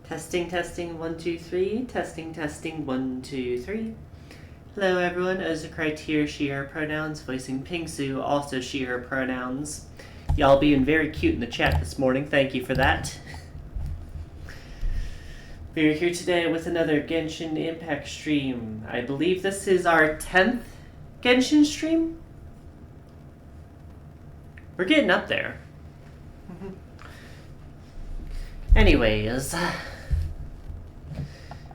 Testing, testing, 1, 2, 3. Testing, testing, 1, 2, 3. Hello everyone, Ozokite here, she, her pronouns, voicing Pingsu, also she, her pronouns. Y'all being very cute in the chat this morning, thank you for that. We're here today with another Genshin Impact stream. I believe this is our 10th Genshin stream? We're getting up there. Anyways,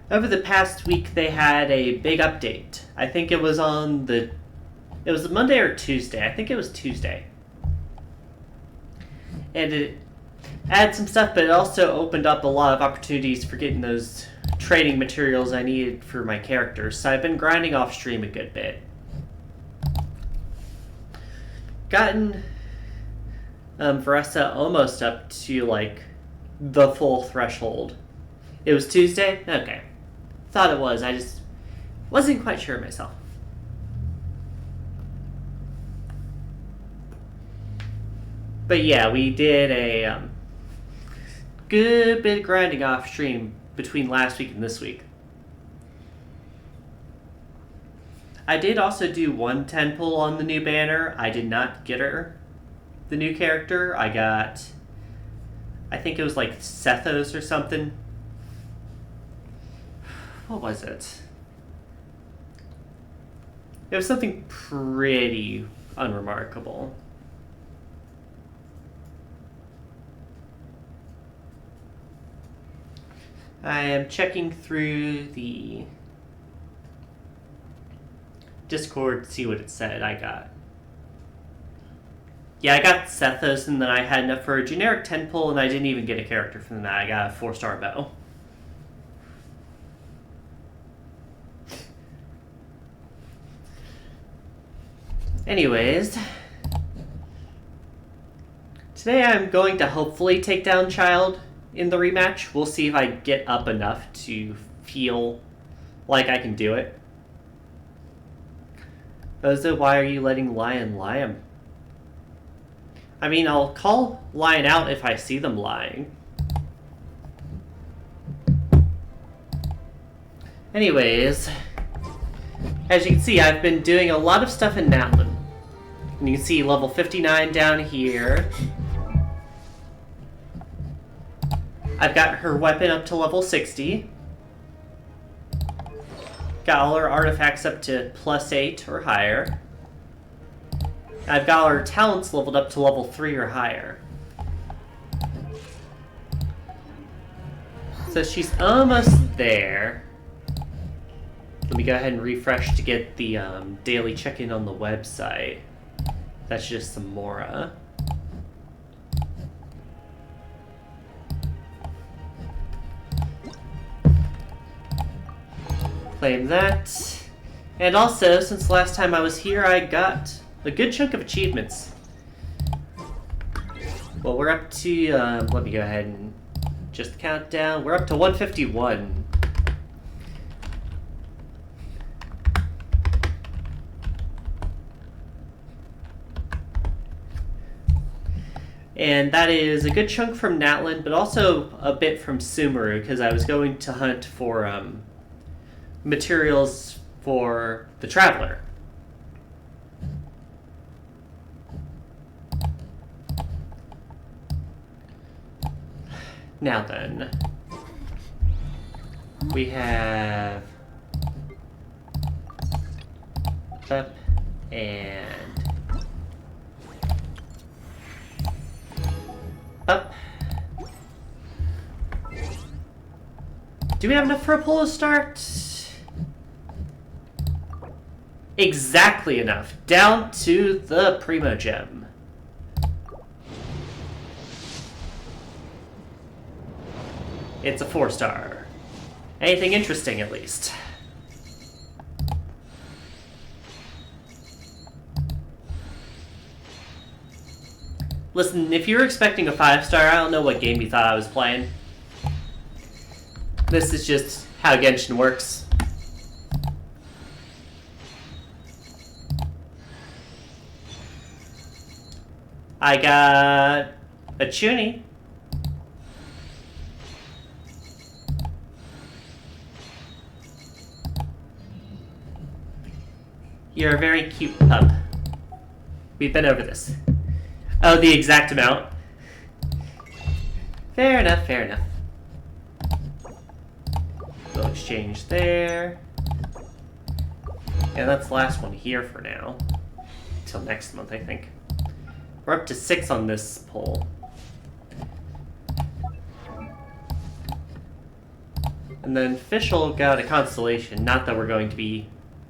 over the past week they had a big update. I think it was on it was Monday or Tuesday. I think it was Tuesday. And it added some stuff, but it also opened up a lot of opportunities for getting those training materials I needed for my characters. So I've been grinding off stream a good bit. Gotten Veressa almost up to like the full threshold. It was Tuesday? Okay. Thought it was. I just wasn't quite sure myself. But yeah, we did a good bit of grinding off stream between last week and this week. I did also do one 10 pull on the new banner. I did not get her the new character. I got, I think it was like Sethos or something. What was it? It was something pretty unremarkable. I am checking through the Discord to see what it said I got. Yeah, I got Sethos, and then I had enough for a generic 10 pull, and I didn't even get a character from that. I got a 4-star bow. Anyways, today I'm going to hopefully take down Childe in the rematch. We'll see if I get up enough to feel like I can do it. Ozo, why are you letting Lion lie him? I mean, I'll call Lion out if I see them lying. Anyways, as you can see, I've been doing a lot of stuff in Natlan. And you can see level 59 down here. I've got her weapon up to level 60. Got all her artifacts up to +8 or higher. I've got all her talents leveled up to level 3 or higher. So she's almost there. Let me go ahead and refresh to get the daily check-in on the website. That's just some Mora. Claim that. And also, since last time I was here, I got a good chunk of achievements. Well, we're up to, let me go ahead and just count down. We're up to 151. And that is a good chunk from Natlan, but also a bit from Sumeru, because I was going to hunt for materials for the Traveler. Now then, we have up and up. Do we have enough for a pull to start? Exactly enough. Down to the Primo Gem. It's a 4-star. Anything interesting, at least. Listen, if you're expecting a 5-star, I don't know what game you thought I was playing. This is just how Genshin works. I got a Chuny. You're a very cute pup. We've been over this. Oh, the exact amount. Fair enough, fair enough. We'll exchange there. Yeah, that's the last one here for now. Till next month, I think. We're up to 6 on this poll. And then Fischl got a constellation. Not that we're going to be...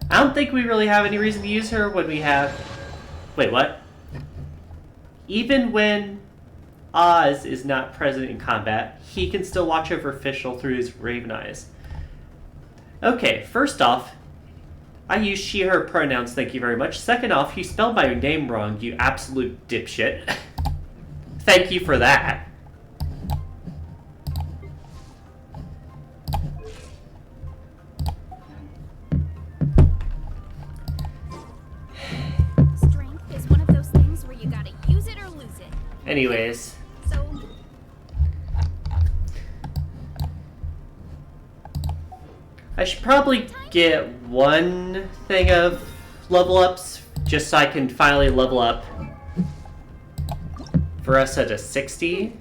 I don't think we really have any reason to use her when we have... Wait, what? Even when Oz is not present in combat, he can still watch over Fischl through his Raven Eyes. Okay, first off, I use she, her pronouns, thank you very much. Second off, you spelled my name wrong, you absolute dipshit. Thank you for that. Strength is one of those things where you gotta use it or lose it. Anyways. So... I should probably get one thing of level ups, just so I can finally level up for us at a 60.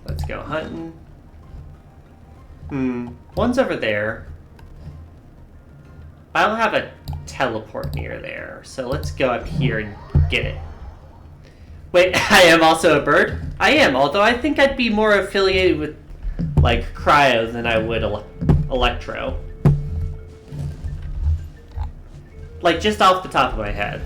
Let's go hunting. One's over there. I don't have a teleport near there, so let's go up here and get it. Wait, I am also a bird? I am, although I think I'd be more affiliated with, like, Cryo than I would Electro. Like, just off the top of my head.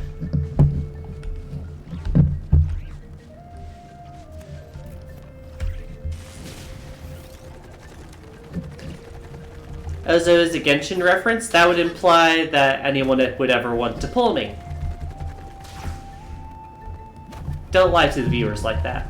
As it is a Genshin reference, that would imply that anyone would ever want to pull me. Don't lie to the viewers like that.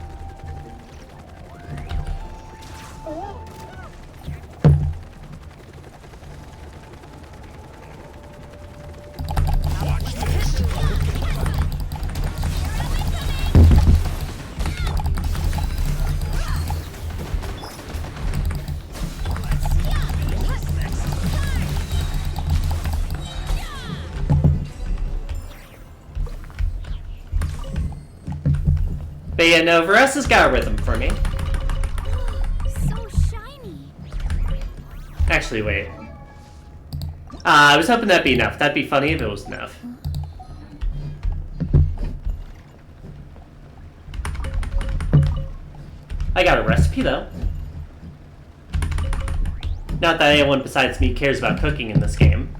But yeah, no, Varessa's got a rhythm for me. So shiny. Actually, wait. I was hoping that'd be enough. That'd be funny if it was enough. I got a recipe, though. Not that anyone besides me cares about cooking in this game.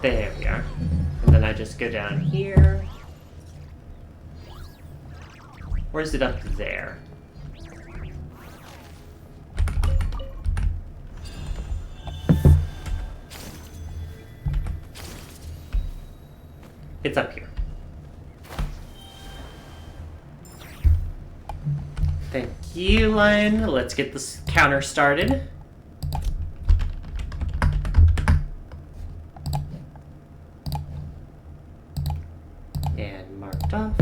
There we are. And then I just go down here. Or is it up there? It's up here. Thank you, Lion. Let's get this counter started. And marked off.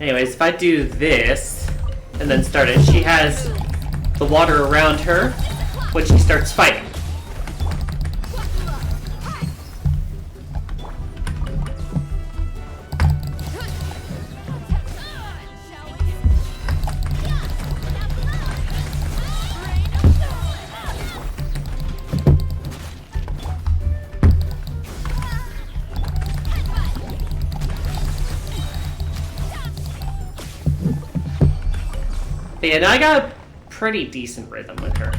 Anyways, if I do this and then start it, she has the water around her when she starts fighting. And I got pretty decent rhythm with her.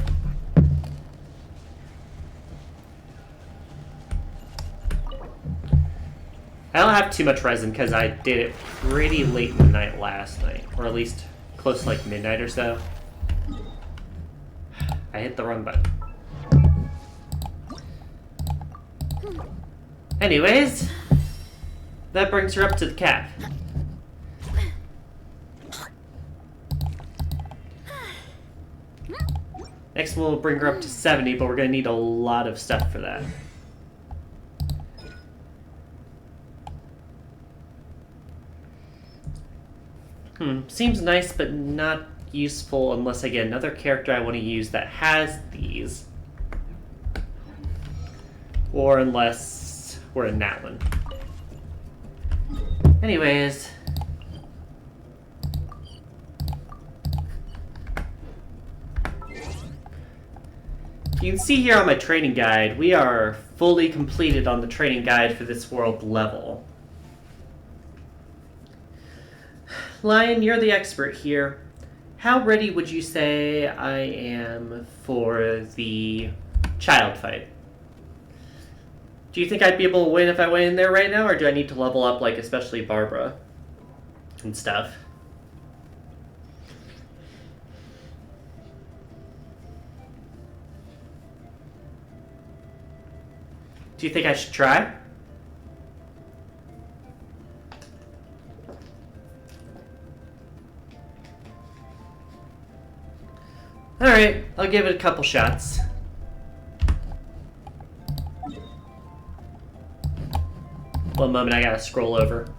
I don't have too much resin because I did it pretty late in the night last night, or at least close to like midnight or so. I hit the wrong button. Anyways, that brings her up to the cap. Next we'll bring her up to 70, but we're going to need a lot of stuff for that. Seems nice, but not useful unless I get another character I want to use that has these. Or unless we're in that one. Anyways. You can see here on my training guide, we are fully completed on the training guide for this world level. Lion, you're the expert here. How ready would you say I am for the Childe fight? Do you think I'd be able to win if I went in there right now, or do I need to level up, like, especially Barbara and stuff? Do you think I should try? Alright, I'll give it a couple shots. One moment, I gotta scroll over.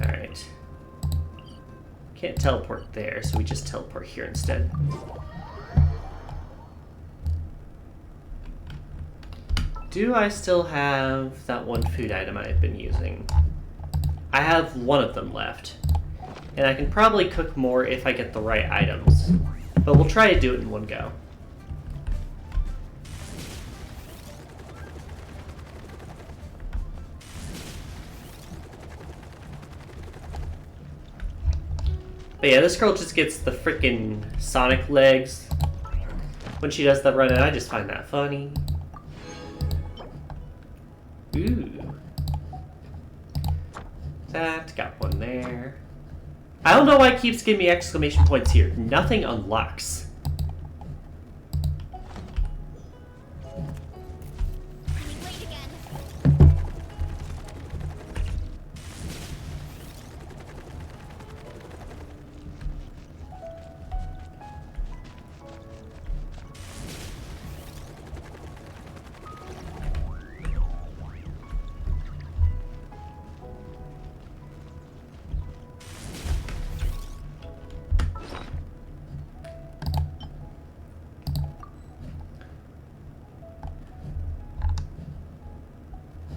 Alright. Can't teleport there, so we just teleport here instead. Do I still have that one food item I've been using? I have one of them left. And I can probably cook more if I get the right items. But we'll try to do it in one go. But yeah, this girl just gets the freaking Sonic legs when she does that run, and I just find that funny. Ooh. That, got one there. I don't know why it keeps giving me exclamation points here. Nothing unlocks. Late again.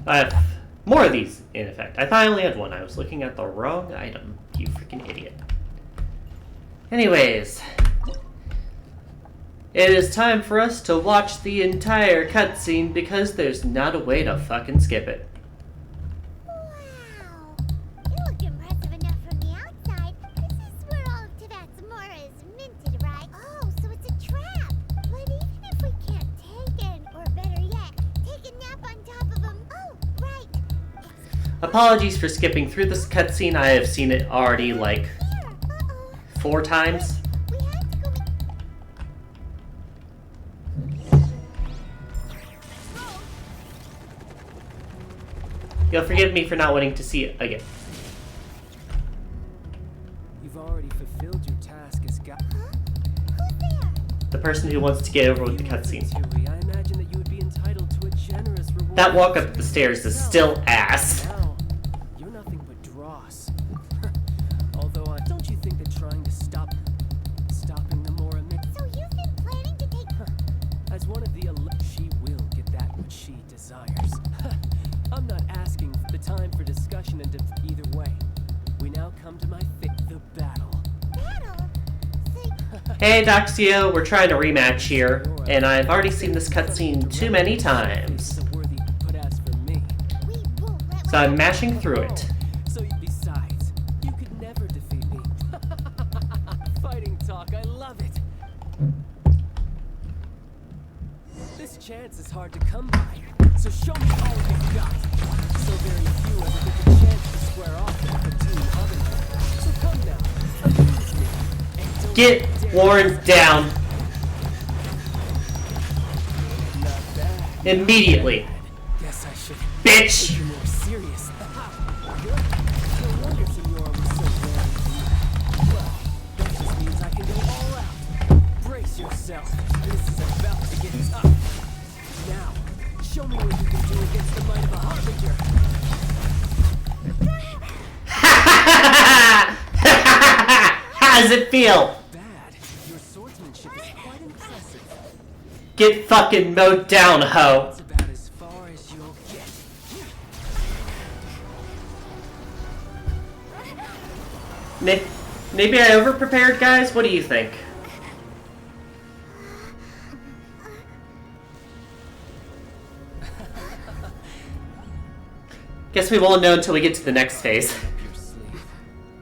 I have more of these, in effect. I thought I only had one. I was looking at the wrong item. You freaking idiot. Anyways. It is time for us to watch the entire cutscene because there's not a way to fucking skip it. Wow. You look impressive enough from the outside. This is where all of Teyvat's Mora is minted, right? Oh, so it's a trap. But even if we can't take it, or better yet, take a nap on top of him. Oh, right. Apologies for skipping through this cutscene. I have seen it already, like, Here. Uh-oh. 4 times. We have to go. You'll forgive me for not wanting to see it again. You've already fulfilled your task as guide. Huh? Who's there? The person who wants to get over with the cutscene. I imagine that you would be entitled to a generous reward. That walk up the stairs is still ass. Now, you're nothing but dross. Although, don't you think that trying to stopping the Mora So you've been planning to take... as one of the elect, she will get that which she desires. I'm not asking for the time for discussion and either way. We now come to my the battle. Battle? Say... Hey, Doxio, we're trying to rematch here, and I've already seen this cutscene too many times. So worthy, but as for me, We won't let... So I'm mashing through it. so besides, you could never defeat me. talk. I love it. This chance is hard to come by, so show me all you've got. So very few ever get the chance to square off with the team oven. So come now, amuse me. And don't Get worn down Not bad. immediately, Guess I should bitch! take you more serious. Good. No wonder Senora was so very well, that just means I can go all out. Brace yourself. This is about to get tough. Now, show me what you can do against the might of a harbinger. How does it feel? Bad. Your swordsmanship is quite impressive. Get fucking mowed down, ho. That's about as far as you'll get. Maybe I overprepared, guys? What do you think? Guess we won't know until we get to the next phase. Your sleeve.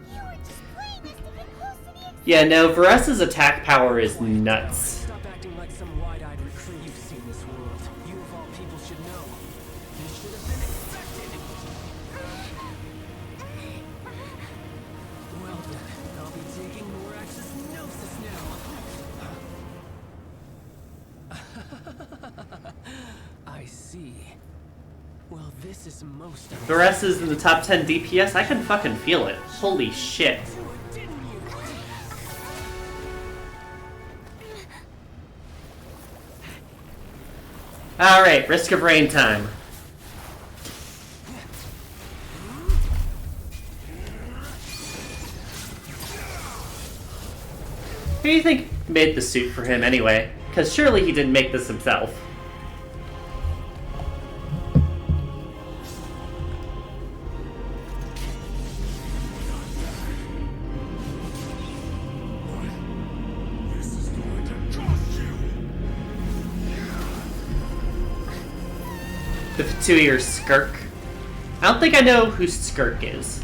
You were just playing us to get close to the Yeah, no, Varessa's attack power is nuts. Stop acting like some wide-eyed recruit. You've seen this world. You of all people should know. You should have been expected. Well then, I'll be taking more access gnosis now. I see. Well, this is most Varessa's in the top 10 DPS. I can fucking feel it. Holy shit. didn't you? Alright, Risk of Rain time. Who do you think made the suit for him anyway? Because surely he didn't make this himself. The Fatui or Skirk. I don't think I know who Skirk is.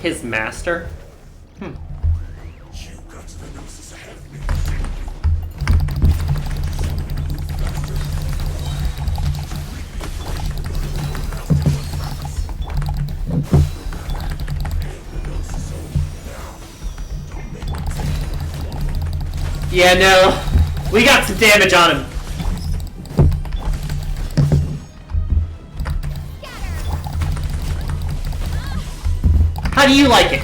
His master? You got the gnosis ahead of me. Yeah, no. We got some damage on him. How do you like it?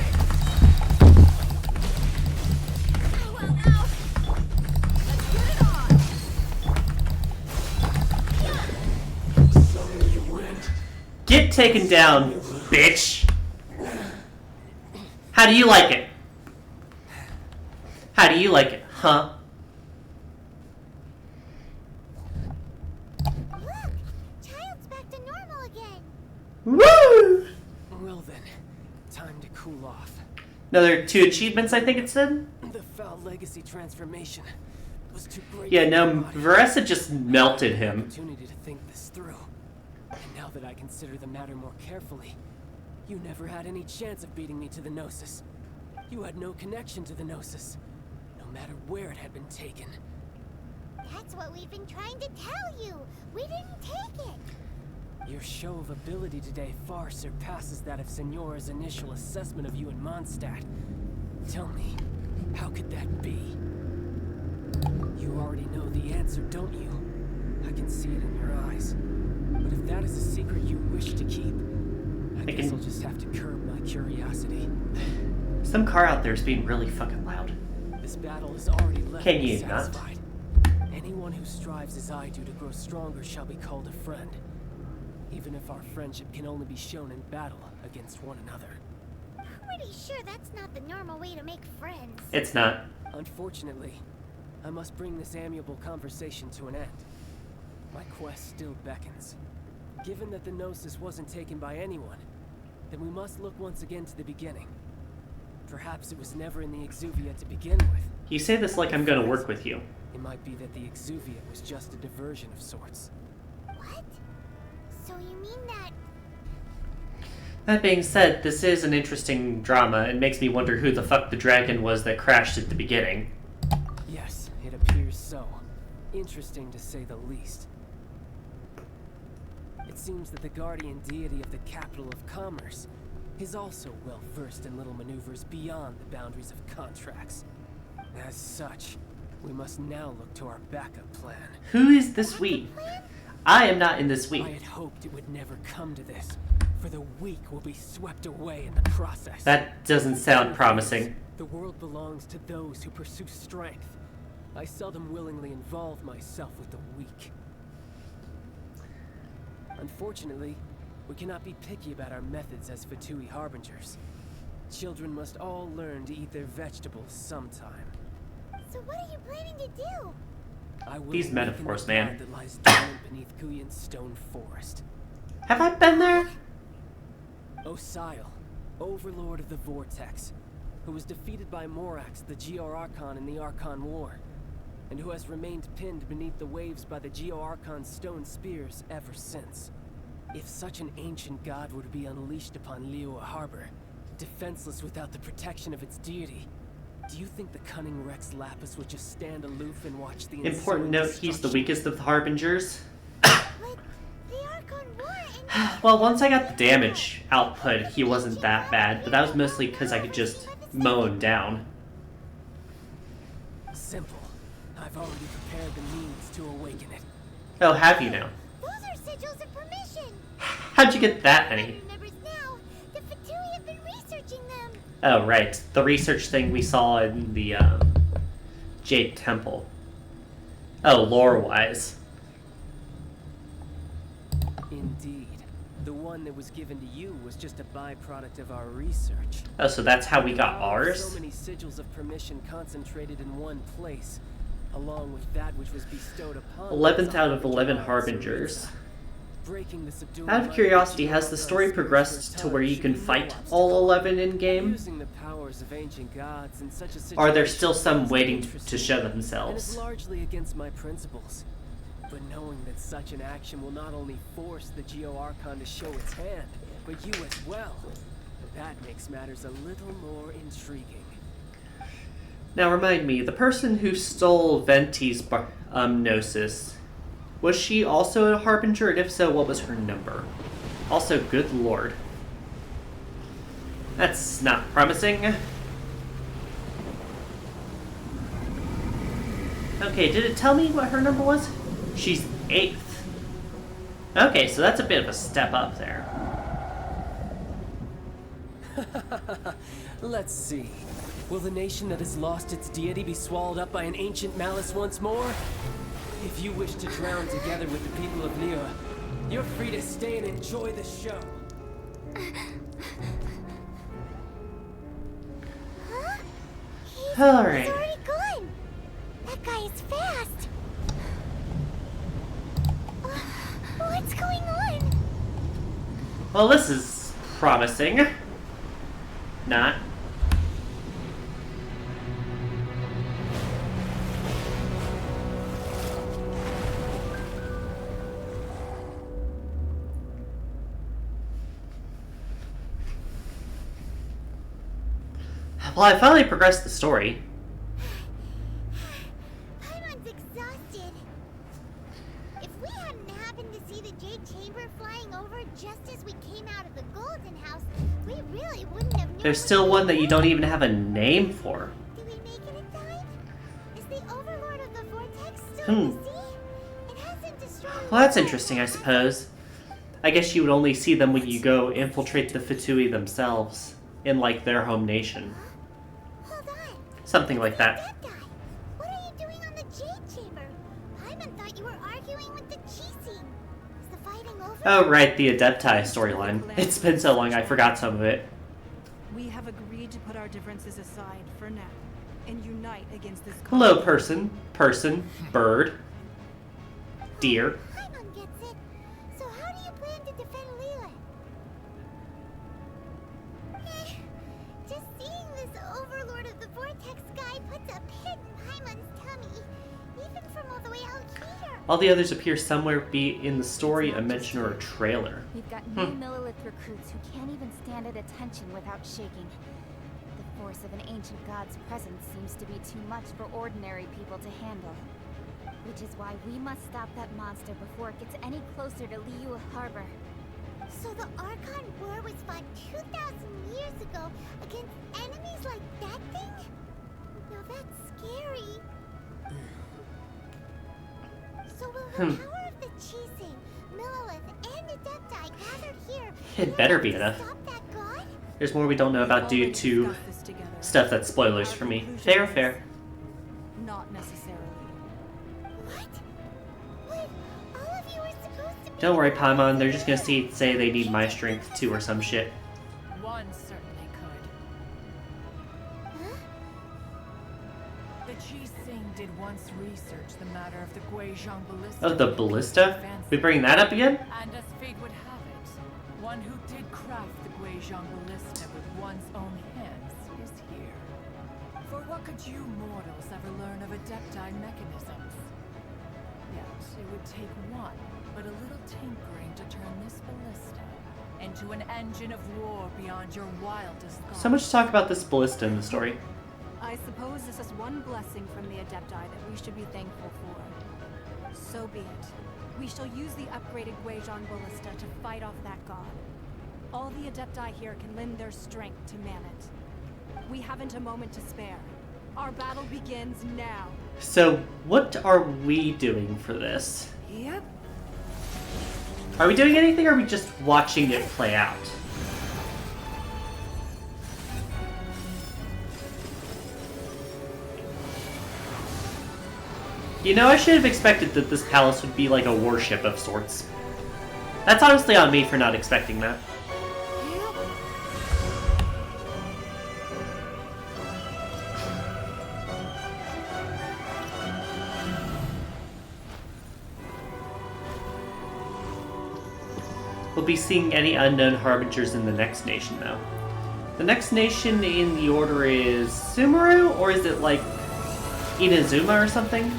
Get taken down, bitch. How do you like it? How do you like it, huh? Look! Childe's back to normal again. Woo! Well then, time to cool off. Another 2 achievements, I think it said? The foul legacy transformation was too great. Yeah, for no, my body. Varessa just melted him. Opportunity to think this through. And now that I consider the matter more carefully, you never had any chance of beating me to the Gnosis. You had no connection to the Gnosis, no matter where it had been taken. That's what we've been trying to tell you. We didn't take it. Your show of ability today far surpasses that of Senora's initial assessment of you in Mondstadt. Tell me, how could that be? You already know the answer, don't you? I can see it in your eyes. But if that is a secret you wish to keep, I guess I'll just have to curb my curiosity. Some car out there is being really fucking loud. This battle has already left Can me you not? satisfied. Anyone who strives as I do to grow stronger shall be called a friend. Even if our friendship can only be shown in battle against one another. Pretty sure that's not the normal way to make friends. It's not. Unfortunately, I must bring this amiable conversation to an end. My quest still beckons. Given that the Gnosis wasn't taken by anyone, then we must look once again to the beginning. Perhaps it was never in the Exuvia to begin with. You say this like I'm gonna work with you. It might be that the Exuvia was just a diversion of sorts. What? So you mean that... That being said, this is an interesting drama and makes me wonder who the fuck the dragon was that crashed at the beginning. Yes, it appears so. Interesting to say the least. It seems that the guardian deity of the capital of commerce is also well versed in little maneuvers beyond the boundaries of contracts. As such, we must now look to our backup plan. Who is this we? I am not in this I we. had hoped it would never come to this, for the weak will be swept away in the process. That doesn't sound promising. The world belongs to those who pursue strength. I seldom willingly involve myself with the weak. Unfortunately, we cannot be picky about our methods as Fatui harbingers. Children must all learn to eat their vegetables sometime. So what are you planning to do? I will These awaken metaphors, the man. god that lies dormant beneath Guyan's stone forest. Have I been there? Osial, overlord of the Vortex, who was defeated by Morax, the Geo-Archon in the Archon War, and who has remained pinned beneath the waves by the Geo-Archon's stone spears ever since. If such an ancient god were to be unleashed upon Liyue Harbor, defenseless without the protection of its deity, do you think the cunning Rex Lapis would just stand aloof and watch the Important ensuing note, he's the destruction? weakest of the harbingers. But the Archon War and... Well, once I got the damage output, he wasn't that bad, but that was mostly because I could just mow him down. Simple. I've already prepared the means to awaken it. Oh, have you now? Those are sigils of permission. How'd you get that many? Remembers now. The Fatui have been researching them. Oh, right. The research thing we saw in the Jade Temple. Oh, lore-wise. Indeed. The one that was given to you was just a byproduct of our research. Oh, so that's how we got So ours? many sigils of permission concentrated in one place, along with that which was bestowed upon 11th us out on of the 11 gods harbingers. Arisa. Breaking the subduing Out of might curiosity, of has the Geo-Archon's story progressed first to where you touch can should be fight no all obstacle. 11 in-game? Using the powers of ancient gods in such a Or are there situation still some is waiting interesting, to show and is themselves? largely against my principles. But knowing that such an action will not only force the Geo-Archon to show its hand, but you as well, that makes matters a little more intriguing. Now remind me, the person who stole Venti's gnosis, was she also a harbinger? And if so, what was her number? Also, good lord. That's not promising. Okay, did it tell me what her number was? She's 8th. Okay, so that's a bit of a step up there. Let's see. Will the nation that has lost its deity be swallowed up by an ancient malice once more? If you wish to drown together with the people of Liyue, you're free to stay and enjoy the show. Huh? He's Alright. already gone. That guy is fast. What's going on? Well, this is promising. Not. Well, I finally progressed the story. Paimon's exhausted. If we hadn't happened to see the Jade Chamber flying over just as we came out of the Golden House, we really wouldn't have known. There's still one that you don't even have a name for. Did we make it in time? Is the Overlord of the Vortex still in the sea? It hasn't destroyed. Well, that's interesting, I suppose. I guess you would only see them when you go infiltrate the Fatui themselves, in like their home nation. Hold on. Something like that. That guy. What are you doing on the Jade Chamber? Paimon thought you were arguing with the Chising. Is the fighting over? Oh, right, the Adepti storyline. It's been so long, I forgot some of it. We have agreed to put our differences aside for now and unite against this. Hello, person, bird, deer. Paimon gets it. So how do you plan to defend Liyue? Just seeing this All the others appear somewhere, be it in the story, a mention, or a trailer. We've got new Millelith recruits who can't even stand at attention without shaking. The force of an ancient god's presence seems to be too much for ordinary people to handle. Which is why we must stop that monster before it gets any closer to Liyue Harbor. So the Archon War was fought 2,000 years ago against enemies like that thing? Now that's scary. So will the power of the Chising, Millelith, and Adepti gathered here It better be enough. stop that god? There's more we don't know about due to Discuss this together. stuff that's spoilers for me. Fair, fair. Not necessarily. What? But all of you are supposed to be... Don't worry, Paimon. They're just gonna say they need my strength too or some shit. One certainly could. Huh? The Chising did once research the matter of the Guizhong ballista. Oh, the ballista? We bring that up again? And as fate would have it, one who did craft the Guizhong ballista with one's own hands is here. For what could you mortals ever learn of Adepti mechanisms? Yet it would take one, but a little tinkering to turn this ballista into an engine of war beyond your wildest thoughts. So much talk about this ballista in the story. I suppose this is one blessing from the Adepti that we should be thankful for. So be it. We shall use the upgraded Guizhong ballista to fight off that god. All the Adepti here can lend their strength to man it. We haven't a moment to spare. Our battle begins now. So, what are we doing for this? Yep. Are we doing anything, or are we just watching it play out? You know, I should have expected that this palace would be like a warship of sorts. That's honestly on me for not expecting that. We'll be seeing any unknown harbingers in the next nation, though. The next nation in the order is Sumeru, or is it like Inazuma or something?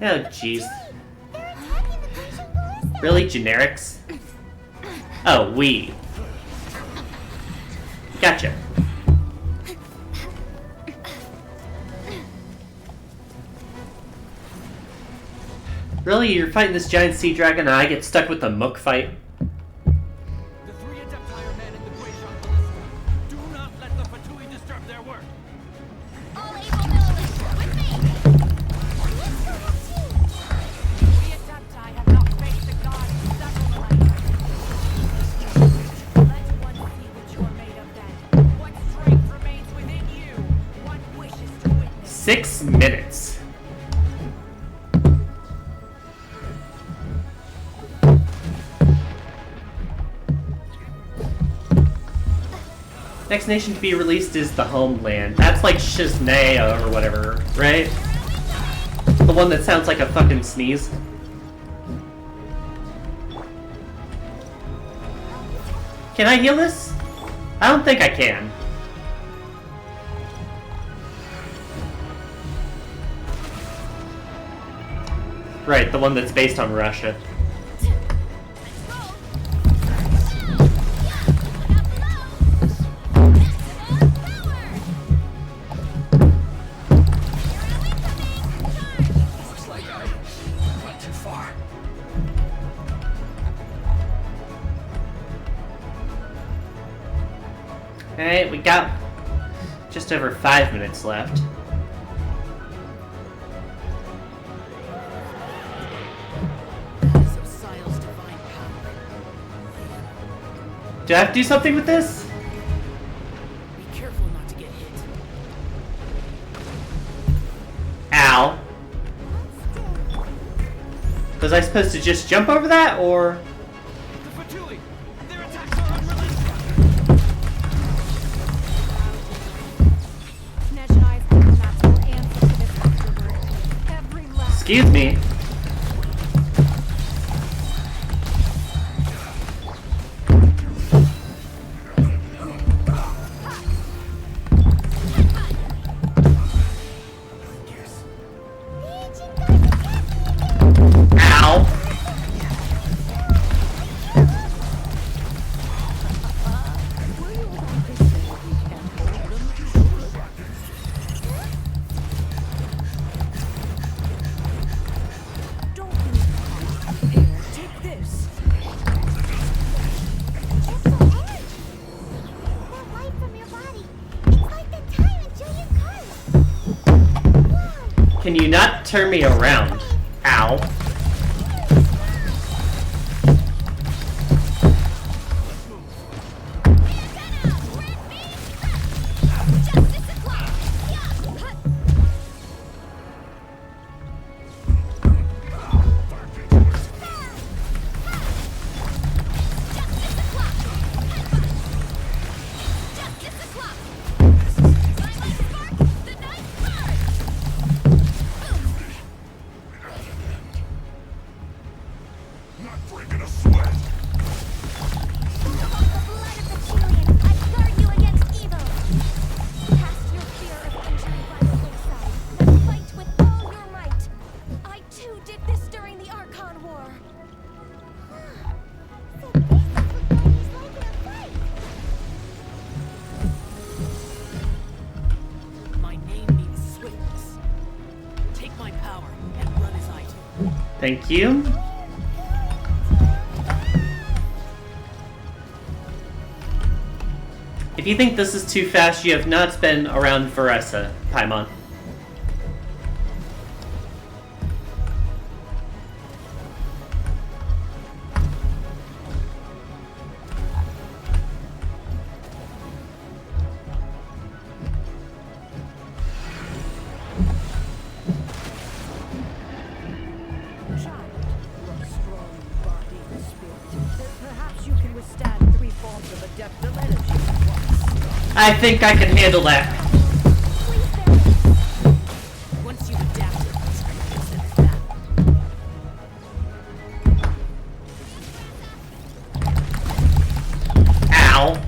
Oh, jeez. They're attacking the Guizhong ballista! Really? Generics? Oh, we. Gotcha. Really? You're fighting this giant sea dragon and I get stuck with the Mook fight? The three Adepti are men in the Guizhong ballista. Do not let the Fatui disturb their work. All able Millelith, with me! Let's go up too! We Adepti have not faced the god in several lifetimes. Let one see what you're made of then. What strength remains within you. One wishes to witness. 6 minutes. Next nation to be released is the Homeland. That's like Shiznea or whatever, right? The one that sounds like a fucking sneeze. Can I heal this? I don't think I can. Right, the one that's based on Russia. Looks like I went too far. Alright, we got just over 5 minutes left. So Sile's divine power. Do I have to do something with this? Be careful not to get hit. Ow. Was I supposed to just jump over that, or... The Fatui! Their attacks are unrelenting! Nesh and I's diplomats will answer to this afterward. Every last... Excuse me. Can you not turn me around? Ow. Thank you. If you think this is too fast, you have not been around Veressa, Paimon. I think I can handle that. Once you've adapted, it's that. Ow.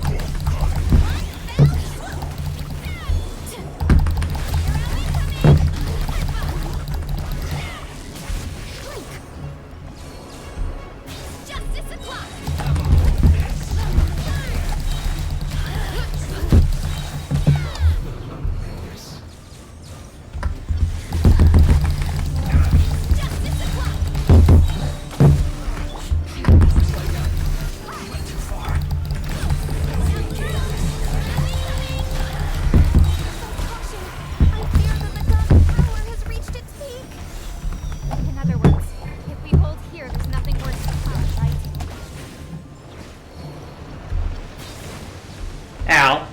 Ow.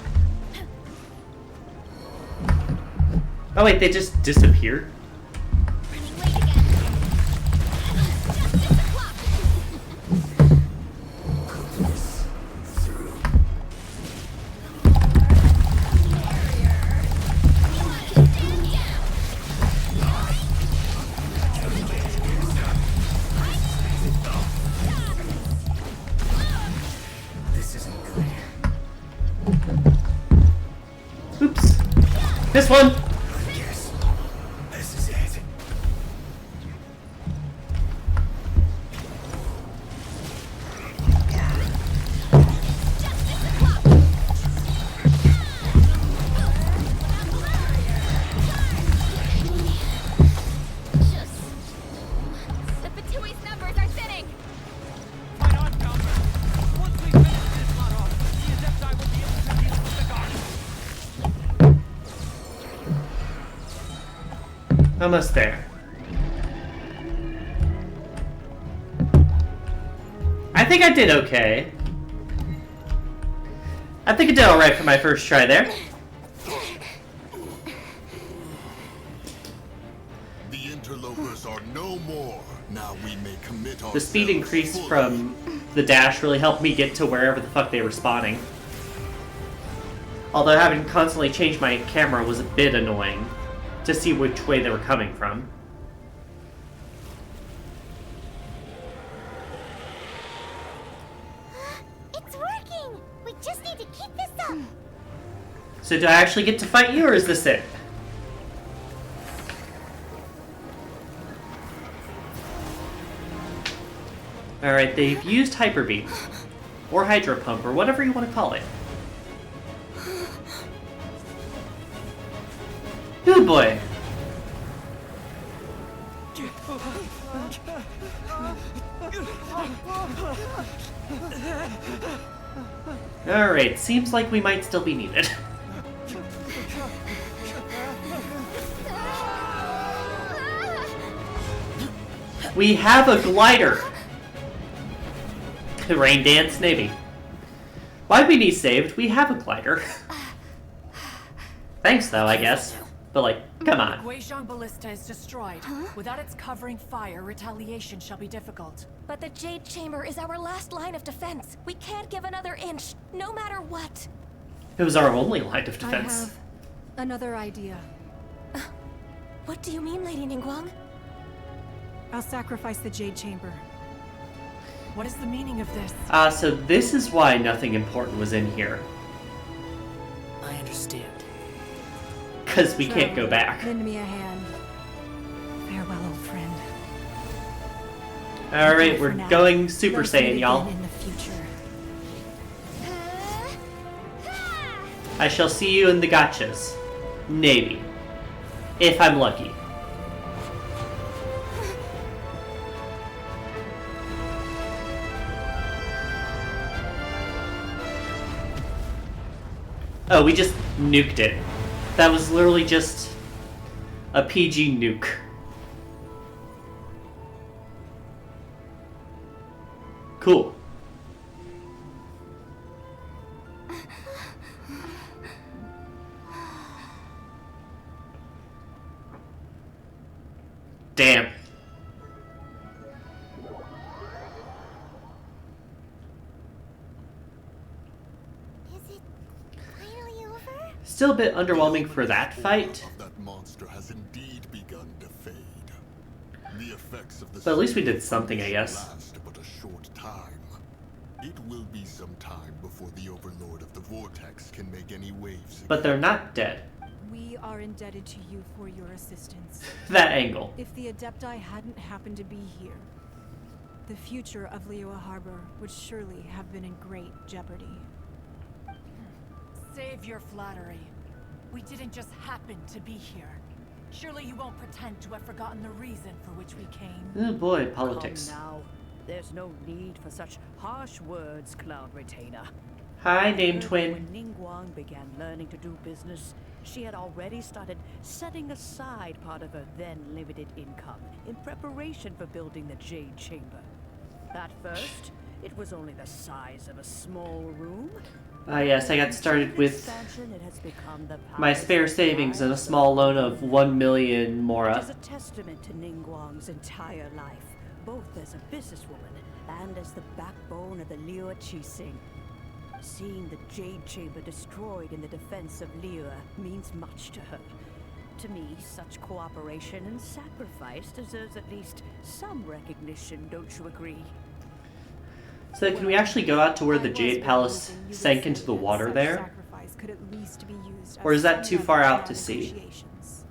Oh wait, they just disappeared? Oops. This one! Yes. This is it. The Batui's numbers are thinning! Fight on, Calvin. Once we finish this lot off, the Adepti will be able to deal with the guard. Almost there. I think I did okay. I think I did alright for my first try there. The interlopers are no more. Now we may commit ourselves. The speed increase from the dash really helped me get to wherever the fuck they were spawning. Although having to constantly change my camera was a bit annoying to see which way they were coming from. It's working! We just need to keep this up! So do I actually get to fight you, or is this it? Alright, they've used Hyper Beam. Or Hydro Pump, or whatever you want to call it. Good boy! Alright, seems like we might still be needed. We have a glider! Rain dance, maybe. Why'd we need saved? We have a glider. Thanks, though, I guess. But, like, come The on. Guizhong Ballista is destroyed. Without its covering fire, retaliation shall be difficult. But the Jade Chamber is our last line of defense. We can't give another inch, no matter what. It was our only line of I defense. have another idea. What do you mean, Lady Ningguang? I'll sacrifice the Jade Chamber. What is the meaning of this? So this is why nothing important was in here. I understand. Because we can't go back. Lend me a hand. Farewell, old friend. Alright, For we're now. going Super Let's meet Saiyan, y'all. again in the future. I shall see you in the gotchas. Maybe. If I'm lucky. Oh, we just nuked it. That was literally just a PG nuke. Cool. Damn. Is it finally over? Still a bit underwhelming for that fight, Of that monster has indeed begun to fade. The effects of the but at least we did storm something, I guess. last but a short time. It will be some time before the Overlord of the Vortex can make any waves again. But they're not dead. We are indebted to you for your assistance. That angle. If the Adepti hadn't happened to be here, the future of Liyue Harbor would surely have been in great jeopardy. Save your flattery. We didn't just happen to be here. Surely you won't pretend to have forgotten the reason for which we came. Oh boy, politics. Come now. There's no need for such harsh words, Cloud Retainer. Hi, Dame When Twin. Ningguang began learning to do business, she had already started setting aside part of her then limited income in preparation for building the Jade Chamber. At first, it was only the size of a small room. Yes, I got started with Expansion, it has become the my palace spare of savings and a lies. small loan of 1 million It is mora. a testament to Ningguang's entire life, both as a businesswoman and as the backbone of the Liyue Qixing. Seeing the Jade Chamber destroyed in the defense of Liyue means much to her. To me, such cooperation and sacrifice deserves at least some recognition, don't you agree? So can we actually go out to where the I was Jade Palace hoping you would sank say into the that water such there? sacrifice could at least be used Or as is that some too far leverage out in to our sea? negotiations.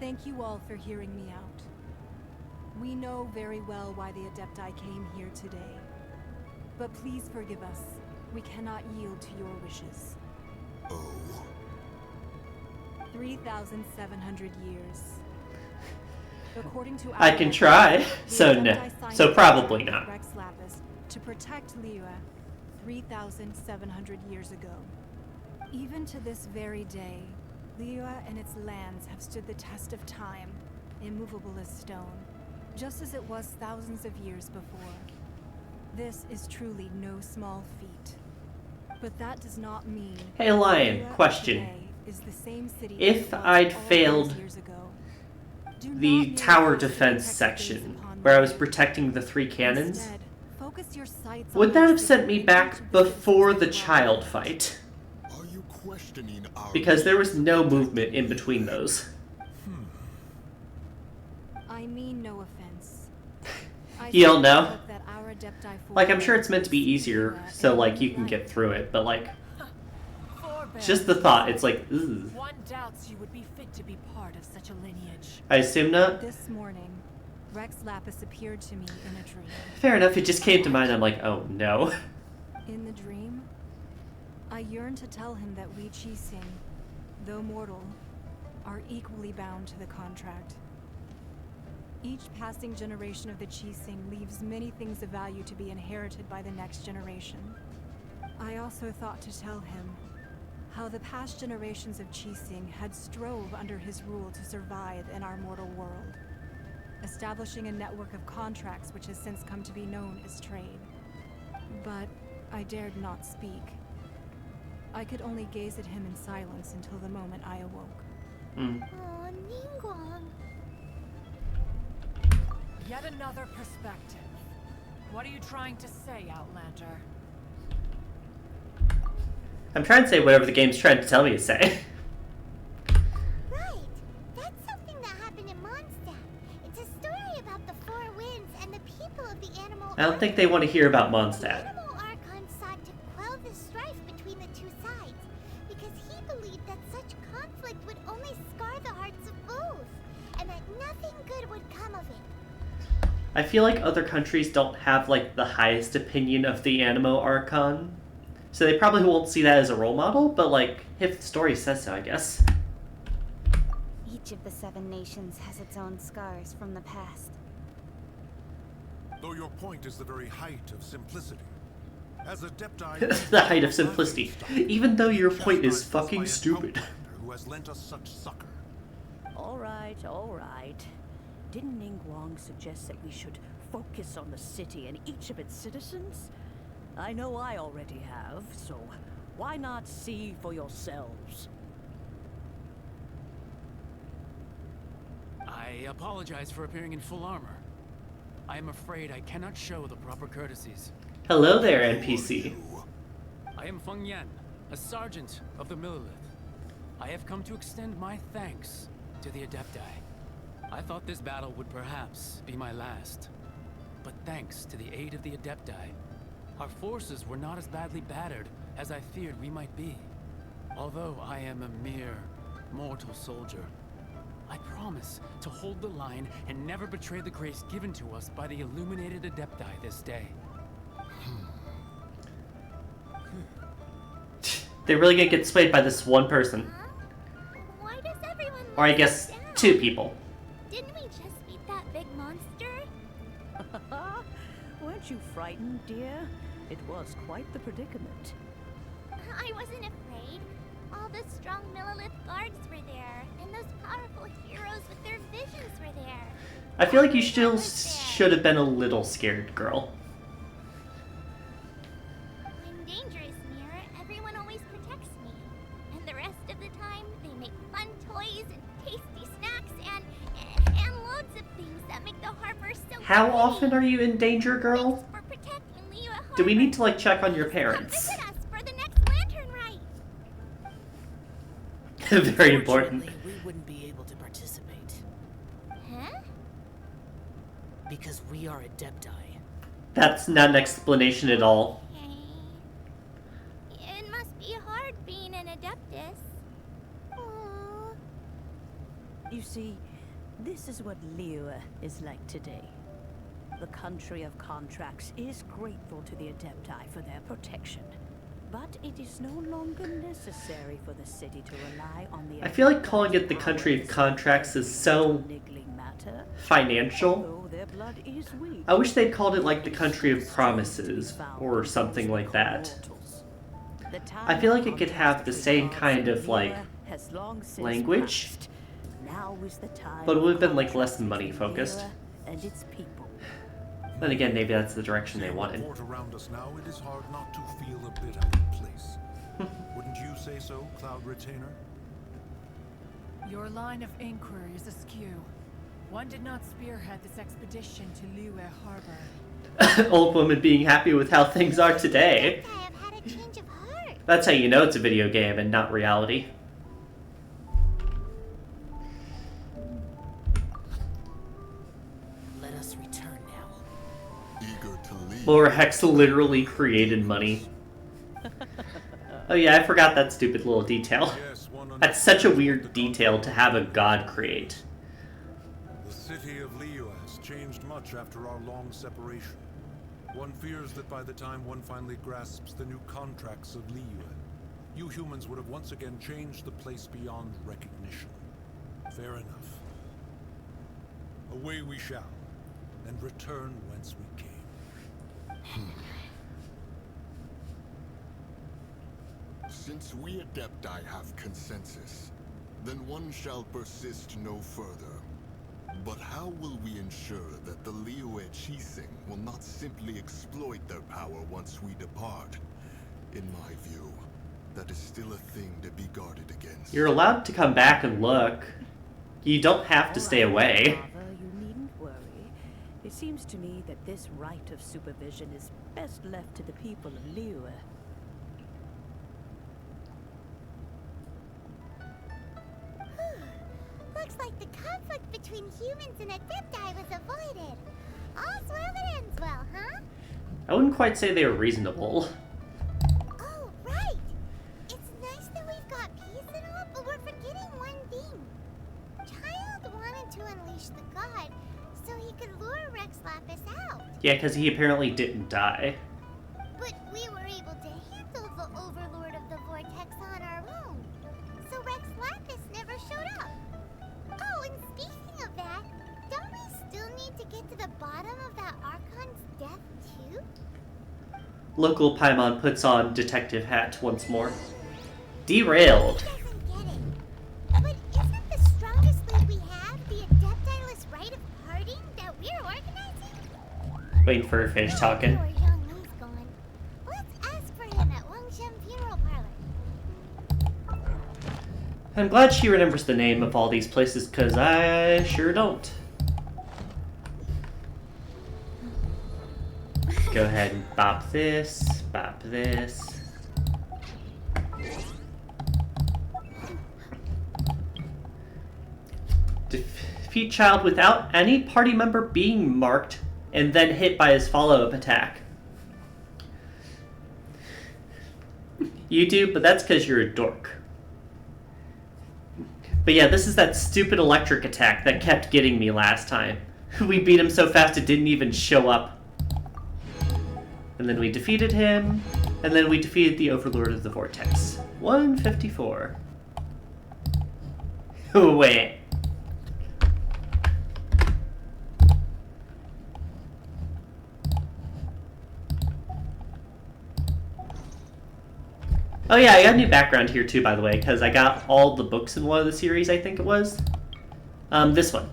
Thank you all for hearing me out. We know very well why the Adepti came here today. But please forgive us. We cannot yield to your wishes. Oh, 3,700 years. According to I our can records, try. the So Adepti no. signed So a probably contract not. with Rex Lapis to protect Liyue 3,700 years ago. Even to this very day, Liyue and its lands have stood the test of time, immovable as stone, just as it was thousands of years before. This is truly no small feat. But that does not mean Hey, Lion, Liyue question. today is the same city If it was I'd all those failed years ago. Do not the merely tower cast your defense protective section, gaze upon where I was Liyue. protecting the 3 cannons, Instead, focus your sights would on that those have sent me that back each of the before citizens the as well. child fight? are you questioning our... Because there was no movement in between those. I mean no offense. I You don't simply know? hope that our Adepti Like, I'm sure it's meant to be will see easier, Liyue so, in like, a you new can light. get through it, but, like, Forbear. just the thought, it's like, ugh. One doubts you would be fit to be part of such a lineage. I assume not? This morning, Rex Lapis appeared to me in a dream. Fair enough, it just came to mind, I'm like, oh no. In the dream, I yearned to tell him that we Qixing, though mortal, are equally bound to the contract. Each passing generation of the Qixing leaves many things of value to be inherited by the next generation. I also thought to tell him how the past generations of Qixing had strove under his rule to survive in our mortal world. establishing a network of contracts which has since come to be known as trade. But I dared not speak. I could only gaze at him in silence until the moment I awoke. Oh, Ningguang. Yet another perspective. What are you trying to say, Outlander? I'm trying to say whatever the game's trying to tell me to say. Right. That's something that happened in Mondstadt. It's a story about the Four Winds and the people of the animal I don't think they want to hear about Mondstadt. The animal Archon sought to quell the strife between the two sides, because he believed that such conflict would only scar the hearts of both, and that nothing good would come of it. I feel like other countries don't have like the highest opinion of the Animo Archon, so they probably won't see that as a role model, but like, if the story says so, I guess. Each of the 7 nations has its own scars from the past. Though your point is the very height of simplicity. As Adepti, The height of simplicity. Even though your point is fucking stupid. who has lent us such succor. All right, all right. Didn't Ningguang suggest that we should focus on the city and each of its citizens? I know I already have, so why not see for yourselves? I apologize for appearing in full armor. I am afraid I cannot show the proper courtesies. Hello there, NPC. I am Feng Yan, a sergeant of the Millelith. I have come to extend my thanks to the Adepti. I thought this battle would perhaps be my last. But thanks to the aid of the Adepti, our forces were not as badly battered as I feared we might be. Although I am a mere mortal soldier, I promise to hold the line and never betray the grace given to us by the illuminated Adepti this day. They're really gonna get swayed by this one person. Why does everyone Or I look guess down? 2 people. Didn't we just beat that big monster? Weren't you frightened, dear? It was quite the predicament. I wasn't afraid. All the strong Millelith guards were there, and those powerful heroes with their visions were there. I feel like you still should have been a little scared, girl. When danger is near, everyone always protects me. And the rest of the time, they make fun toys and tasty snacks and loads of things that make the harbor so How pretty. often are you in danger, girl? Thanks for protecting Liyue Harbor. Do we need to like check on your Come parents? visit us for the next lantern rite. Very important. Unfortunately, we wouldn't be able to participate. Huh? Because we are Adepti. That's not an explanation at all. Okay. It must be hard being an Adeptus. Aww. You see, this is what Liyue is like today. The country of contracts is grateful to the Adepti for their protection. But it is no longer necessary for the city to rely on the I feel like calling it the country of contracts is so financial. Though their blood is weak, I wish they'd called it like the country of promises or something like that. I feel like it could have the same kind of like language, now is the time but it would have been like less money focused. and its people. Then again, maybe that's the direction they wanted. Fort around us now, it is hard not to feel a bit out of place. Wouldn't you say so, Cloud Retainer? Your line of inquiry is askew. One did not spearhead this expedition to Liyue Harbor. Old woman being happy with how things are today. I have had a change of heart. That's how you know it's a video game and not reality. Let us return now. Eager to leave. Lord Hex literally created money. Oh yeah, I forgot that stupid little detail. Yes, one That's such a weird detail to have a god create. The city of Liyue has changed much after our long separation. One fears that by the time one finally grasps the new contracts of Liyue, you humans would have once again changed the place beyond recognition. Fair enough. Away we shall, and return whence we came. Since we Adepti have consensus, then one shall persist no further. But how will we ensure that the Liyue will not simply exploit their power once we depart? In my view, that is still a thing to be guarded against. You're allowed to come back and look. You don't have to stay away. Father, you needn't worry. It seems to me that this right of supervision is best left to the people of Liyue. Looks like the conflict between humans and Adepti was avoided. All's well that ends well, huh? I wouldn't quite say they were reasonable. Oh, right! It's nice that we've got peace and all, but we're forgetting one thing. Childe wanted to unleash the god, so he could lure Rex Lapis out. Yeah, because he apparently didn't die. But we were able to handle the Overlord of the Vortex on our own. So Rex Lapis never showed up. Oh, and speaking of that, don't we still need to get to the bottom of that Archon's death too? Local Paimon puts on detective hat once more. Derailed. He doesn't get it. But isn't the strongest lead we have the Adepti-less rite of parting that we're organizing? Waiting for her to finish talking. Poor young Lee's gone. Let's ask for him at Wangshen Funeral Parlor. I'm glad she remembers the name of all these places, because I sure don't. Go ahead and bop this, bop this. Defeat Childe without any party member being marked and then hit by his follow-up attack. You do, but that's because you're a dork. But yeah, this is that stupid electric attack that kept getting me last time. We beat him so fast it didn't even show up. And then we defeated him, and then we defeated the Overlord of the Vortex. 154. Wait. Oh yeah, I got a new background here too, by the way, because I got all the books in one of the series, I think it was. This one.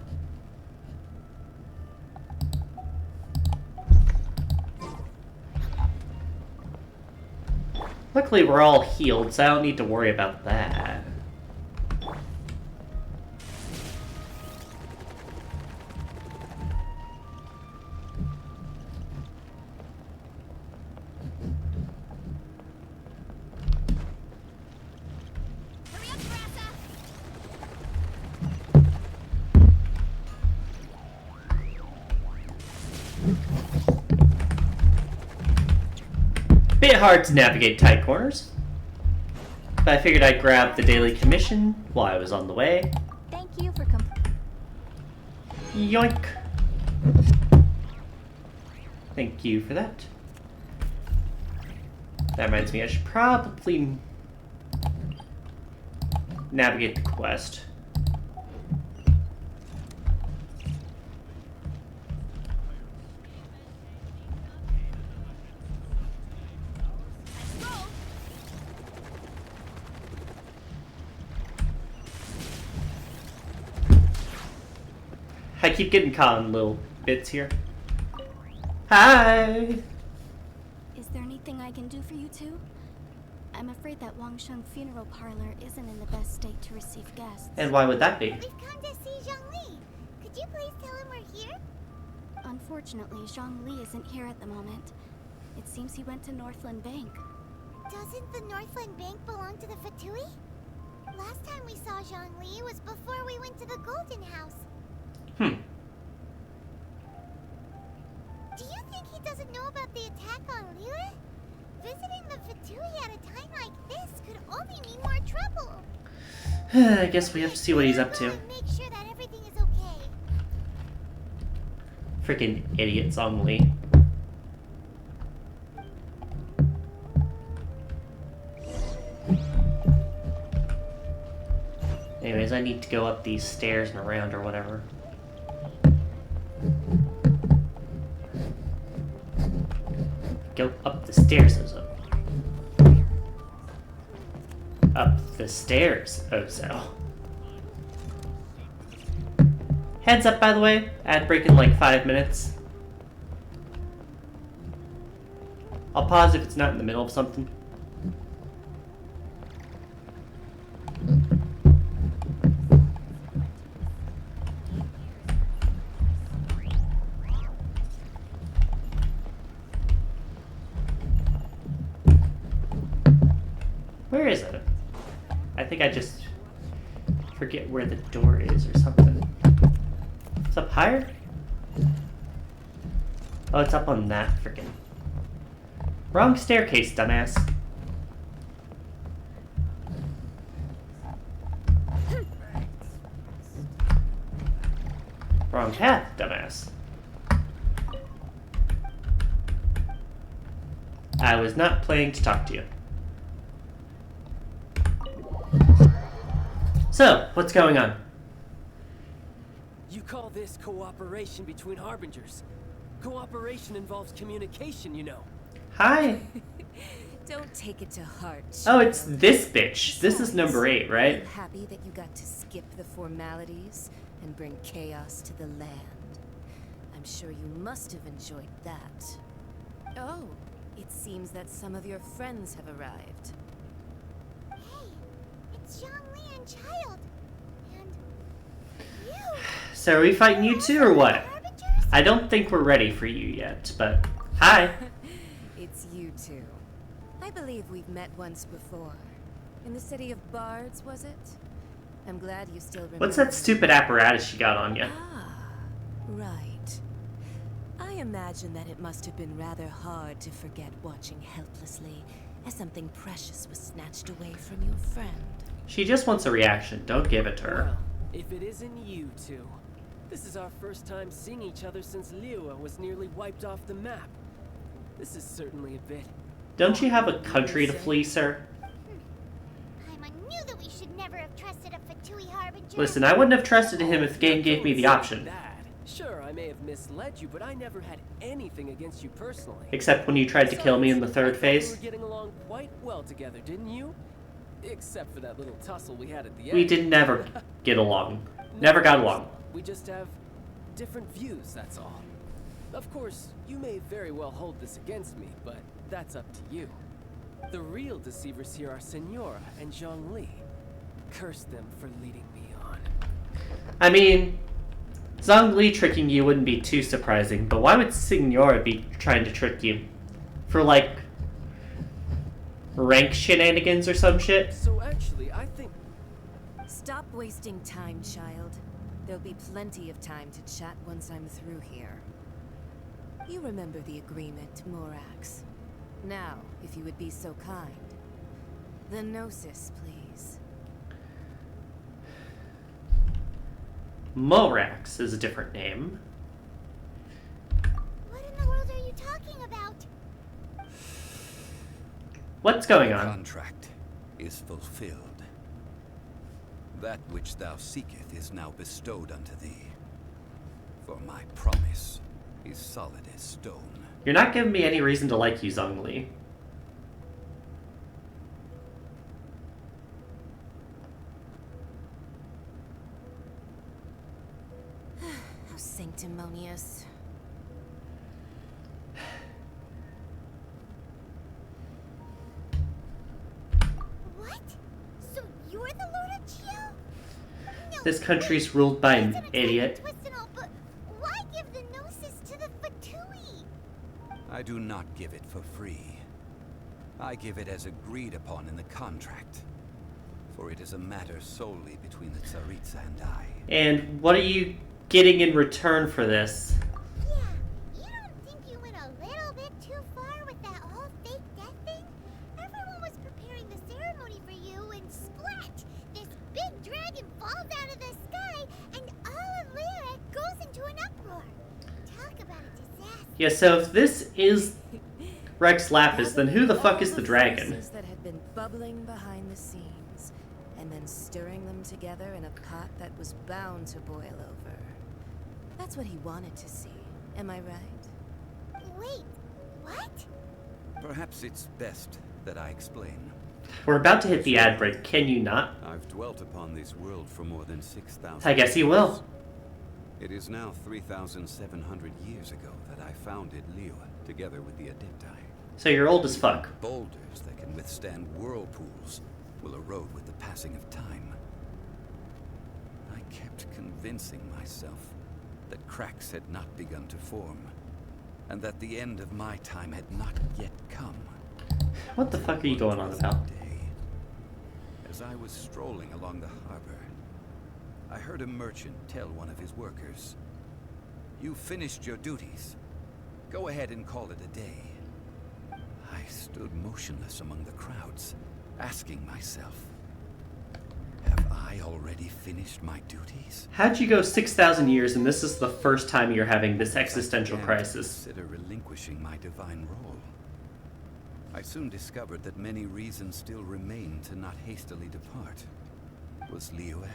Luckily, we're all healed, so I don't need to worry about that. Bit hard to navigate tight corners, but I figured I'd grab the daily commission while I was on the way. Thank you for Yoink! Thank you for that. That reminds me, I should probably navigate the quest. I keep getting caught in little bits here. Hi! Is there anything I can do for you two? I'm afraid that Wangshen Funeral Parlor isn't in the best state to receive guests. And why would that be? We've come to see Zhongli. Could you please tell him we're here? Unfortunately, Zhongli isn't here at the moment. It seems he went to Northland Bank. Doesn't the Northland Bank belong to the Fatui? Last time we saw Zhongli was before we went to the Golden House. Hmm. Do you think he doesn't know about the attack on Liyue? Visiting the Fatui at a time like this could only mean more trouble. I guess we have to see what he's up to. Make sure that everything is okay. Freaking idiot Zhongli. Anyways, I need to go up these stairs and around or whatever. Go up the stairs, Ozo. Up the stairs, Ozo. Heads up, by the way, ad break in like 5 minutes. I'll pause if it's not in the middle of something. Where is it? I think I just forget where the door is or something. It's up higher? Oh, it's up on that freaking. Wrong staircase, dumbass. Wrong path, dumbass. I was not planning to talk to you. So, what's going on? You call this cooperation between Harbingers? Cooperation involves communication, you know. Hi. Don't take it to heart. Oh, it's this bitch. This is number 8, right? I'm happy that you got to skip the formalities and bring chaos to the land. I'm sure you must have enjoyed that. Oh, it seems that some of your friends have arrived. Hey, it's Zhongli and Childe. And you. So are we fighting you too or what? Harbingers? I don't think we're ready for you yet, but hi. It's you two. I believe we've met once before. In the city of Bards, was it? I'm glad you still remember. What's that stupid apparatus you got on you? Ah, right. I imagine that it must have been rather hard to forget watching helplessly as something precious was snatched away from your friend. She just wants a reaction. Don't give it to her. Well, if it isn't you two. This is our first time seeing each other since Liyue was nearly wiped off the map. This is certainly a bit. Don't you have a country to flee, sir? I knew that we should never have trusted a Fatui Harbinger. Listen, I wouldn't have trusted him if the game gave me the option. Bad. Sure, I may have misled you, but I never had anything against you personally. Except when you tried to kill me in the third phase. We were getting along quite well together, didn't you? Except for that little tussle we had at the end. We did never get along. Never got along. We just have different views, that's all. Of course, you may very well hold this against me, but that's up to you. The real deceivers here are Senora and Zhongli. Curse them for leading me on. I mean, Zhongli tricking you wouldn't be too surprising, but why would Signora be trying to trick you? For like rank shenanigans or some shit? So actually, I think... Stop wasting time, child. There'll be plenty of time to chat once I'm through here. You remember the agreement, Morax. Now, if you would be so kind. The Gnosis, please. Morax is a different name. What in the world are you talking about? What's going The on? contract is fulfilled. That which thou seeketh is now bestowed unto thee. For my promise is solid as stone. You're not giving me any reason to like you, Zhongli. How sanctimonious. What? So you're the Lord of Chio? No, This country's ruled by that's an unexpected idiot. twist and all, but why give the Gnosis to the Fatui? I do not give it for free. I give it as agreed upon in the contract. For it is a matter solely between the Tsaritsa and I. And what are you getting in return for this? Yeah, you don't think you went a little bit too far with that whole fake death thing? Everyone was preparing the ceremony for you and splat! This big dragon falls out of the sky and all of Liyue goes into an uproar. Talk about a disaster. Yeah, so if this is Rex Lapis, then who the fuck is the dragon? Forces that had been bubbling behind the scenes, and then stirring them together in a pot that was bound to boil over. That's what he wanted to see. Am I right? Wait, what? Perhaps it's best that I explain. We're about to hit the ad break. Can you not? I've dwelt upon this world for more than 6,000 I guess you will. It is now 3,700 years ago that I founded Liyue, together with the Adepti. So you're old as fuck. Boulders that can withstand whirlpools will erode with the passing of time. I kept convincing myself that cracks had not begun to form, and that the end of my time had not yet come. What the fuck are you going on about? As I was strolling along the harbor, I heard a merchant tell one of his workers, "You finished your duties. Go ahead and call it a day." I stood motionless among the crowds, asking myself, have I already finished my duties? How'd you go 6,000 years and this is the first time you're having this existential I crisis? consider relinquishing my divine role. I soon discovered that many reasons still remained to not hastily depart. Was Liyue,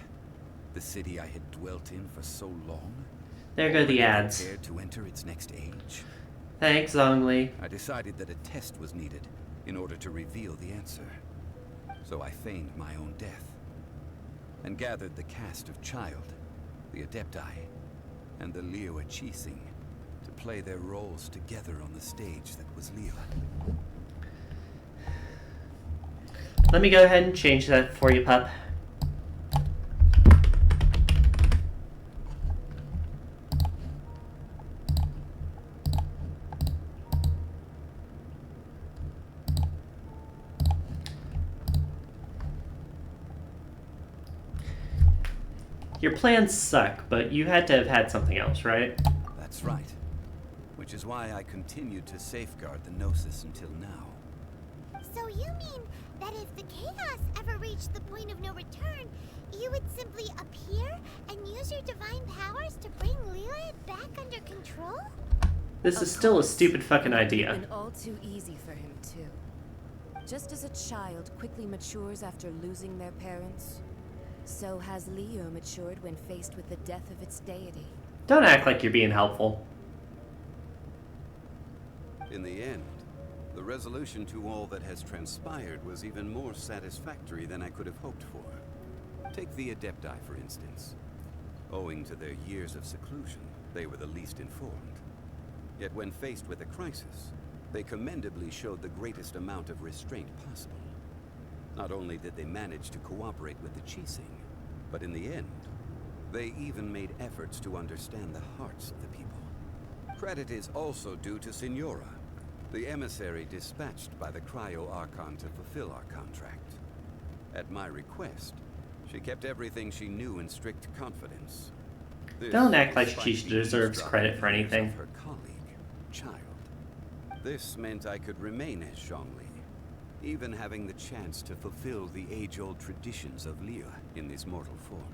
the city I had dwelt in for so long, There go the ads. prepared to enter its next age? Thanks, Zhongli. I decided that a test was needed in order to reveal the answer. So I feigned my own death, and gathered the cast of Childe, the Adepti, and the Liyue Qixing to play their roles together on the stage that was Liyue. Let me go ahead and change that for you, pup. Your plans suck, but you had to have had something else, right? That's right. Which is why I continued to safeguard the Gnosis until now. So you mean that if the chaos ever reached the point of no return, you would simply appear and use your divine powers to bring Liyue back under control? This is still a stupid fucking idea. And all too easy for him, too. Just as a child quickly matures after losing their parents, so has Liyue matured when faced with the death of its deity. Don't act like you're being helpful. In the end, the resolution to all that has transpired was even more satisfactory than I could have hoped for. Take the Adepti, for instance. Owing to their years of seclusion, they were the least informed. Yet when faced with a crisis, they commendably showed the greatest amount of restraint possible. Not only did they manage to cooperate with the Qixing, but in the end, they even made efforts to understand the hearts of the people. Credit is also due to Signora, the emissary dispatched by the Cryo-Archon to fulfill our contract. At my request, she kept everything she knew in strict confidence. This, Don't act like she despite the deserves eavesdropping credit for ears anything. of her colleague, Childe. This meant I could remain as Zhongli, even having the chance to fulfill the age-old traditions of Liyue in this mortal form.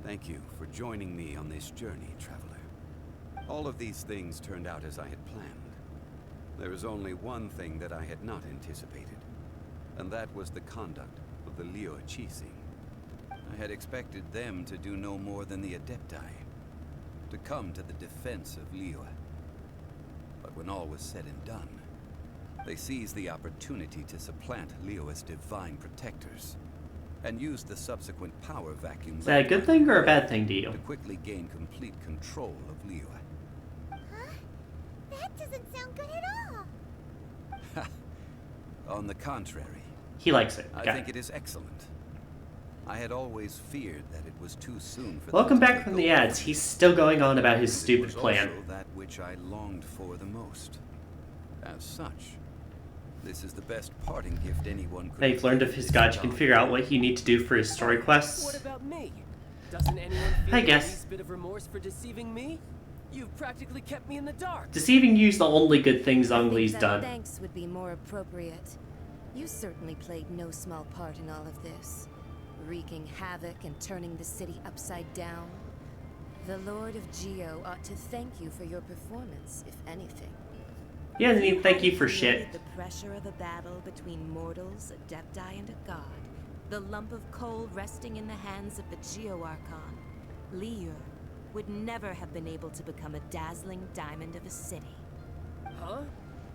Thank you for joining me on this journey, traveler. All of these things turned out as I had planned. There is only one thing that I had not anticipated, and that was the conduct of the Liyue Qixing. I had expected them to do no more than the Adepti, to come to the defense of Liyue. But when all was said and done, they seized the opportunity to supplant Liyue's divine protectors, and used the subsequent power vacuum. Is that a good thing or a bad thing to you? To quickly gain complete control of Liyue. Huh? That doesn't sound good at all. On the contrary, He likes it. I Got think it. it is excellent. I had always feared that it was too soon for Welcome them to back take from the over. ads. He's still going on about his And it stupid was plan. also that which I longed for the most. As such, this is the best parting gift anyone could. Now you've learned of his god, you can figure out what you need to do for his story What quests. about me? Doesn't anyone feel I the guess. least bit of remorse for deceiving me? You've practically kept me in the dark. Deceiving you's the only good thing I think Zhongli's that done. thanks would be more appropriate. You certainly played no small part in all of this, wreaking havoc and turning the city upside down. The Lord of Geo ought to thank you for your performance, if anything. He doesn't even thank you for Created shit. The pressure of a battle between mortals, Adepti, and a god. The lump of coal resting in the hands of the Geo-Archon, Liyue, would never have been able to become a dazzling diamond of a city. Huh?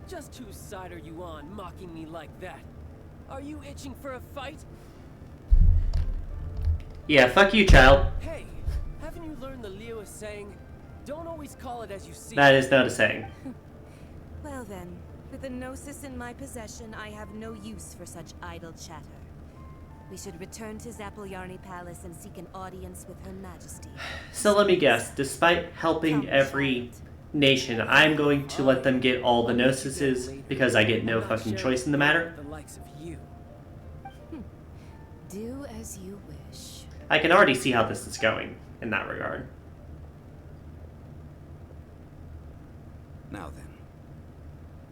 Just whose side are you on, mocking me like that? Are you itching for a fight? Yeah, fuck you, child. Hey, Haven't you learned the Liyue saying? Don't always call it as you see. That is not a saying. Well then, with the Gnosis in my possession, I have no use for such idle chatter. We should return to Zappolyarny Palace and seek an audience with Her Majesty. So let me guess, despite helping every nation, I'm going to let them get all the Gnosises because I get no fucking choice in the matter? The likes of you. Do as you wish. I can already see how this is going in that regard. Now then,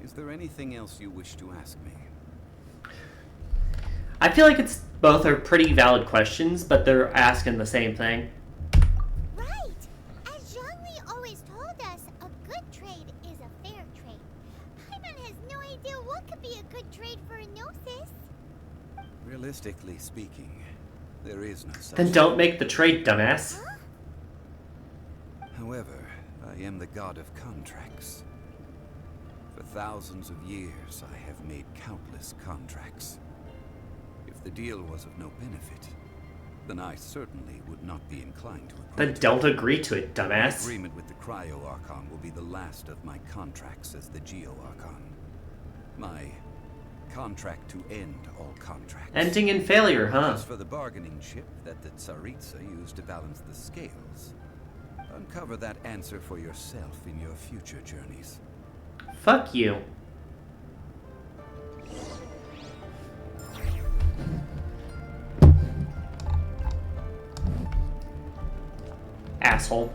is there anything else you wish to ask me? I feel like it's both are pretty valid questions, but they're asking the same thing. Right! As Zhongli always told us, a good trade is a fair trade. Paimon has no idea what could be a good trade for a Gnosis. Realistically speaking, there is no such Then don't make the trade, dumbass. Huh? However, I am the god of contracts. For thousands of years, I have made countless contracts. If the deal was of no benefit, then I certainly would not be inclined to agree. Then don't agree to it, My dumbass. agreement with the Cryo-Archon will be the last of my contracts as the Geo-Archon. My contract to end all contracts. Ending in failure, huh? As for the bargaining chip that the Tsaritsa used to balance the scales, uncover that answer for yourself in your future journeys. Fuck you. Asshole.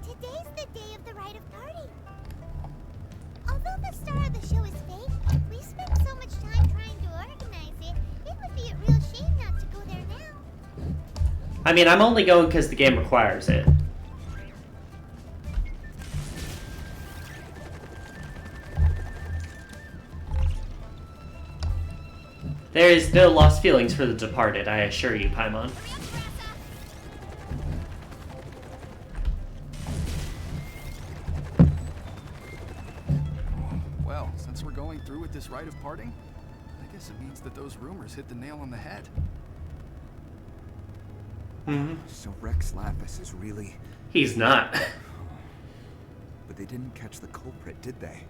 Today's the day of the rite of parting. Although the star of the show is fake, we spent so much time trying to organize it, it would be a real shame not to go there now. I mean, I'm only going because the game requires it. There is no lost feelings for the departed, I assure you, Paimon. Well, since we're going through with this rite of parting, I guess it means that those rumors hit the nail on the head. Mm-hmm. So Rex Lapis is really... He's not. But they didn't catch the culprit, did they?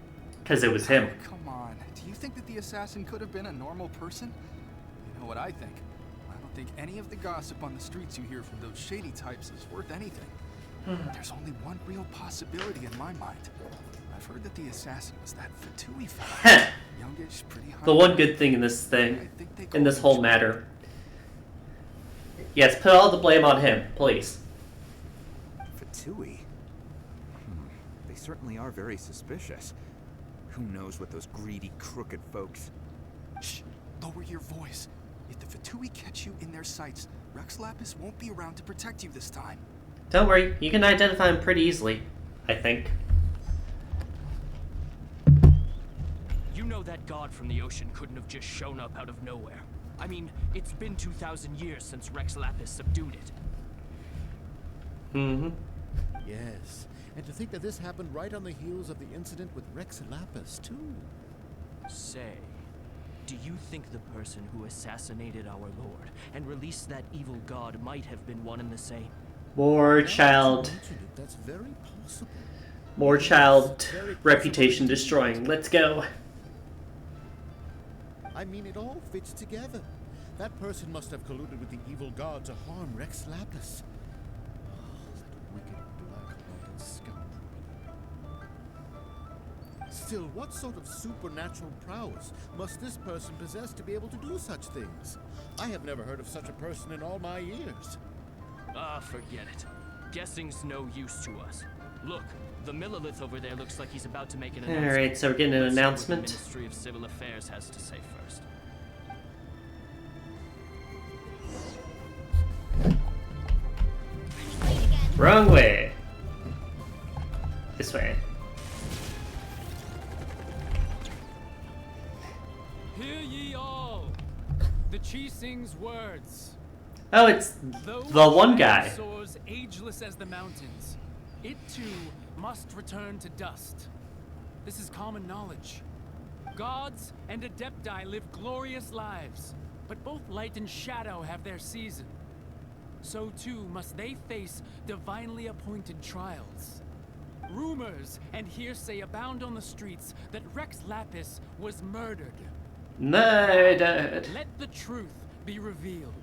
Because it was him. Come on, do you think that the assassin could have been a normal person? You know what I think? I don't think any of the gossip on the streets you hear from those shady types is worth anything. There's only one real possibility in my mind. I've heard that the assassin was that Fatui fellow. Youngish, pretty high. The one good thing in this thing, in this whole matter. Yes, put all the blame on him, please. Fatui? They certainly are very suspicious. Who knows what those greedy, crooked folks... Shh! Lower your voice. If the Fatui catch you in their sights, Rex Lapis won't be around to protect you this time. Don't worry, you can identify him pretty easily, I think. You know that god from the ocean couldn't have just shown up out of nowhere. I mean, it's been 2,000 years since Rex Lapis subdued it. Mm-hmm. Yes, and to think that this happened right on the heels of the incident with Rex Lapis, too. Say, do you think the person who assassinated our lord and released that evil god might have been one and the same? More child. That's very possible. More child reputation destroying. Let's go. I mean, it all fits together. That person must have colluded with the evil god to harm Rex Lapis. Oh, that wicked black-hearted scoundrel. Still, what sort of supernatural prowess must this person possess to be able to do such things? I have never heard of such a person in all my years. Ah, forget it. Guessing's no use to us. Look, the Millilith over there looks like he's about to make an announcement. Alright, so we're getting an Let's see what announcement. the Ministry of Civil Affairs has to say first. Wrong way. This way. Hear ye all! The Qixing's words. Oh, it's the one guy. Soars ageless as the mountains. It too must return to dust. This is common knowledge. Gods and Adepti live glorious lives, but both light and shadow have their season. So too must they face divinely appointed trials. Rumors and hearsay abound on the streets that Rex Lapis was murdered. Murdered. Let the truth be revealed.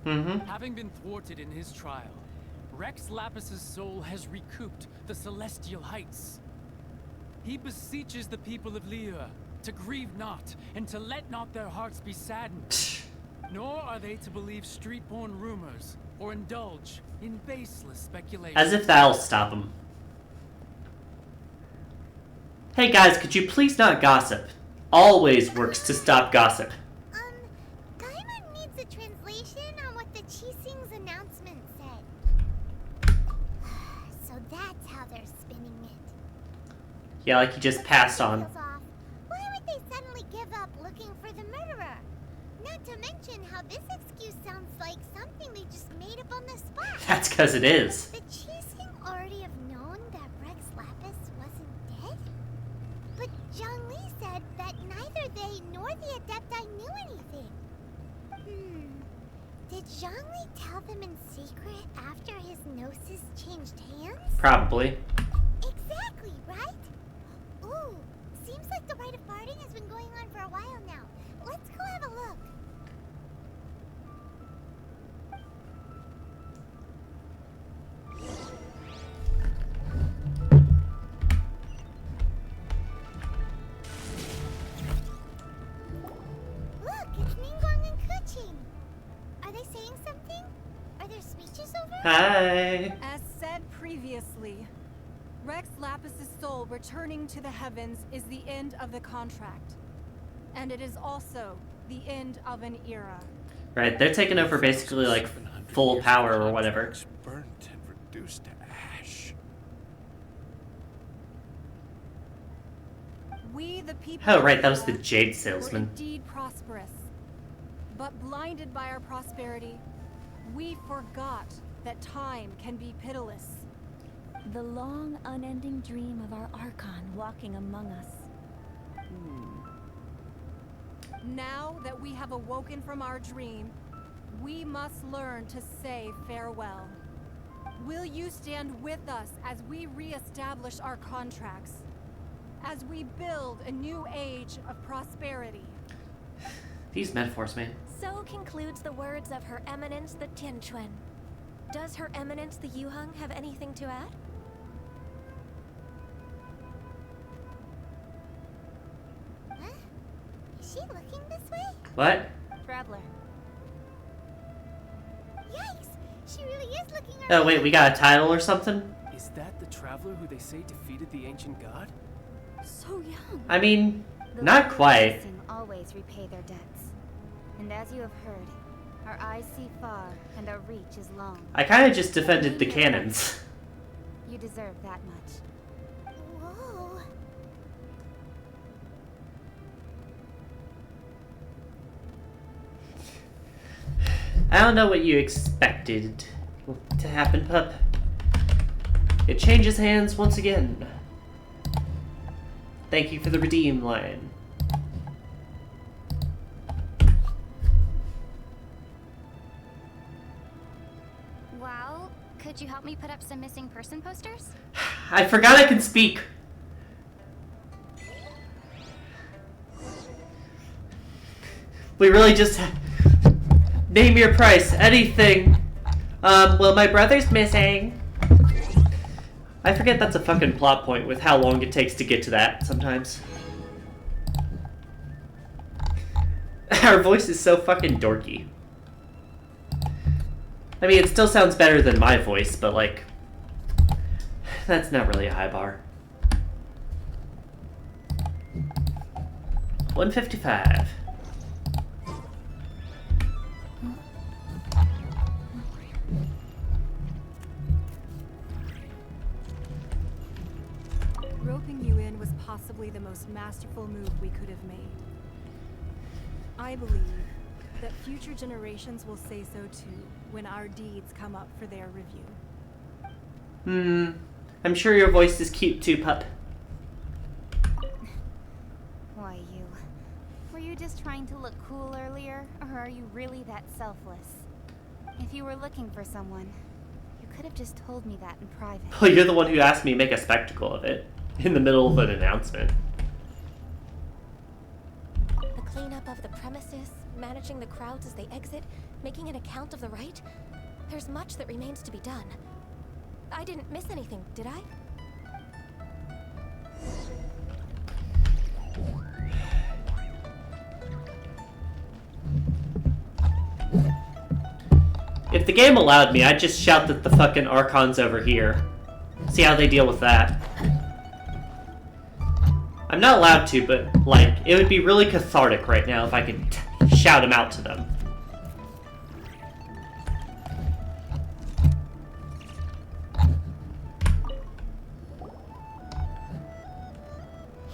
Having been thwarted in his trial, Rex Lapis's soul has recouped the celestial heights. He beseeches the people of Liyue to grieve not and to let not their hearts be saddened. Nor are they to believe street-born rumors or indulge in baseless speculation. As if that'll stop him. Hey guys, could you please not gossip? Always works to stop gossip. Gaimon needs a translation on what the Qixing's announcement said. So that's how they're spinning it. Yeah, like he just passed on. Why would they suddenly give up looking for the murderer? Not to mention how this excuse sounds like something they just made up on the spot. That's because it is. The Qixing already have known that Rex Lapis wasn't dead? But Zhongli said that neither they nor the Adepti knew anything. Did Zhongli tell them in secret after his gnosis changed hands? Probably. Exactly, right? Ooh, seems like the rite of parting has been going on for a while now. Let's go have a look. Look, it's Ningguang and Keqing. Are they saying something? Are there speeches over? Hi. As said previously, Rex Lapis's soul returning to the heavens is the end of the contract. And it is also the end of an era. Right, they're taking over basically like full power or whatever. Burnt and reduced to ash. We, the people. Oh, right, that was the Jade salesman. Were indeed prosperous, but blinded by our prosperity, we forgot that time can be pitiless. The long, unending dream of our Archon walking among us. Now that we have awoken from our dream, we must learn to say farewell. Will you stand with us as we re-establish our contracts? As we build a new age of prosperity? These metaphors, man. So concludes the words of Her Eminence the Tianquan. Does Her Eminence the Yuheng have anything to add? Huh? Is she looking this way? What? Traveler. Yikes! She really is looking Oh, wait, we got a title or something? Is that the traveler who they say defeated the ancient god? So young. I mean, The not Lord quite. of Genshin always repay their debts. And as you have heard, our eyes see far and our reach is long. I kind of just defended the cannons. You deserve that much. Whoa. I don't know what you expected to happen, pup. It changes hands once again. Thank you for the redeem line. Well, could you help me put up some missing person posters? I forgot I can speak. We really just... Name your price. Anything. Well, my brother's missing. I forget that's a fucking plot point with how long it takes to get to that sometimes. Our voice is so fucking dorky. I mean, it still sounds better than my voice, but like... That's not really a high bar. 155. Roping you in was possibly the most masterful move we could have made. I believe that future generations will say so too when our deeds come up for their review. I'm sure your voice is cute too, pup. Why, you you just trying to look cool earlier, or are you really that selfless? If you were looking for someone, you could have just told me that in private. Well, you're the one who asked me to make a spectacle of it in the middle of an announcement. The cleanup of the premises, managing the crowds as they exit, making an account of the rite. There's much that remains to be done. I didn't miss anything, did I? If the game allowed me, I'd just shout that the fucking Archon's over here. See how they deal with that. I'm not allowed to, but, like, it would be really cathartic right now if I could shout him out to them.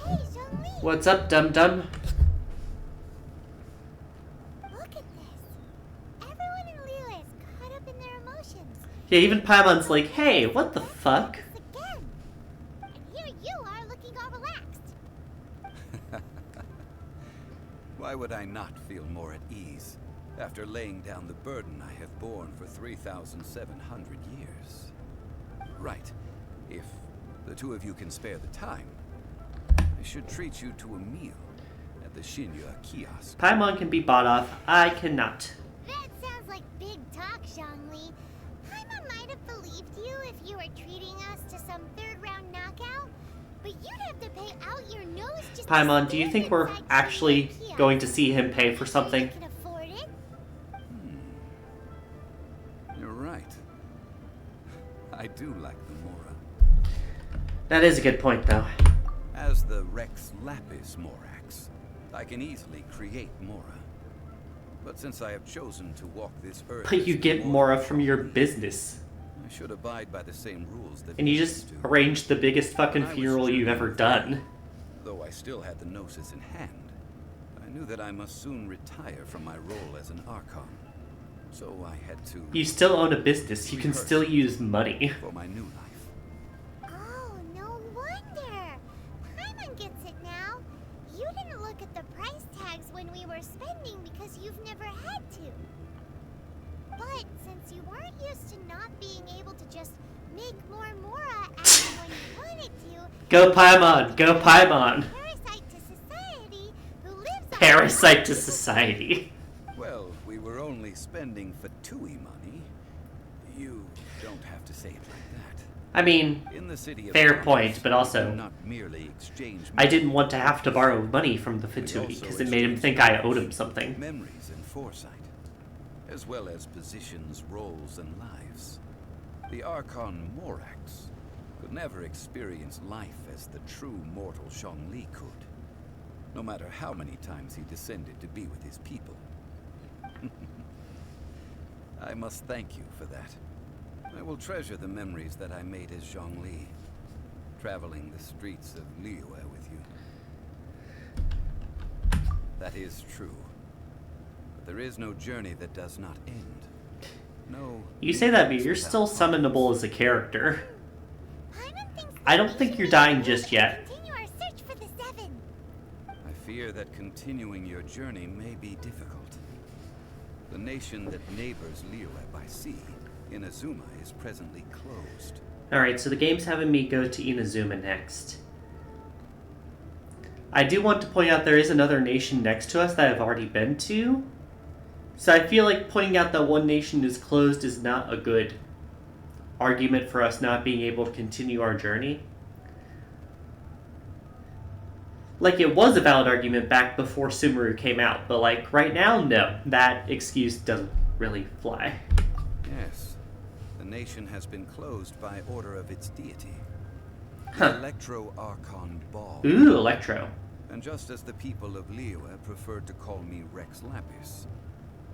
Hey, Zhongli! What's up, dum-dum? Look at this. Everyone in Liyue is caught up in their emotions. Yeah, even Paimon's like, hey, what the fuck? Again. And here you are looking all relaxed. Why would I not feel more at ease after laying down the burden I have borne for 3,700 years? Right. If the two of you can spare the time, I should treat you to a meal at the Liyue kiosk. Paimon can be bought off. I cannot. That sounds like big talk, Zhongli. Paimon might have believed you if you were treating us to some third-round knockout, but you'd have to pay out your nose just Paimon, do you think we're actually going to see him pay for something? can afford it. You're right. I do like the Mora. That is a good point, though. As the Rex Lapis Morax, I can easily create Mora. But since I have chosen to walk this earth... But you get Mora from your business. I should abide by the same rules that... And you just arranged the biggest fucking funeral you've ever done. Though I still had the Gnosis in hand, I knew that I must soon retire from my role as an Archon. So I had to... You still own a business. You can still use money. For my new life. Oh, no wonder. Paimon gets it now. You didn't look at the price tags when we were spending because you've never had to. But since you weren't used to not being able to just make more Mora as and when you wanted to... Go Paimon! Go Paimon! Parasite to society who lives on... Parasite to society. Well, we were only spending Fatui money. You don't have to say it like that. I mean, In the city of fair commerce, point, but also, not merely exchange I didn't want to have to borrow money from the Fatui because it made him think I owed him something. memories and foresight, as well as positions, roles, and lives. The Archon Morax could never experience life as the true mortal Zhongli could, no matter how many times he descended to be with his people. I must thank you for that. I will treasure the memories that I made as Zhongli, traveling the streets of Liyue with you. That is true. But there is no journey that does not end. No. You say that, but you're still summonable as a character. I don't think you're dying just yet. Continue our search for the Seven. I fear that continuing your journey may be difficult. The nation that neighbors Liyue by sea, Inazuma, is presently closed. Alright, so the game's having me go to Inazuma next. I do want to point out there is another nation next to us that I've already been to. So I feel like pointing out that one nation is closed is not a good argument for us not being able to continue our journey. Like, it was a valid argument back before Sumeru came out, but like, right now, no. That excuse doesn't really fly. Yes. The nation has been closed by order of its deity. Huh. The Electro-Archon Ball. Ooh, Electro. And just as the people of Liyue preferred to call me Rex Lapis,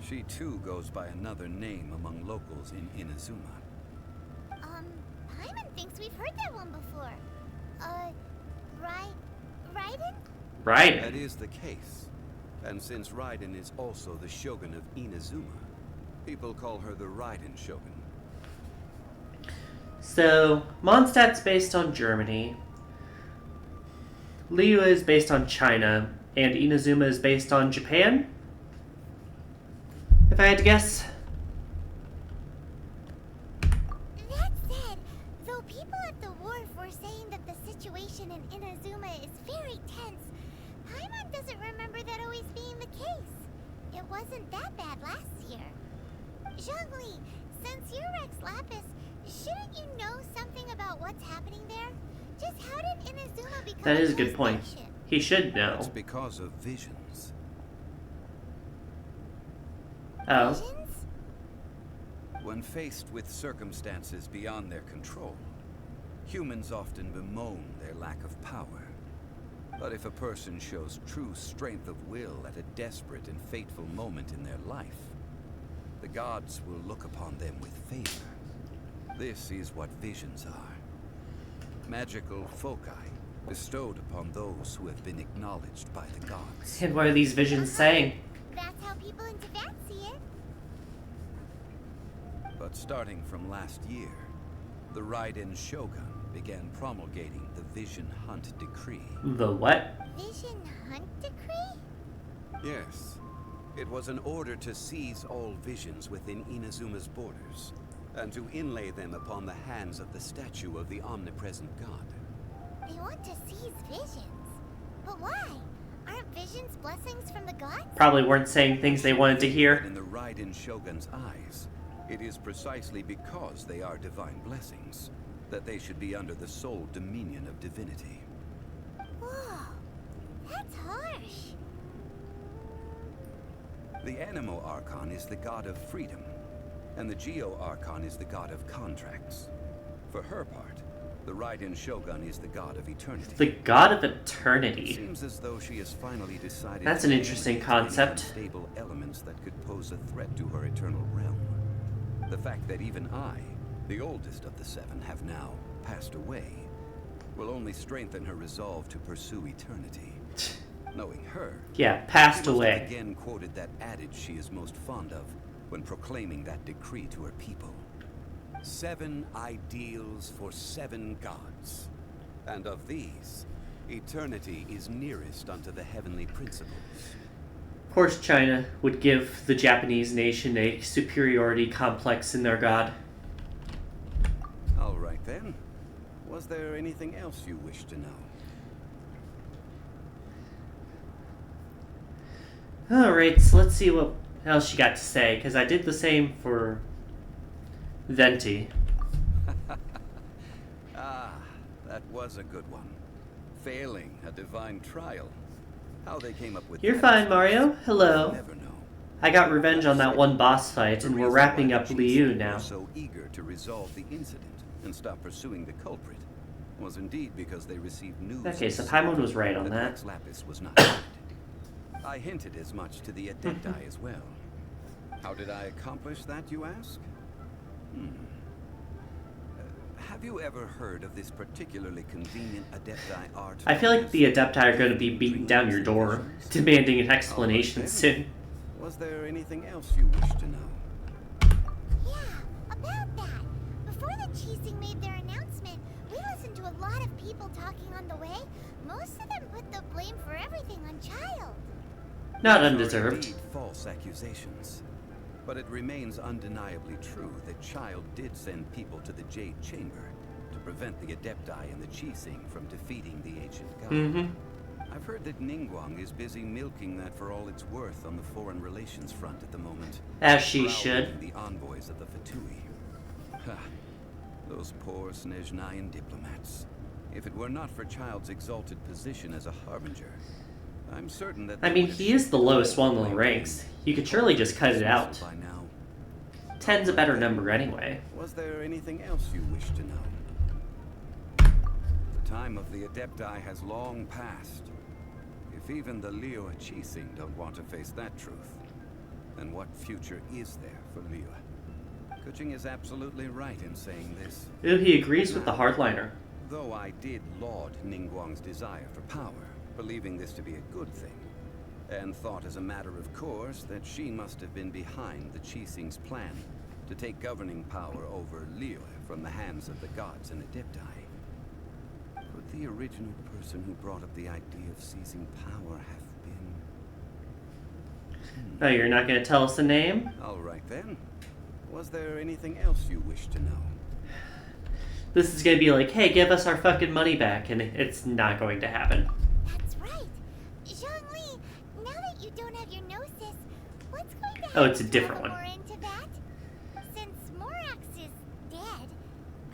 she too goes by another name among locals in Inazuma. Paimon thinks we've heard that one before. Raiden? Raiden. That is the case. And since Raiden is also the Shogun of Inazuma, people call her the Raiden Shogun. So, Mondstadt's based on Germany. Liyue is based on China. And Inazuma is based on Japan? If I had to guess. That said, though people at the wharf were saying that the situation in Inazuma is very tense, Paimon doesn't remember that always being the case. It wasn't that bad last year. Zhongli, since you're Rex Lapis, shouldn't you know something about what's happening there? Just how did Inazuma become That is a good point. He should know. It's because of visions. Oh. Visions? When faced with circumstances beyond their control, humans often bemoan their lack of power. But if a person shows true strength of will at a desperate and fateful moment in their life, the gods will look upon them with favor. This is what visions are. Magical foci bestowed upon those who have been acknowledged by the gods. And what are these visions saying? That's how people in Tibet see it. But starting from last year, the Raiden Shogun began promulgating the Vision Hunt Decree. The what? Vision Hunt Decree? Yes. It was an order to seize all visions within Inazuma's borders, and to inlay them upon the hands of the statue of the omnipresent god. They want to seize visions. But why? Aren't visions blessings from the gods? Probably weren't saying things they wanted to hear. In the Raiden Shogun's eyes, it is precisely because they are divine blessings that they should be under the sole dominion of divinity. Whoa, that's harsh. The Anemo Archon is the god of freedom, and the Geo Archon is the god of contracts. For her part, the Raiden Shogun is the god of eternity. The god of eternity. It seems as though she has finally decided. That's an interesting concept. Stable elements that could pose a threat to her eternal realm. The fact that even I, the oldest of the seven, have now passed away, will only strengthen her resolve to pursue eternity. Knowing her, yeah, passed she must have away. again quoted that adage she is most fond of when proclaiming that decree to her people. 7 ideals for 7 gods. And of these, eternity is nearest unto the heavenly principles. Of course, China would give the Japanese nation a superiority complex in their god. All right then. Was there anything else you wish to know? Alright, so let's see what else she got to say, because I did the same for Venti. Ah, that was a good one. Failing a divine trial. How they came up with You're that fine, is Mario. Hello. you'll never know. I got revenge on that one boss fight, and we're wrapping up Liyue now. So eager to resolve the incident and stop pursuing the culprit was indeed because they received news. Okay, so Paimon was right on that. Rex Lapis was not dead. I hinted as much to the Adepti as well. How did I accomplish that, you ask? Have you ever heard of this particularly convenient Adepti art? I feel like the Adepti are going to be beating down your door, demanding an explanation soon. Was there anything else you wish to know? Yeah, about that. Before the Chising made their announcement, we listened to a lot of people talking on the way. Most of them put the blame for everything on Childe. Not These are undeserved. indeed false accusations. But it remains undeniably true that Childe did send people to the Jade Chamber to prevent the Adepti and the Chising from defeating the ancient god. I've heard that Ningguang is busy milking that for all it's worth on the foreign relations front at the moment. As she should. The envoys of the Fatui. Ha! Those poor Snezhnayan diplomats. If it were not for Childe's exalted position as a harbinger, I'm certain that... I mean, he is the lowest one in the ranks. You could surely just cut it out. 10's a better number anyway. Was there anything else you wish to know? The time of the Adepti has long passed. If even the Liyue Chising don't want to face that truth, then what future is there for Liyue? Kuching is absolutely right in saying this. Ooh, he agrees with the hardliner. Though I did laud Ningguang's desire for power, believing this to be a good thing, and thought as a matter of course that she must have been behind the Chising's plan to take governing power over Liyue from the hands of the gods and Adepti. Could the original person who brought up the idea of seizing power have been Oh, you're not going to tell us the name? All right then. Was there anything else you wish to know? This is going to be like, hey, give us our fucking money back, and it's not going to happen. That's right. Zhongli, now that you don't have your gnosis, what's going to happen? Oh, it's a different one. More into that? Since Morax is dead,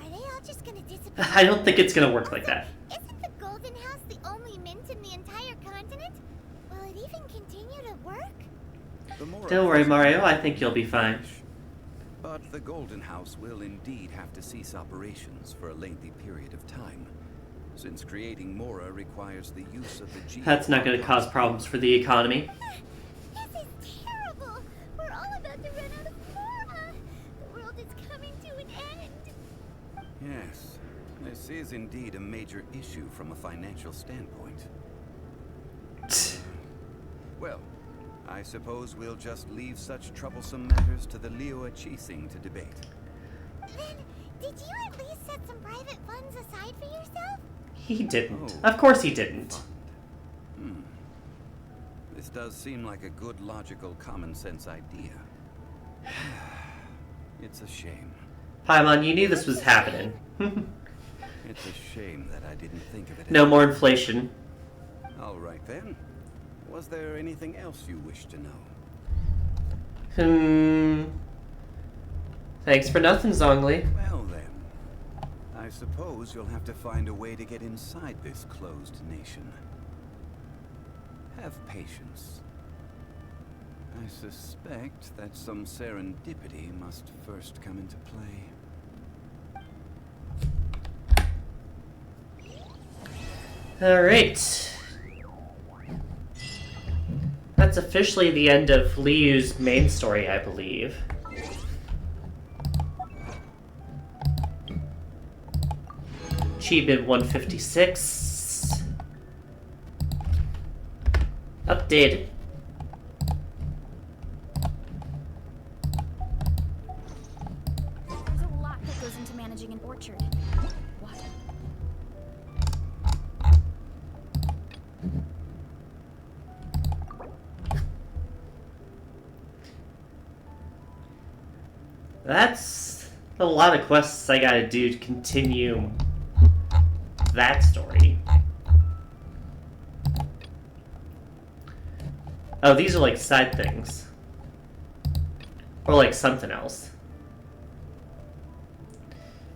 are they all just going to disappear? I don't think it's going to work like that. Isn't the Golden House the only mint in the entire continent? Will it even continue to work? Don't worry, Mario. I think you'll be fine. But the Golden House will indeed have to cease operations for a lengthy period of time, since creating Mora requires the use of the G. That's not going to cause problems for the economy. This is terrible. We're all about to run out of Mora. The world is coming to an end. Yes, this is indeed a major issue from a financial standpoint. Well, I suppose we'll just leave such troublesome matters to the Liyue to debate. Then, did you at least set some private funds aside for yourself? He didn't. Of course he didn't. This does seem like a good, logical, common sense idea. It's a shame. Paimon, you knew this was happening. It's a shame that I didn't think of it. No more inflation. All right then. Was there anything else you wish to know? Thanks for nothing, Zhongli. Well then, I suppose you'll have to find a way to get inside this closed nation. Have patience. I suspect that some serendipity must first come into play. Alright. That's officially the end of Liyue's main story, I believe. Achievement 156. Updated. There's a lot that goes into managing an orchard. What? That's a lot of quests I gotta do to continue that story. Oh, these are like side things. Or like something else.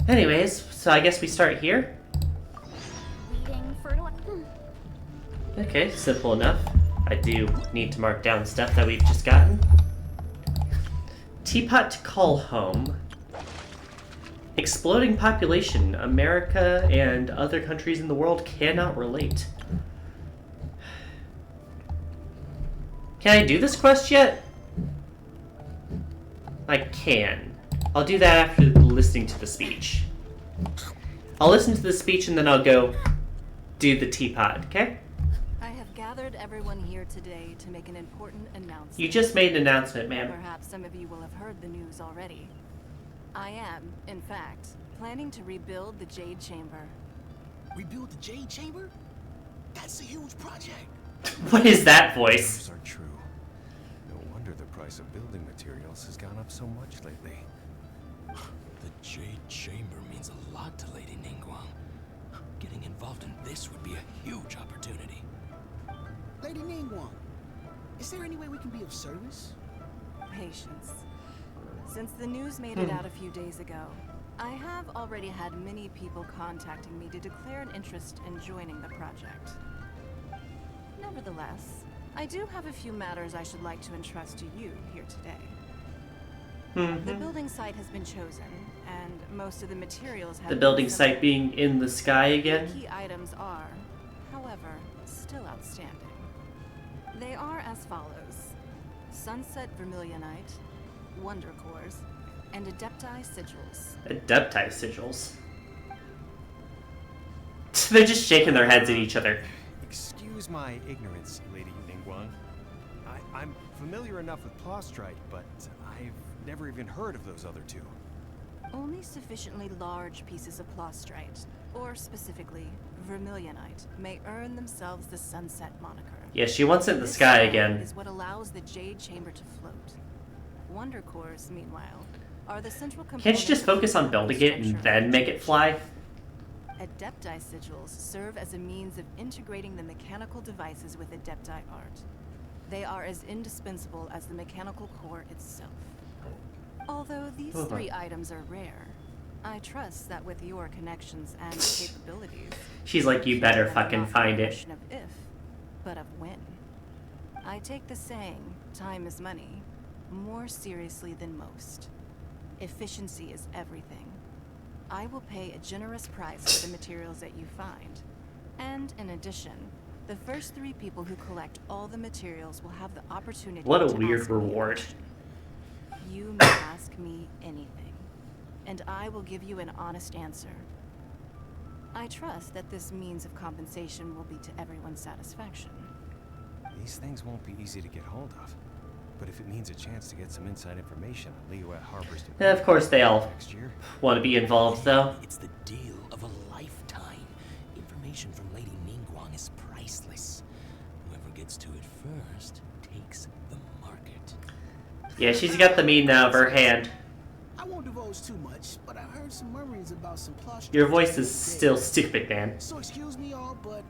Anyways, so I guess we start here? Weeding, fertilizer. Okay, simple enough. I do need to mark down stuff that we've just gotten. Teapot to call home. Exploding population. America and other countries in the world cannot relate. Can I do this quest yet? I can. I'll do that after listening to the speech. I'll listen to the speech and then I'll go do the teapot, okay? I have gathered everyone here today to make an important announcement. You just made an announcement, ma'am. Perhaps some of you will have heard the news already. I am, in fact, planning to rebuild the Jade Chamber. Rebuild the Jade Chamber? That's a huge project. What is that voice? Those are true. No wonder the price of building materials has gone up so much lately. The Jade Chamber means a lot to Lady Ningguang. Getting involved in this would be a huge opportunity. Lady Ningguang, is there any way we can be of service? Patience. Since the news made it out a few days ago, I have already had many people contacting me to declare an interest in joining the project. Nevertheless, I do have a few matters I should like to entrust to you here today. The building site has been chosen, and most of the materials have The building site being in the sky again? Key items are, however, still outstanding. They are as follows: Sunset Vermilionite, Wonder Cores, and Adepti Sigils. Adepti Sigils. They're just shaking their heads at each other. Excuse my ignorance, Lady Ningguang. I'm familiar enough with Plostrite, but I've never even heard of those other two. Only sufficiently large pieces of Plostrite, or specifically Vermilionite, may earn themselves the Sunset moniker. Yeah, she wants it in the This sky stone again. is what allows the Jade Chamber to float. Wonder cores, meanwhile, are the central components. Can't you just of focus the on building it and structure then of make the it fly? Adepti sigils serve as a means of integrating the mechanical devices with Adepti art. They are as indispensable as the mechanical core itself. Although these three items are rare, I trust that with your connections and capabilities... She's like, you better that fucking not be find a it. question of if, but of when. I take the saying, time is money, more seriously than most. Efficiency is everything. I will pay a generous price for the materials that you find. And in addition, the first 3 people who collect all the materials will have the opportunity What a to weird ask me a reward. question. You may ask me anything, and I will give you an honest answer. I trust that this means of compensation will be to everyone's satisfaction. These things won't be easy to get hold of. But if it means a chance to get some inside information on Liyue Harbor's... Yeah, of course they all next year. want to be involved, though. It's the deal of a lifetime. Information from Lady Ningguang is priceless. Whoever gets to it first takes the market. Yeah, she's got the meat now of her hand. I won't divulge too much, but I heard some murmurings about some plush. Your voice is still stupid, man. So excuse me all, but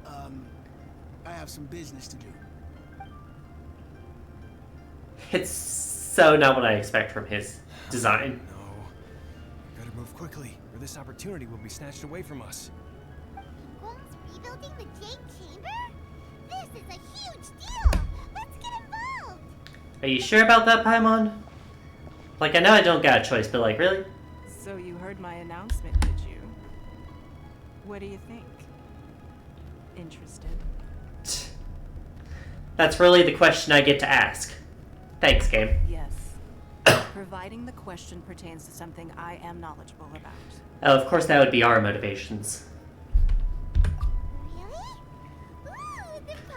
I have some business to do. It's so not what I expect from his design. No. Better move quickly, or this opportunity will be snatched away from us. Ningguang's rebuilding the Jade Chamber? This is a huge deal! Let's get involved! Are you sure about that, Paimon? Like, I know I don't got a choice, but like, really? So you heard my announcement, did you? What do you think? Interested? That's really the question I get to ask. Thanks, game. Yes. Providing the question pertains to something I am knowledgeable about. Oh, of course that would be our motivations.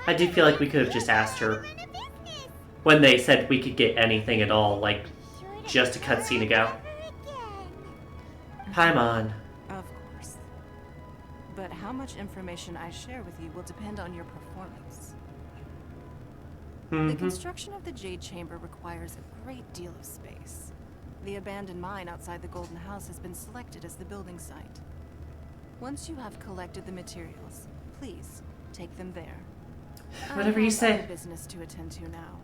I do feel like we could have just asked her when they said we could get anything at all, like just a cutscene ago. Paimon. Of course. But how much information I share with you will depend on your performance. The construction of the Jade Chamber requires a great deal of space. The abandoned mine outside the Golden House has been selected as the building site. Once you have collected the materials, please take them there. Whatever you say. I have other business to attend to now.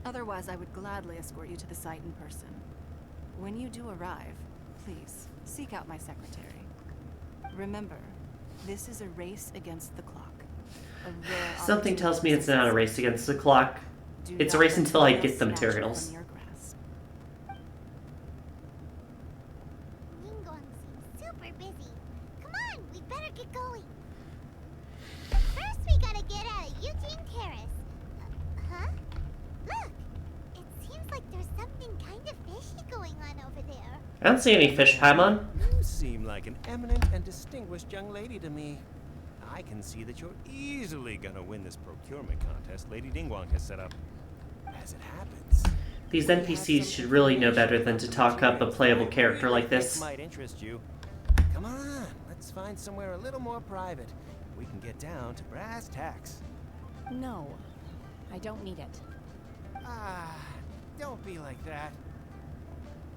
Otherwise, I would gladly escort you to the site in person. When you do arrive, please seek out my secretary. Remember, this is a race against the clock. A rare Something tells me it's not a race against the clock. It's a race until I get the materials. Ningguang seems super busy. Come on, we better get going. But first we gotta get out of Eugene Terrace. Huh? Look! It seems like there's something kind of fishy going on over there. I don't see any fish, Paimon. You seem like an eminent and distinguished young lady to me. I can see that you're easily gonna win this procurement contest Lady Ningguang has set up. As it happens, These NPCs should really know better than to talk up a playable character like this. might interest you. Come on, let's find somewhere a little more private. We can get down to brass tacks. No, I don't need it. Ah, don't be like that.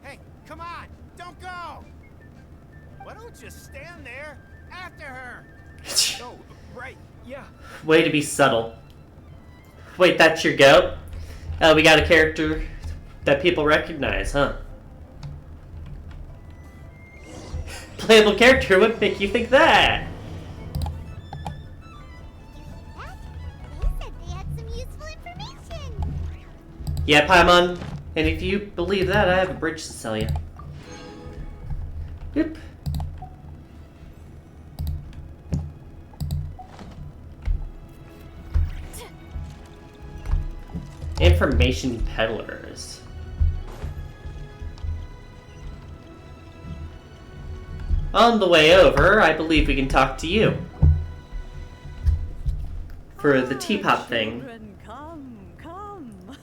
Hey, come on, don't go! Why don't you stand there after her? Oh, right, yeah. Way to be subtle. Wait, that's your goat? We got a character that people recognize, huh? Playable character would make you think that. They said they had some useful information. Yeah, Paimon. And if you believe that, I have a bridge to sell you. Yep. Information peddlers. On the way over, I believe we can talk to you. For the teapot thing. Children, come.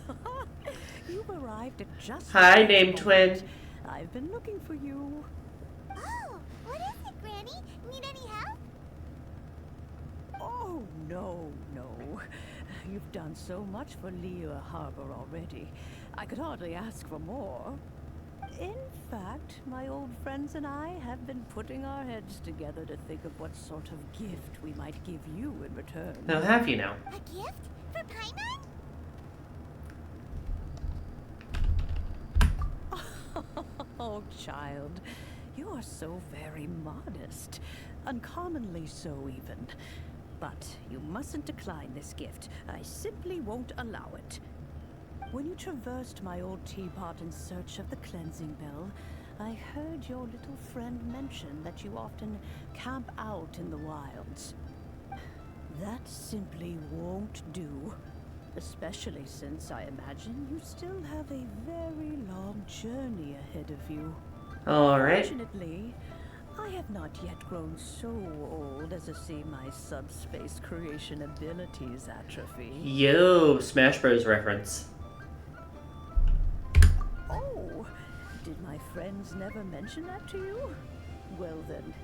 You've arrived at just Hi, the name right twin. moment. I've been looking for you. Oh, what is it, Granny? Need any help? Oh, no. You've done so much for Liyue Harbor already. I could hardly ask for more. In fact, my old friends and I have been putting our heads together to think of what sort of gift we might give you in return. Now have you now? A gift? For Paimon? Oh, child, you are so very modest. Uncommonly so, even. But you mustn't decline this gift. I simply won't allow it. When you traversed my old teapot in search of the cleansing bell, I heard your little friend mention that you often camp out in the wilds. That simply won't do. Especially since I imagine you still have a very long journey ahead of you. Alright. Fortunately, I have not yet grown so old as to see my subspace creation abilities atrophy. Yo, Smash Bros. Reference. Oh, did my friends never mention that to you? Well then,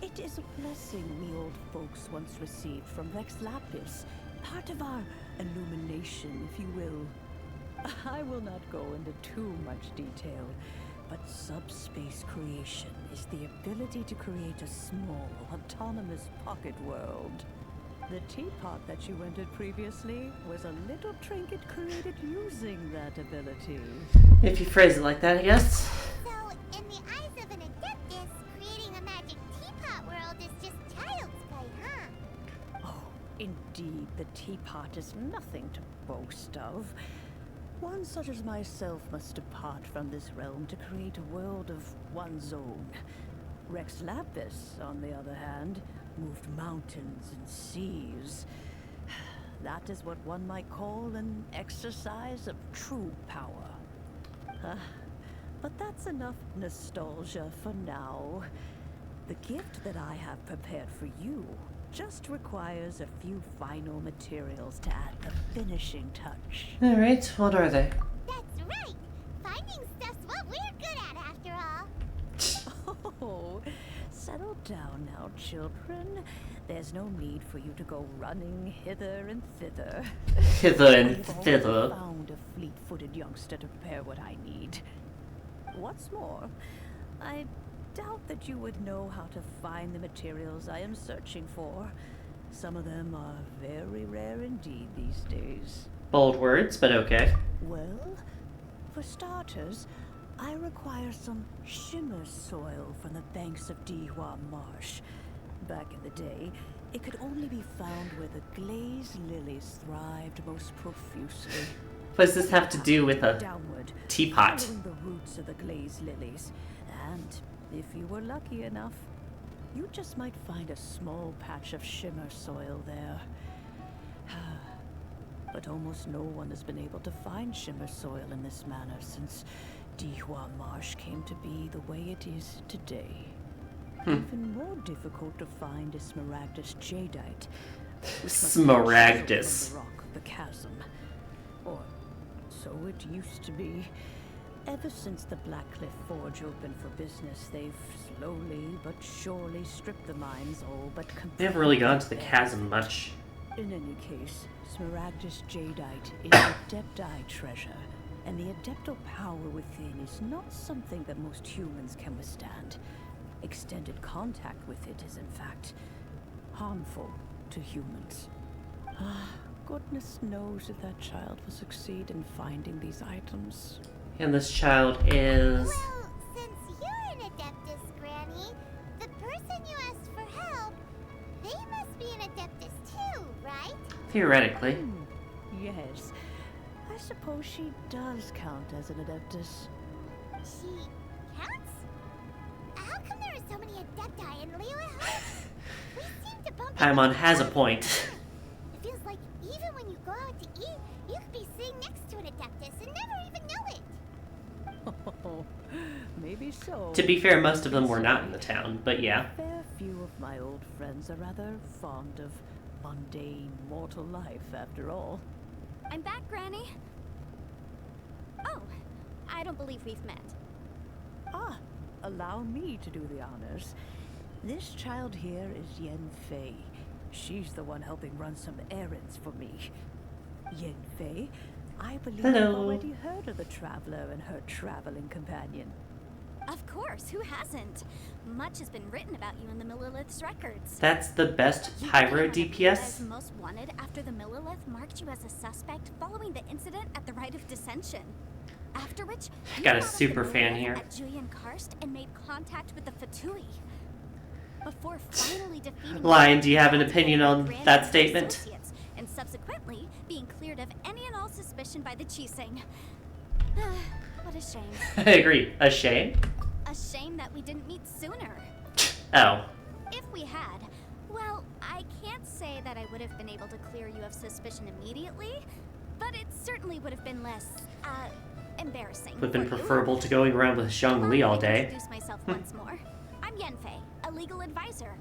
it is a blessing we old folks once received from Rex Lapis, part of our illumination, if you will. I will not go into too much detail, but subspace creation is the ability to create a small, autonomous pocket world. The teapot that you entered previously was a little trinket created using that ability. If you phrase it like that, I guess. So, in the eyes of an Adeptus, creating a magic teapot world is just child's play, huh? Oh, indeed, the teapot is nothing to boast of. One such as myself must depart from this realm to create a world of one's own. Rex Lapis, on the other hand, moved mountains and seas. That is what one might call an exercise of true power. But that's enough nostalgia for now. The gift that I have prepared for you just requires a few final materials to add the finishing touch. Alright, what are they? That's right! Finding stuff's what we're good at, after all. Oh, settle down now, children. There's no need for you to go running hither and thither. Hither and I've thither. already found a fleet-footed youngster to prepare what I need. What's more, I doubt that you would know how to find the materials I am searching for. Some of them are very rare indeed these days. Bold words, but okay. Well, for starters, I require some shimmer soil from the banks of Dihua Marsh. Back in the day, it could only be found where the glazed lilies thrived most profusely. What does this have to do with a Downward, teapot? following the roots of the glazed lilies, and if you were lucky enough, you just might find a small patch of shimmer soil there. But almost no one has been able to find shimmer soil in this manner since Dihua Marsh came to be the way it is today. Even more difficult to find is Smaragdus jadeite. Smaragdus. From the rock of the chasm. Or so it used to be. Ever since the Blackcliff Forge opened for business, they've slowly but surely stripped the mines all but completely. They haven't really gone to the chasm much. In any case, Smaragdus jadeite is Adepti treasure, and the adeptal power within is not something that most humans can withstand. Extended contact with it is, in fact, harmful to humans. Goodness knows if that child will succeed in finding these items. And this child is... Well, since you're an Adeptus, Granny, the person you asked for help, they must be an Adeptus too, right? Theoretically. Yes. I suppose she does count as an Adeptus. She counts? How come there are so many Adepti in Liyue? We seem to bump Paimon has a into point. It feels like even when you go out to eat, you could be sitting next to an Adeptus and never even know it. Oh, maybe so. To be fair, most of them were not in the town, but yeah. A fair few of my old friends are rather fond of mundane mortal life, after all. I'm back, Granny. Oh, I don't believe we've met. Ah, allow me to do the honors. This child here is Yen Fei. She's the one helping run some errands for me. Yenfei, I believe Hello. you've already heard of the Traveler and her traveling companion. Of course, who hasn't? Much has been written about you in the Millilith's records. That's the best pyro DPS. Most wanted after the Millilith marked you as a suspect following the incident at the Rite of Dissension. After which, I got a super fan here. At Julian Karst and made contact with the Fatui. Before finally defeating Lion, do you have an opinion on that statement? And subsequently being cleared of any and all suspicion by the Chising. What a shame. I agree. A shame? A shame that we didn't meet sooner. Oh. If we had, well, I can't say that I would have been able to clear you of suspicion immediately, but it certainly would have been less, embarrassing. Would have been preferable to going around with Zhongli all day. Introduce myself once more. I'm Yenfei, a legal advisor.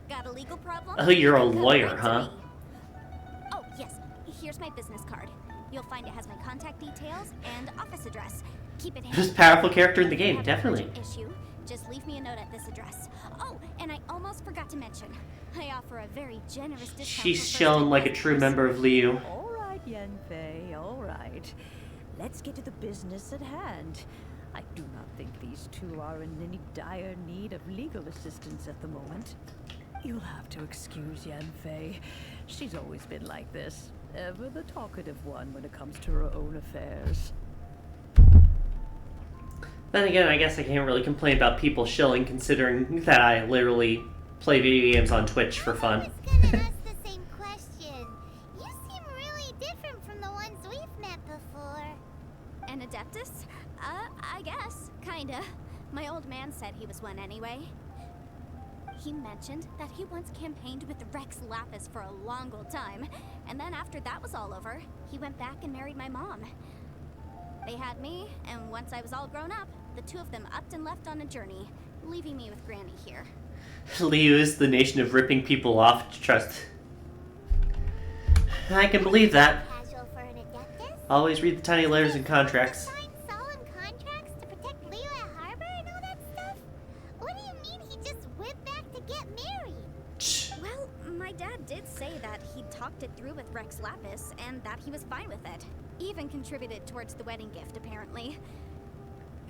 Got a legal problem? Oh, you're a Come lawyer, right to huh? me. Oh, yes. Here's my business card. You'll find it has my contact details and office address. Keep it handy. Most powerful character in the game, If you have definitely. an urgent issue, just leave me a note at this address. Oh, and I almost forgot to mention, I offer a very generous discount. She's for shown like a true member of Liyue. All right, Yenfei, all right. Let's get to the business at hand. I do not think these two are in any dire need of legal assistance at the moment. You'll have to excuse Yenfei. She's always been like this. Ever the talkative one when it comes to her own affairs. Then again, I guess I can't really complain about people shilling, considering that I literally play video games on Twitch for fun. The same question. You seem really different from the ones we've met before. An Adeptus? I guess. Kinda. My old man said he was one anyway. He mentioned that he once campaigned with Rex Lapis for a long old time, and then after that was all over, he went back and married my mom. They had me, and once I was all grown up, the two of them upped and left on a journey, leaving me with Granny here. Liyue is the nation of ripping people off. Trust. I can believe that. Always read the tiny letters and contracts. Solemn contracts to protect Liyue Harbor and all that stuff? What do you mean he just went back to get married? Well, my dad did say that he talked it through with Rex Lapis, and that he was fine with it. Even contributed towards the wedding gift, apparently.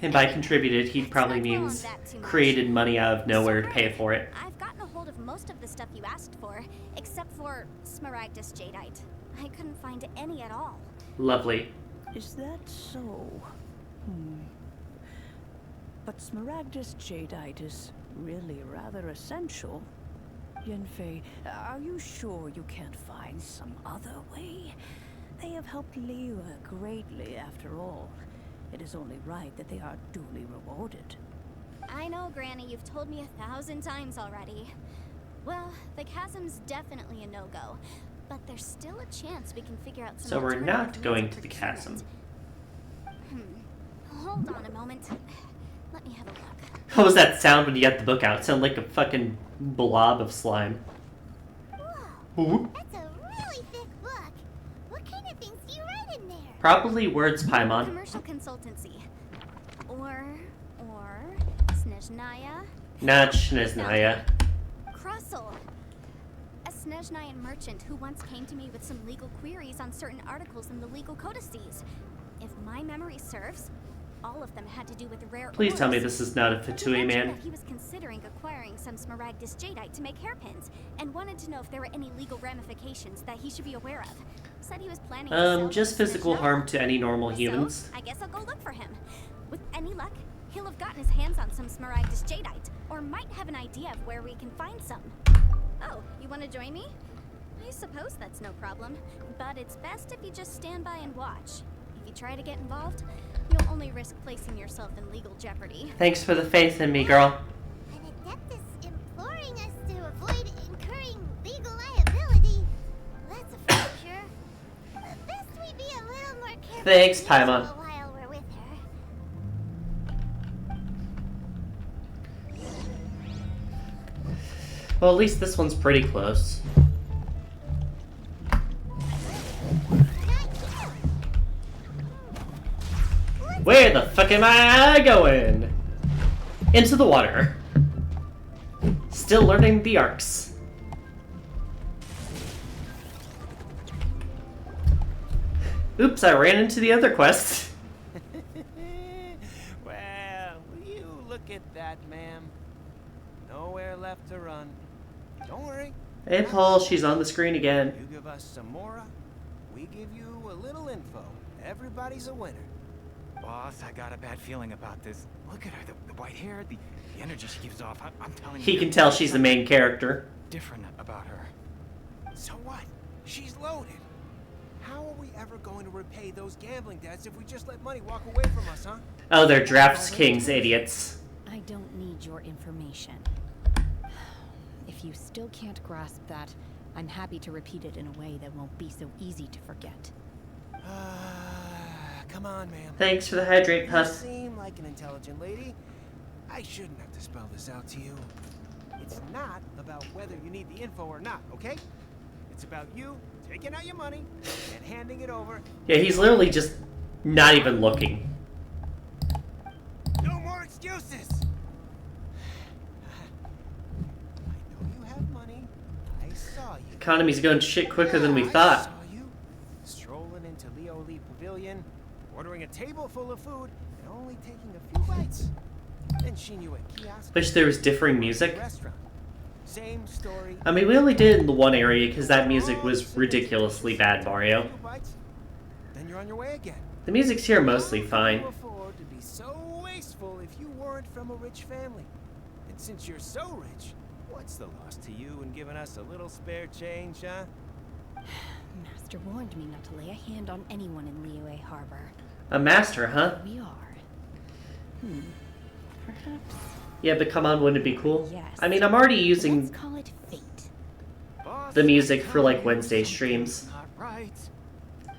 And by contributed, he probably means created money out of nowhere to pay for it. I've gotten a hold of most of the stuff you asked for, except for Smaragdus Jadeite. I couldn't find any at all. Lovely. Is that so? But Smaragdus Jadeite is really rather essential. Yenfei, are you sure you can't find some other way? They have helped Liyue greatly, after all. It is only right that they are duly rewarded. I know, Granny, you've told me 1,000 times already. Well, the chasm's definitely a no-go, but there's still a chance we can figure out some So we're alternative not means going of to the procurement. chasm. Hold on a moment. Let me have a look. What was that sound when you got the book out? It sounded like a fucking blob of slime. Ooh. That's a really thick book. What kind of things do you write in there? Probably words, Paimon. Commercial consultancy. Or Snezhnaya. Not Shneznaya. Krusel. A Snezhnayan merchant who once came to me with some legal queries on certain articles in the legal codices. If my memory serves, all of them had to do with rare Please tell me ores. this is not a He Fatui mentioned man. that he was considering acquiring some Smaragdus Jadeite to make hairpins, and wanted to know if there were any legal ramifications that he should be aware of. Said he was planning to sell Just them to physical Snezhnaya. harm to any normal So, humans. I guess I'll go look for him. With any luck, he'll have gotten his hands on some Smaragdus Jadeite, or might have an idea of where we can find some. Oh, you want to join me? I suppose that's no problem, but it's best if you just stand by and watch. If you try to get involved, you'll only risk placing yourself in legal jeopardy. Thanks for the faith in me, girl. An Adeptus imploring us to avoid incurring legal liability. That's a future. Best we be a little more careful. Thanks, than Paimon. usual while we're with her. Well, at least this one's pretty close. Where the fuck am I going? Into the water. Still learning the arcs. Oops, I ran into the other quest. Well, you look at that, ma'am. Nowhere left to run. Don't worry. Hey, Paul, she's on the screen again. You give us some Mora, we give you a little info. Everybody's a winner. Boss, I got a bad feeling about this. Look at her, the white hair, the energy she gives off. I'm telling you. He can tell she's the main character. Different about her. So what? She's loaded. How are we ever going to repay those gambling debts if we just let money walk away from us, huh? Oh, they're Drafts Kings idiots. I don't need your information. If you still can't grasp that, I'm happy to repeat it in a way that won't be so easy to forget. Come on, ma'am. Thanks for the hydrate, You Puff. seem like an intelligent lady. I shouldn't have to spell this out to you. It's not about whether you need the info or not, okay? It's about you taking out your money and handing it over. Yeah, he's literally just not even looking. No more excuses! I know you have money. I saw you. Economy's going shit quicker than we I thought. saw you strolling into Liyue Pavilion, ordering a table full of food, and only taking a few bites. Then she knew a kiosk. Wish there was differing music. Restaurant. Same story. I mean, we only did it in the one area because that music was ridiculously bad, Mario. Few bites, then you're on your way again. The music's here mostly fine. You afford to be so wasteful if you weren't from a rich family. And since you're so rich, what's the loss to you in giving us a little spare change, huh? Master warned me not to lay a hand on anyone in Liyue Harbor. A master, huh? We are. Perhaps. Yeah, but come on, wouldn't it be cool? Yes. I mean, I'm already using Let's call it fate. the music for, like, Wednesday streams. Not right.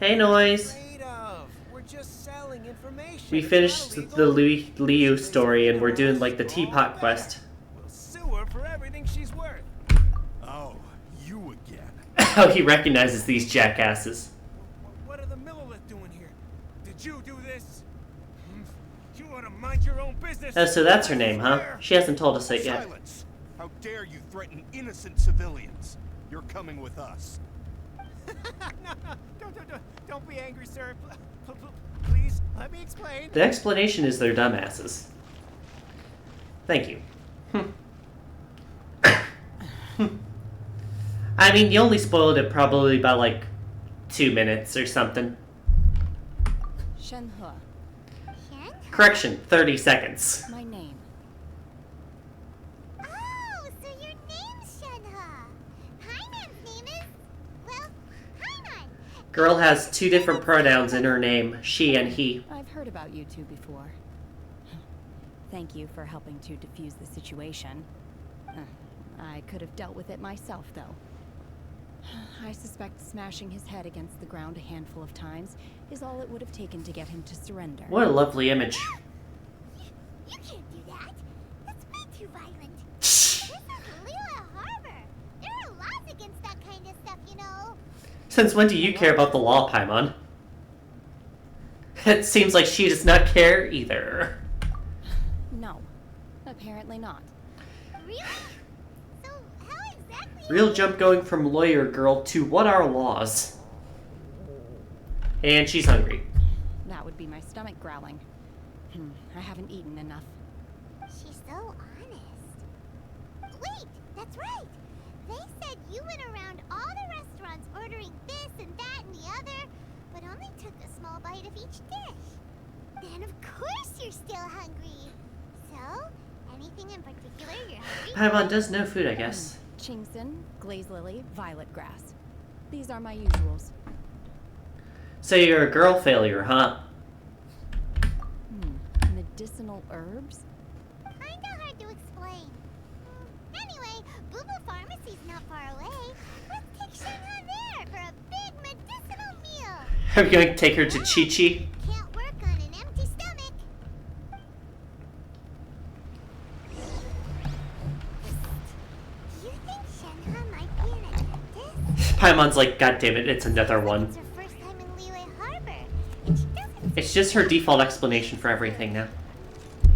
Hey, Noise! We're just selling information. We finished the Liyue story, and we're doing, like, the teapot quest. We'll sue her for everything she's worth. Oh, you again. How he recognizes these jackasses. What are the Millilith doing here? Did you do this? You ought to mind your own business. Oh, so that's her name, huh? She hasn't told us it yet. Silence! How dare you threaten innocent civilians? You're coming with us. No, don't be angry, sir. Please, let me explain. The explanation is they're dumbasses. Thank you. I mean, you only spoiled it probably by, like, 2 minutes or something. Shenhe. Correction, 30 seconds. My name. Oh, so your name's Shenhe. Haiman's name is... well, Haiman. Girl has 2 different pronouns in her name, she and he. I've heard about you two before. Thank you for helping to defuse the situation. I could have dealt with it myself, though. I suspect smashing his head against the ground a handful of times is all it would have taken to get him to surrender. What a lovely image. You can't do that. That's way too violent. This is Liyue Harbor. There are laws against that kind of stuff, you know. Since when do you care about the law, Paimon? It seems like she does not care either. No, apparently not. Really? So how exactly... Real jump going from lawyer girl to what are laws? And she's hungry. That would be my stomach growling. I haven't eaten enough. She's so honest. Wait, that's right. They said you went around all the restaurants ordering this and that and the other, but only took a small bite of each dish. Then of course you're still hungry. So, anything in particular you're hungry for? Paimon does know food, I guess. Chingson, glaze lily, violet grass. These are my usuals. So you're a girl failure, huh? Medicinal herbs? Kinda hard to explain. Anyway, Booba Pharmacy's not far away. Let's take Shenhe there for a big medicinal meal. Are we going to take her to Chi-Chi? Can't work on an empty stomach. You think Shenhe might be an apprentice? Paimon's like, God damn it, it's another one. It's her first time in Liyue Harbor, and she doesn't... It's just her default explanation for everything now.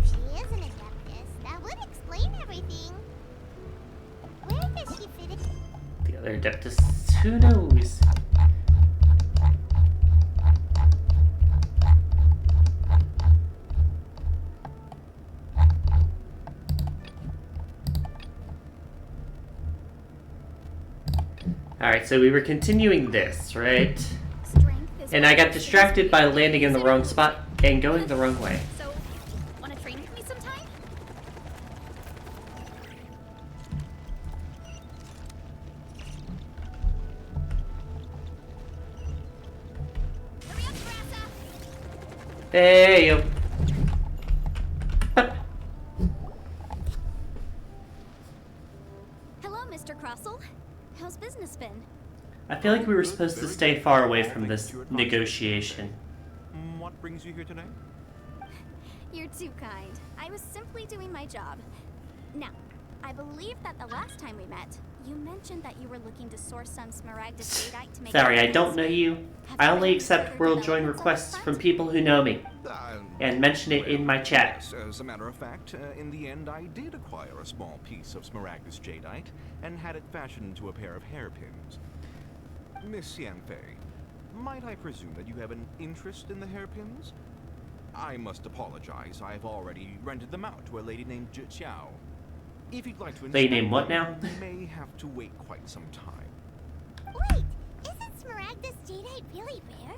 If she is an adeptus, that would explain everything. Where does she fit in? The other adeptus, who knows? Alright, so we were continuing this, right? And I got distracted by landing in the wrong spot and going the wrong way. So, wanna train with me sometime? Hey, yo. Hello, Mr. Crossell. How's business been? I feel like we were supposed to stay far away from this negotiation. What brings you here today? You're too kind. I was simply doing my job. Now, I believe that the last time we met, you mentioned that you were looking to source some Smaragdus jadeite to make... Sorry, I don't know you. I only accept World Join requests from people who know me. And mention it in my chat. Yes, as a matter of fact, in the end I did acquire a small piece of Smaragdus jadeite and had it fashioned into a pair of hairpins. Miss Yanfei, might I presume that you have an interest in the hairpins? I must apologize, I've already rented them out to a lady named Zhiqiao. If you'd like to Lady named what now? You may have to wait quite some time. Wait, isn't Smaragdus jadeite really rare?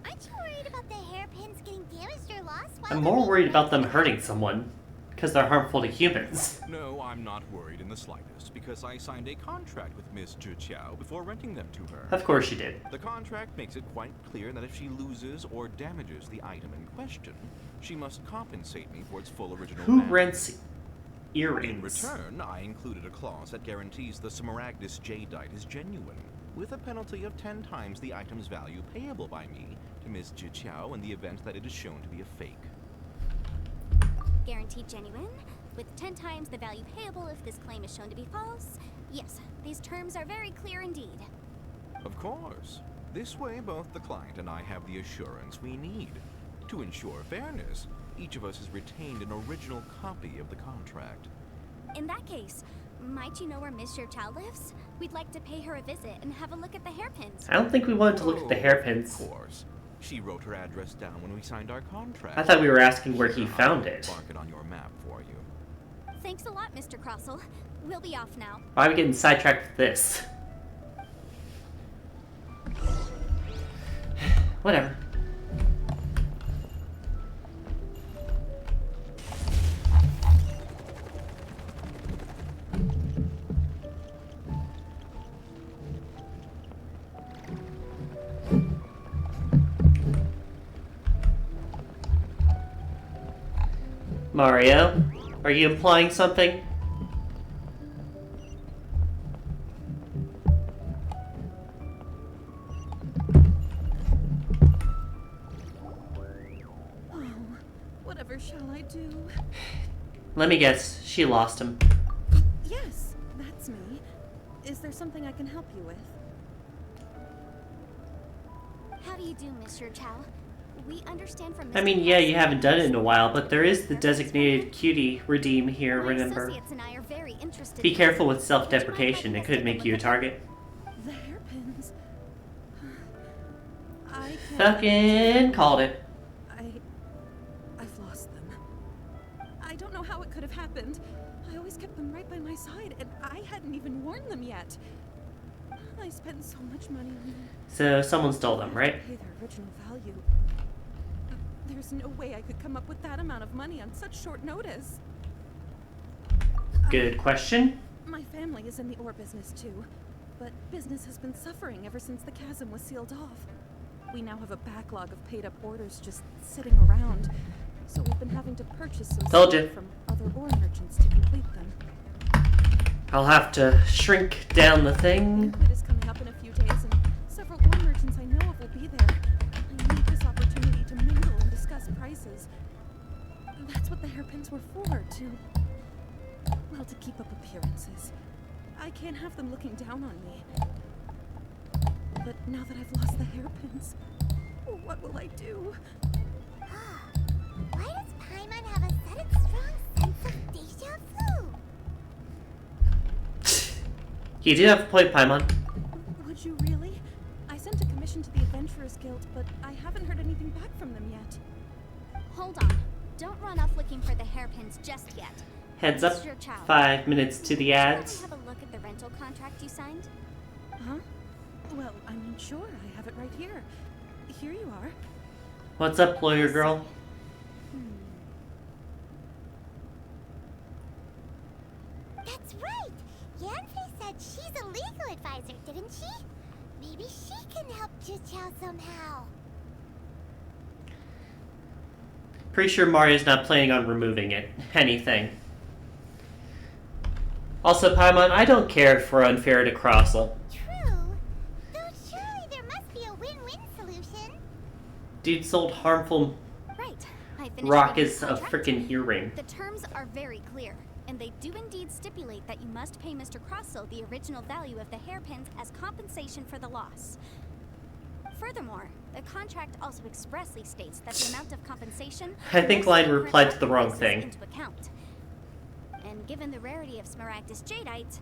Aren't you worried about the hairpins getting damaged or lost? I'm more worried about them hurting someone, because they're harmful to humans. No, I'm not worried in the slightest, because I signed a contract with Miss Zhiqiao before renting them to her. Of course you did. The contract makes it quite clear that if she loses or damages the item in question, she must compensate me for its full original Who value. rents earrings? In return, I included a clause that guarantees the Smaragdus jadeite is genuine, with a penalty of 10 times the item's value payable by me to Miss Zhiqiao in the event that it is shown to be a fake. Guaranteed genuine, with 10 times the value payable if this claim is shown to be false. Yes, these terms are very clear indeed. Of course. This way, both the client and I have the assurance we need. To ensure fairness, each of us has retained an original copy of the contract. In that case, might you know where Miss Childe lives? We'd like to pay her a visit and have a look at the hairpins. I don't think we wanted to look at the hairpins. Of course. She wrote her address down when we signed our contract. I thought we were asking where he found it. Mark it on your map for you. Thanks a lot, Mr. Crossell. We'll be off now. Why are we getting sidetracked with this? Whatever. Mario, are you implying something? Oh, whatever shall I do? Let me guess, she lost him. Yes, that's me. Is there something I can help you with? How do you do, Mr. Chow? We understand from I mean, yeah, you haven't done it in a while, but there is the designated cutie redeem here, remember? Associates and I are very interested. Be careful with self-deprecation, it could make you a target. The hairpins. I can't... Fucking called it. I've lost them. I don't know how it could have happened. I always kept them right by my side, and I hadn't even worn them yet. I spent so much money on them. So someone stole them, right? Pay their original value. There's no way I could come up with that amount of money on such short notice. Good question. My family is in the ore business too, but business has been suffering ever since the chasm was sealed off. We now have a backlog of paid-up orders just sitting around, so we've been having to purchase some Told stuff you. from other ore merchants to complete them. I'll have to shrink down the thing. Banquet is coming up in a few days, and several ore merchants I know of will be there. I need this opportunity to mingle and discuss prices. That's what the hairpins were for, to keep up appearances. I can't have them looking down on me. But now that I've lost the hairpins, what will I do? Why does Paimon have a sudden strong sense of deja vu? You do have a point, Paimon. Would you really? I sent a commission to the Adventurers Guild, but I haven't heard anything back from them yet. Hold on. Don't run off looking for the hairpins just yet. Heads up, Mr. Chow, 5 minutes to the ads. have a look at the rental contract you signed? Huh? Well, I mean, sure, I have it right here. Here you are. What's up, lawyer girl? That's right! Yanfei said she's a legal advisor, didn't she? Maybe she can help Jiqiao somehow. Pretty sure Mario's not planning on removing anything. Also, Paimon, I don't care if we're unfair to Crossel. True. Though surely there must be a win-win solution. Dude sold harmful Right. I finished rock reading as the a contract. freaking earring. The terms are very clear, and they do indeed stipulate that you must pay Mr. Crossel the original value of the hairpins as compensation for the loss. Furthermore, the contract also expressly states that the amount of compensation I think must Line take replied current to the wrong prices thing. into account. And given the rarity of Smaragdus jadeite,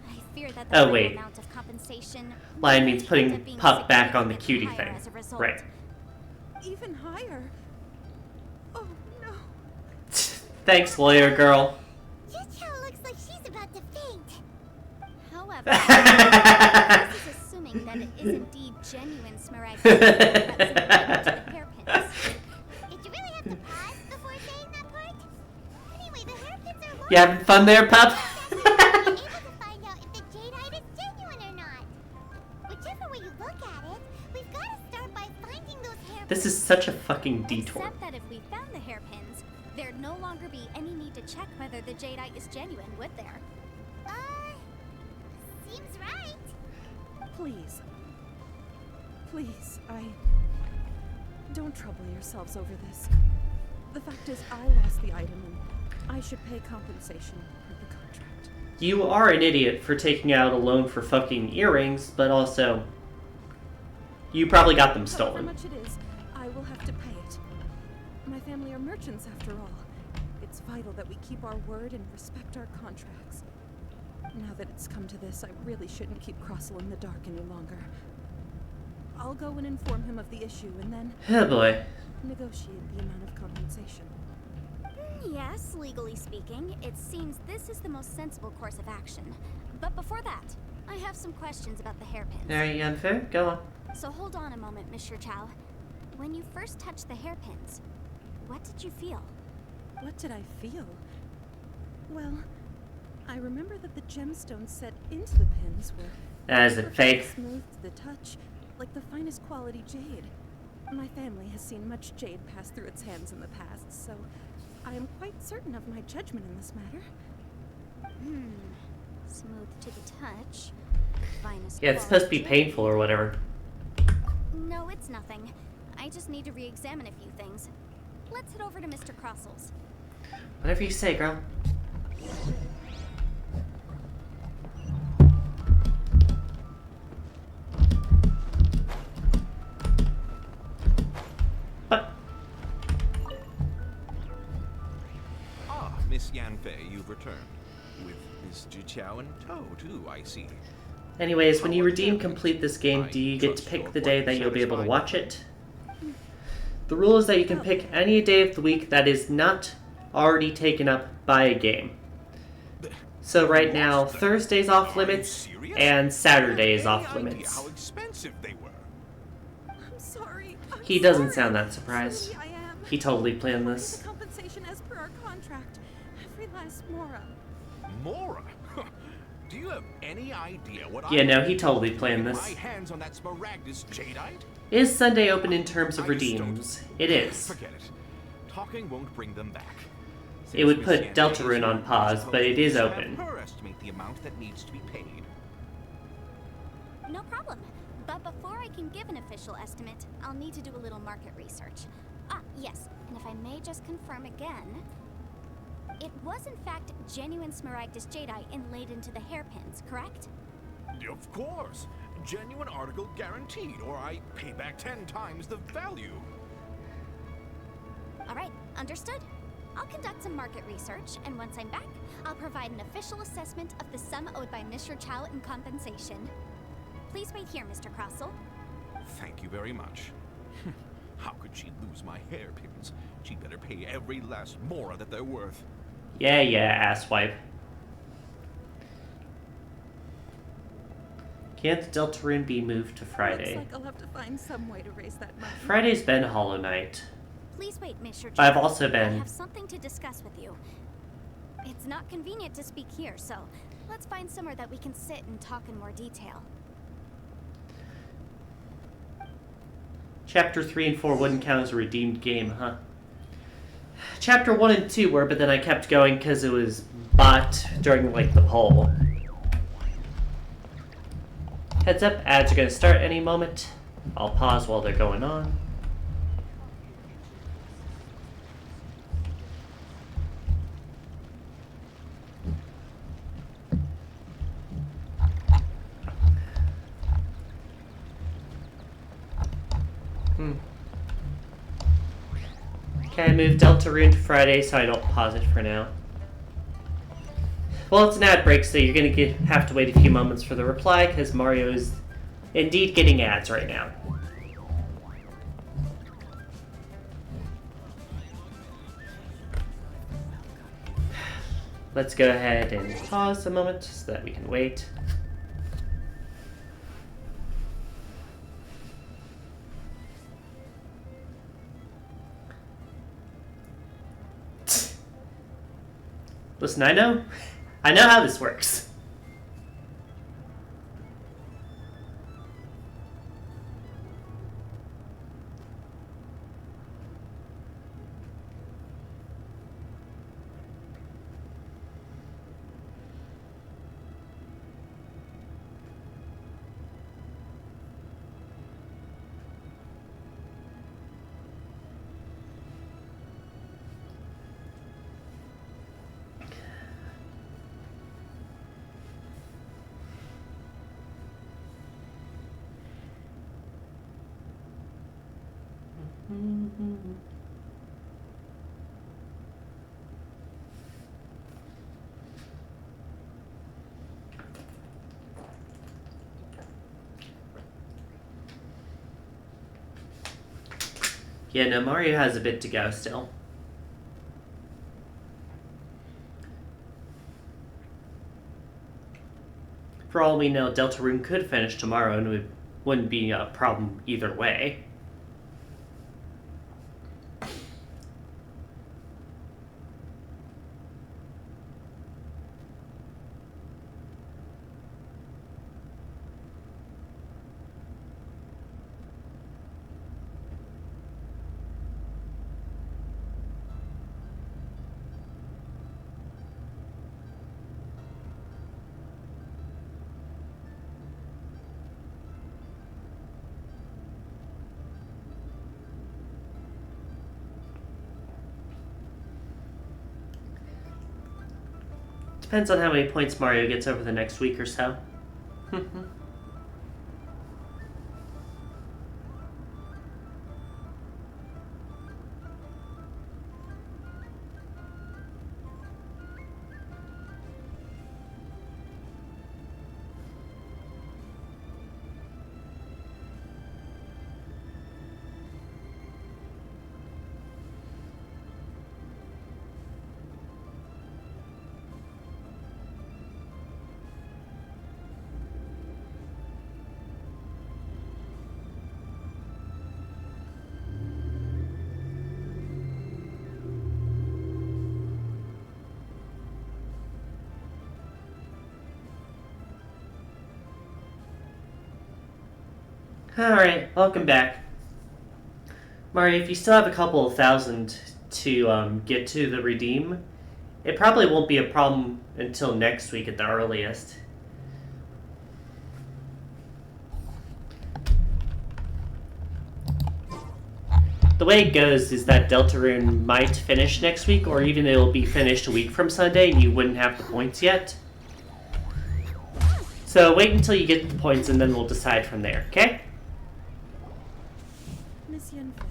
I fear that the Oh, final wait. amount of compensation Line may means end putting up being Pup back on the significantly cutie higher thing. as a result. Right. Even higher. Oh, no. Thanks, lawyer girl. Jiqiao looks like she's about to faint. However, this is assuming that it is indeed genuine Smaragdus that was included to the hairpins. Did you really have to pause before saying that part? Anyway, the hairpins are You having fun there, Pup? able to find out if the jadeite is genuine or not. Whichever way you look at it, we've got to start by finding those hairpins. This is such a fucking detour. Except that if we found the hairpins, there'd no longer be any need to check whether the jadeite is genuine, would there? Seems right. Please. Please, don't trouble yourselves over this. The fact is, I lost the item and I should pay compensation per the contract. You are an idiot for taking out a loan for fucking earrings, but also you probably got them However stolen. much it is, I will have to pay it. My family are merchants after all. It's vital that we keep our word and respect our contracts. Now that it's come to this, I really shouldn't keep Crossel in the dark any longer. I'll go and inform him of the issue and then Oh boy. negotiate the amount of compensation. Yes, legally speaking, it seems this is the most sensible course of action. But before that, I have some questions about the hairpins. Alright, unfair? Go on. So hold on a moment, Mr. Chow. When you first touched the hairpins, what did you feel? What did I feel? Well, I remember that the gemstones set into the pins were As it fake. smooth to the touch, like the finest quality jade. My family has seen much jade pass through its hands in the past, so I am quite certain of my judgment in this matter. Smooth to the touch. Finest Yeah, it's supposed to be quality painful or whatever. No, it's nothing. I just need to re-examine a few things. Let's head over to Mr. Crossel's. Whatever you say, girl. Ah, Miss Yanfei, you've returned. With Miss Jiqiao in tow, too, I see. Anyways, when you redeem complete this game, do you get to pick the day that you'll be able to watch it? The rule is that you can pick any day of the week that is not already taken up by a game. So right now, Thursday's off limits, and Saturday is off limits. How expensive they were. I'm sorry. He doesn't sound that surprised. He totally planned this. Compensation as per our contract. Every last mora. Mora? Do you have any idea what Yeah, I no, he totally planned get this. my hands on that Smaragdus jadeite? Is Sunday open in terms of redeems? It is. Forget it. Talking won't bring them back. It would Since put Miss Deltarune on pause, but it is have open. her estimate the amount that needs to be paid. No problem. But before I can give an official estimate, I'll need to do a little market research. Ah, yes, and if I may just confirm again, it was in fact genuine Smaragdus jadeite inlaid into the hairpins, correct? Of course. Genuine article guaranteed, or I pay back 10 times the value. Alright, understood. I'll conduct some market research, and once I'm back, I'll provide an official assessment of the sum owed by Mr. Chow in compensation. Please wait here, Mr. Crossel. Thank you very much. How could she lose my hairpins? She'd better pay every last mora that they're worth. Yeah, asswipe. Can't the Deltarune be moved to Friday? Looks like I'll have to find some way to raise that money. Friday's been Hollow Knight. Please wait, Mr. I've Childe. also been. I have something to discuss with you. It's not convenient to speak here, so let's find somewhere that we can sit and talk in more detail. Chapter 3 and 4 wouldn't count as a redeemed game, huh? Chapter 1 and 2 were, but then I kept going because it was bought during, like, the poll. Heads up, ads are going to start any moment. I'll pause while they're going on. Okay, I moved Deltarune to Friday, so I don't pause it for now. Well, it's an ad break, so you're going to have to wait a few moments for the reply, because Mario is indeed getting ads right now. Let's go ahead and pause a moment so that we can wait. Listen, I know how this works. Yeah, no, Mario has a bit to go still. For all we know, Deltarune could finish tomorrow and it wouldn't be a problem either way. Depends on how many points Mario gets over the next week or so. Alright, welcome back. Mario, if you still have a couple of thousand to get to the redeem, it probably won't be a problem until next week at the earliest. The way it goes is that Deltarune might finish next week, or even it'll be finished a week from Sunday and you wouldn't have the points yet. So wait until you get the points and then we'll decide from there, okay? Miss Yanfei,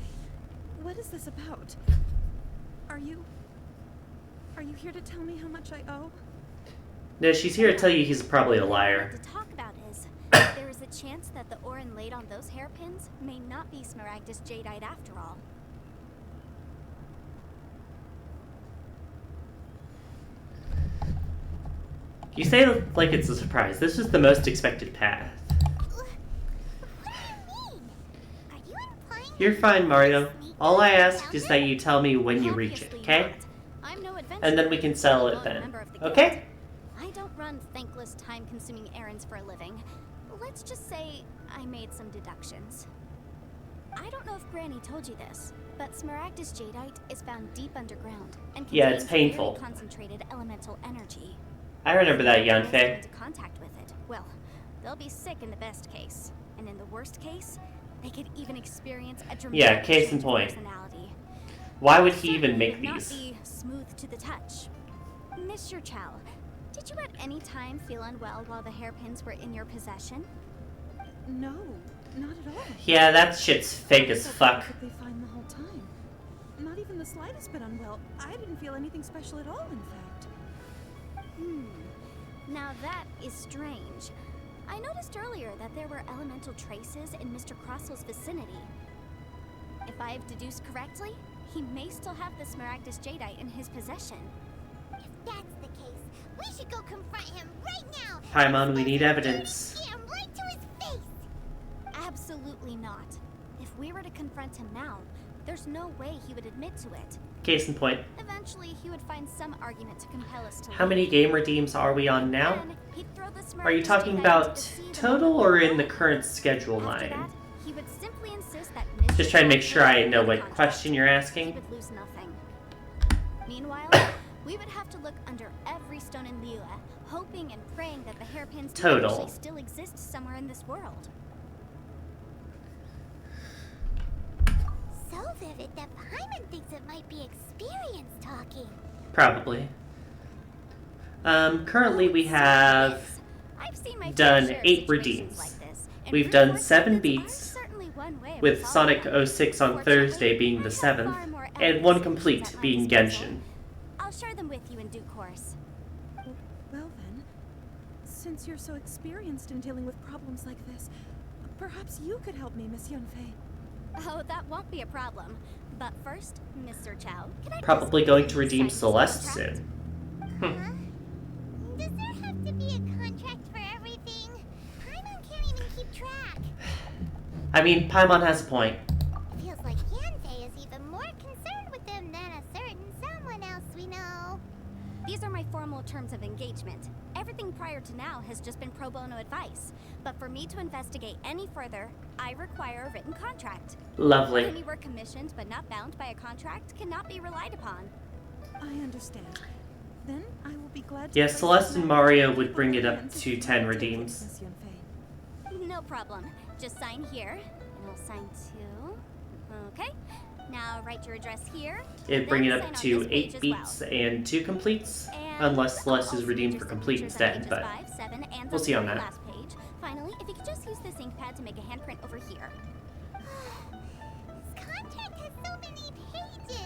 what is this about? Are you here to tell me how much I owe? No, she's here to tell you he's probably a liar. What to talk about is, there is a chance that the Orin laid on those hairpins may not be Smaragdus Jadeite after all. You say like it's a surprise. This is the most expected path. You're fine, Mario. All I ask is that you tell me when you reach it, okay? I'm no adventurer. And then we can settle it then. Okay? I don't run thankless, time-consuming errands for a living. Let's just say I made some deductions. I don't know if Granny told you this, but Smaragdus jadeite is found deep underground and Yeah, it's contains painful. very concentrated elemental energy. I remember that, If anyone Yanfei. comes into contact with it, well, they'll be sick in the best case, and in the worst case, they could even experience a dramatic Yeah, case in change of point. personality. Why would he even make Certainly would these? not be smooth to the touch. Mr. Chow, did you at any time feel unwell while the hairpins were in your possession? No, not at all. Yeah, that shit's fake as fuck. What they find the whole time. Not even the slightest bit unwell. I didn't feel anything special at all, in fact. Now that is strange. I noticed earlier that there were elemental traces in Mr. Crossel's vicinity. If I have deduced correctly, he may still have the Smaragdus jadeite in his possession. If that's the case, we should go confront him right now. Paimon, we need evidence. Scam right to his face. Absolutely not. If we were to confront him now, there's no way he would admit to it. Case in point. Eventually, he would find some argument to compel us to How many game redeems are we on now? Then he'd throw the Are you Smaragdus talking jadeite about into the sea total or in the current schedule After line? that, he would simply insist that Just trying to make sure I know what question you're he asking. would lose nothing. Meanwhile, we would have to look under every stone in Liyue, hoping and praying that the hairpins do Total. actually still exist somewhere in this world. So vivid that Paimon thinks it might be experience talking. Probably. Currently we have I've seen my fair done share of 8 situations redeems. like this, and We've brute done force 7 methods are beats, certainly one way of with resolving Sonic them. 06 on Thursday being the 7th, and 1 complete being Genshin. I'll share them with you in due course. Well then, since you're so experienced in dealing with problems like this, perhaps you could help me, Miss Yunfei. Oh, that won't be a problem. But first, Mr. Chow, can I Probably please going to redeem sign this Celeste contract? soon. Does there have to be a contract for everything? Paimon can't even keep track. I mean, Paimon has a point. Feels like Yunfei is even more concerned with them than a certain someone else we know. These are my formal terms of engagement. Everything prior to now has just been pro bono advice. But for me to investigate any further, I require a written contract. Lovely. Any work commissioned but not bound by a contract cannot be relied upon. I understand. Then I will be glad to... Yeah, Celeste and Mario would bring it up to 10 redeems. Miss Yunfei. No problem. Just sign here, and I'll sign too. Okay. Now write your address here. It'd bring it then up sign on to this 8 page as well. beats and 2 completes, And unless Celeste I'll is also redeemed need for your complete signatures on instead, pages but 5, 7, and we'll see on the that. last page. Finally, if you could just use this ink pad to make a handprint over here. This contract has so many pages.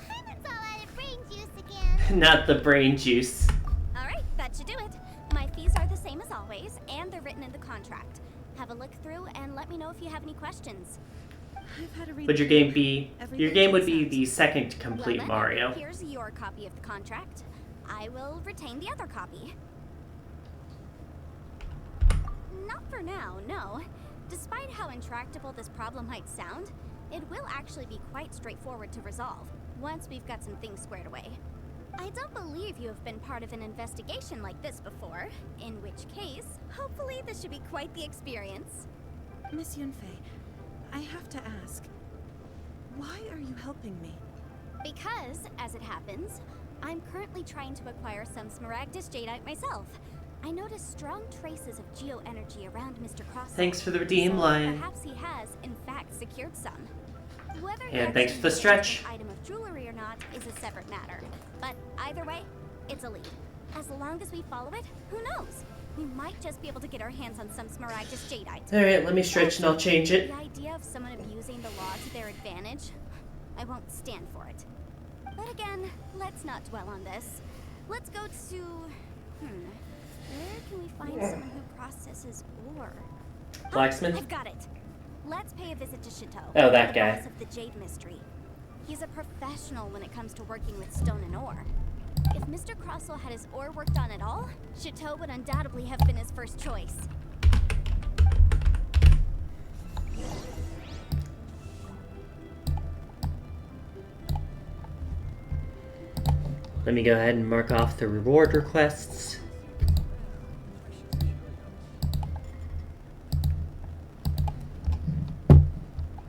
Paimon's all out of brain juice again. Not the brain juice. Alright, that should do it. My fees are the same as always, and they're written in the contract. Have a look through and let me know if you have any questions. I've had a read Would your through game be... Your game would be the second complete Well then, Mario. Here's your copy of the contract. I will retain the other copy. Not for now, no. Despite how intractable this problem might sound, it will actually be quite straightforward to resolve, once we've got some things squared away. I don't believe you have been part of an investigation like this before, in which case, hopefully this should be quite the experience. Miss Yunfei, I have to ask, why are you helping me? Because, as it happens, I'm currently trying to acquire some Smaragdus jadeite myself. I noticed strong traces of geoenergy around Mr. Crossell. Thanks for the redeem so line. Perhaps he has, in fact, secured some. Whether he And thanks actually for the uses stretch. an item of jewelry or not is a separate matter. But either way, it's a lead. As long as we follow it, who knows? We might just be able to get our hands on some Smaragdus jadeite. Alright, let me stretch and I'll change it. The idea of someone abusing the law to their advantage, I won't stand for it. But again, let's not dwell on this. Let's go to... Where can we find someone who processes ore? Blacksmith? I've got it. Let's pay a visit to Childe. Oh, that the guy. boss of the Jade Mystery. He's a professional when it comes to working with stone and ore. If Mr. Crossell had his ore worked on at all, Childe would undoubtedly have been his first choice. Let me go ahead and mark off the reward requests.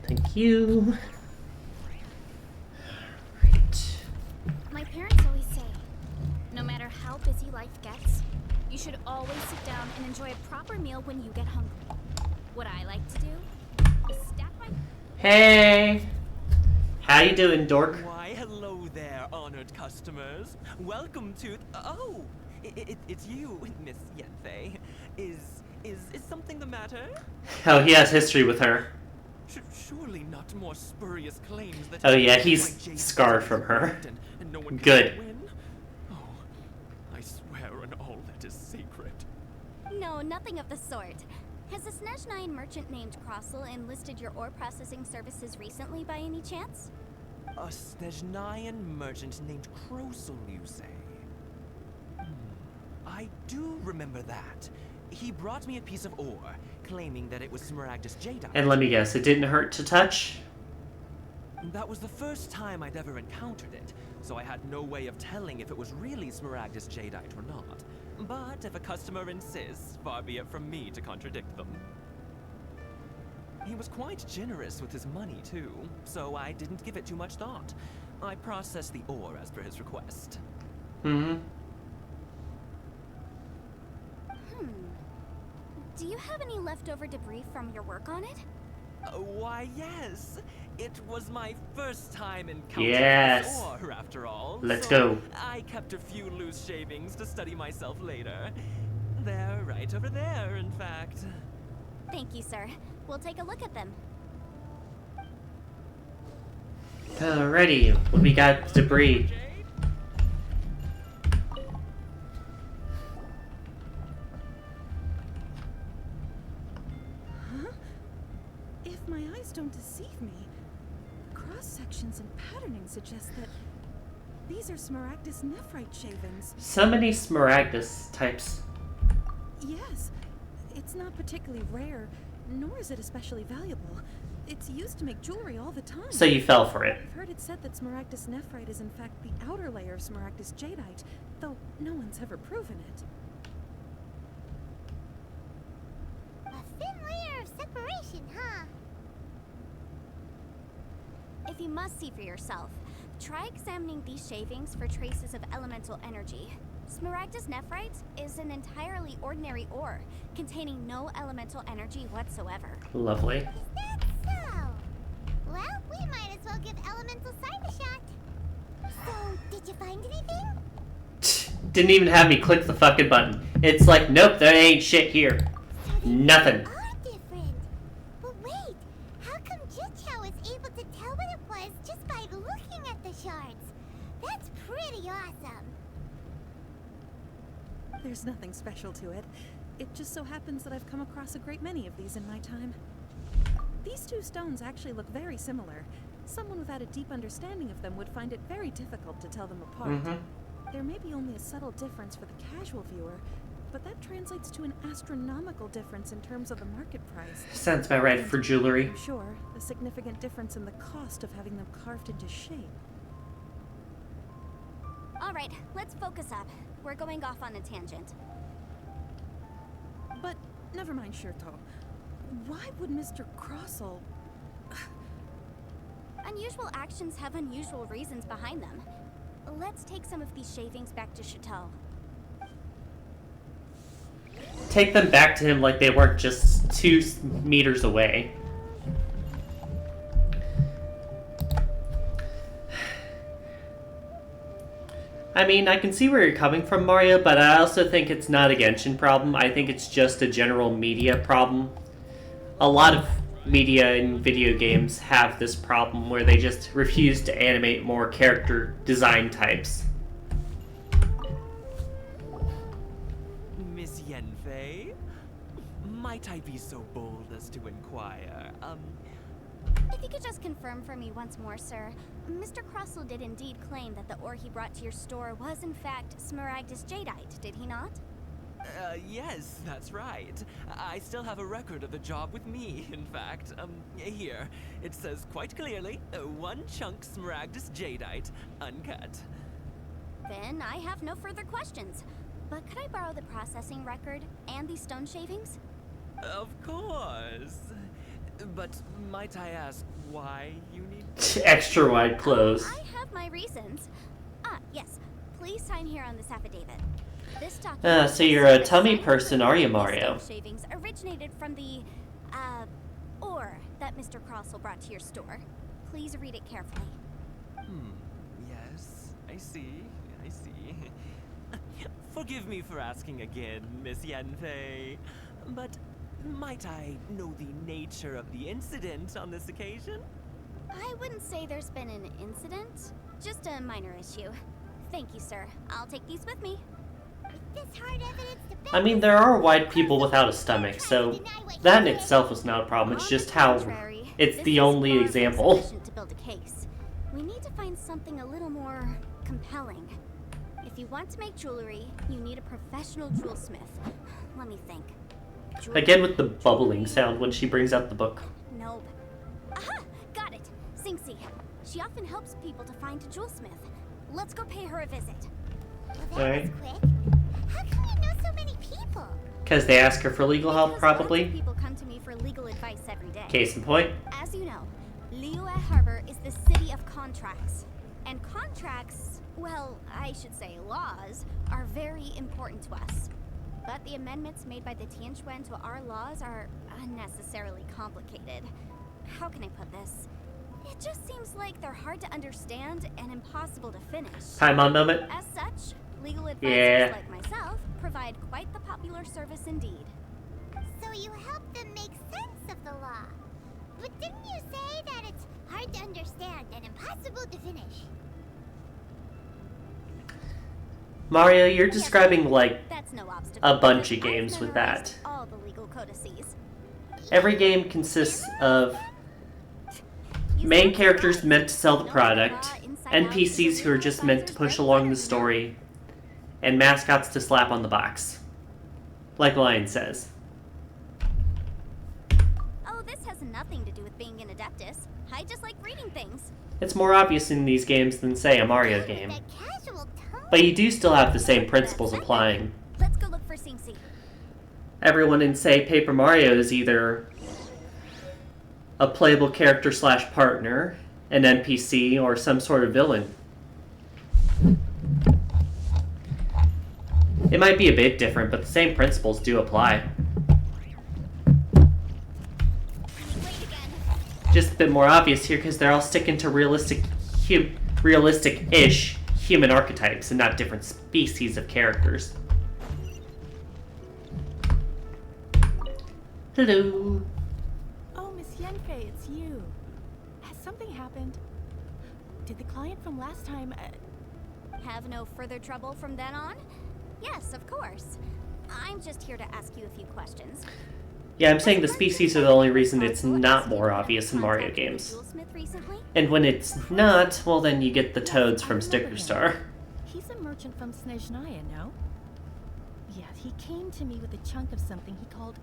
Thank you. Right. My parents always say, no matter how busy life gets, you should always sit down and enjoy a proper meal when you get hungry. What I like to do is stack my... Hey! How you doing, dork? Why, hello there, honored customers. Welcome to... Oh! It's you, Miss Yenfei. Is something the matter? Oh, he has history with her. Surely not more spurious claims that... Oh yeah, he's scarred from her. And no one Good. can win? Oh, I swear on all that is sacred. No, nothing of the sort. Has a Snezhnyan merchant named Crossel enlisted your ore processing services recently by any chance? A Snezhnyan merchant named Crossel, you say? I do remember that. He brought me a piece of ore, claiming that it was Smaragdus Jadeite. And let me guess, it didn't hurt to touch? That was the first time I'd ever encountered it, so I had no way of telling if it was really Smaragdus Jadeite or not. But if a customer insists, far be it from me to contradict them. He was quite generous with his money, too, so I didn't give it too much thought. I processed the ore as per his request. Do you have any leftover debris from your work on it? Why, yes. It was my first time encountering Yes. this ore, after all. Let's so go. I kept a few loose shavings to study myself later. They're right over there, in fact. Thank you, sir. We'll take a look at them. Alrighty, what we got? Debris. If my eyes don't deceive me, cross-sections and patterning suggest that these are Smaragdus nephrite shavings. So many Smaragdus types. Yes. It's not particularly rare, nor is it especially valuable. It's used to make jewelry all the time. So you fell for it. I've heard it said that Smaragdus nephrite is in fact the outer layer of Smaragdus Jadeite, though no one's ever proven it. A thin layer of separation, huh? If you must see for yourself, try examining these shavings for traces of elemental energy. Smaragdus nephrite is an entirely ordinary ore, containing no elemental energy whatsoever. Lovely. Is that so? Well, we might as well give elemental side a shot. So, did you find anything? Didn't even have me click the fucking button. It's like, nope, there ain't shit here. Nothing. Are different. But wait, how come Jichao is able to tell what it was just by looking at the shards? That's pretty awesome. There's nothing special to it. It just so happens that I've come across a great many of these in my time. These two stones actually look very similar. Someone without a deep understanding of them would find it very difficult to tell them apart. There may be only a subtle difference for the casual viewer, but that translates to an astronomical difference in terms of the market price. Sounds about right for jewelry. I'm sure, a significant difference in the cost of having them carved into shape. All right, let's focus up. We're going off on a tangent. But never mind, Shirto. Why would Mr. Crossel... Unusual actions have unusual reasons behind them. Let's take some of these shavings back to Chateau. Take them back to him like they weren't just 2 meters away. I mean, I can see where you're coming from, Mario, but I also think it's not a Genshin problem. I think it's just a general media problem. A lot of media in video games have this problem where they just refuse to animate more character design types. Miss Yenfei? Might I be so bold as to inquire, If you could just confirm for me once more, sir. Mr. Crossel did indeed claim that the ore he brought to your store was in fact Smaragdus Jadeite, did he not? Yes, that's right. I still have a record of the job with me, in fact. Here. It says quite clearly, 1 chunk Smaragdus Jadeite, uncut. Then I have no further questions. But could I borrow the processing record and these stone shavings? Of course. But might I ask why you need extra wide clothes? I have my reasons. Yes. Please sign here on this affidavit. This document So you're a tummy person, are you, Mario? stone shavings originated from the ore that Mr. Crossell brought to your store. Please read it carefully. Yes, I see. Forgive me for asking again, Miss Yanfei, but might I know the nature of the incident on this occasion? I wouldn't say there's been an incident, just a minor issue. Thank you, sir. I'll take these with me. I mean, there are white people without a stomach, so that in itself is not a problem. It's just how it's the only example. To build a case. We need to find something a little more compelling. If you want to make jewelry, you need a professional jewelsmith. Let me think. Again with the bubbling sound when she brings out the book. Nope. Aha! Got it. Singsi. She often helps people to find a jewelsmith. Let's go pay her a visit. Alright. How can you know so many people? Because they ask her for legal help, probably. People come to me for legal advice every day. Case in point. As you know, Liyue Harbor is the city of contracts. And contracts, well, I should say laws, are very important to us. But the amendments made by the Tianquan to our laws are unnecessarily complicated. How can I put this? It just seems like they're hard to understand and impossible to finish. Time on moment. As such, legal advisors like myself provide quite the popular service indeed. So you help them make sense of the law. But didn't you say that it's hard to understand and impossible to finish? Mario, you're describing like That's no obstacle, a bunch of because I've games with memorized that. all the legal codices. Every game consists of main characters meant to sell the product, NPCs who are just meant to push along the story, and mascots to slap on the box. Like Lion says. Oh, this has nothing to do with being an Adeptus. I just like reading things. It's more obvious in these games than, say, a Mario game. But you do still have the same principles applying. Let's go look for Singsi. Everyone in, say, Paper Mario is either a playable character / partner, an NPC, or some sort of villain. It might be a bit different, but the same principles do apply. Just a bit more obvious here because they're all sticking to realistic-ish human archetypes and not different species of characters. Hello. Oh, Miss Yanfei, it's you. Has something happened? Did the client from last time... Have no further trouble from then on? Yes, of course. I'm just here to ask you a few questions. Yeah, I'm saying the species are the only reason it's not more obvious in Mario games. And when it's not, well then you get the toads from Sticker Star. He's a merchant from Snezhnaya, no? Yeah, he came to me with a chunk of something he called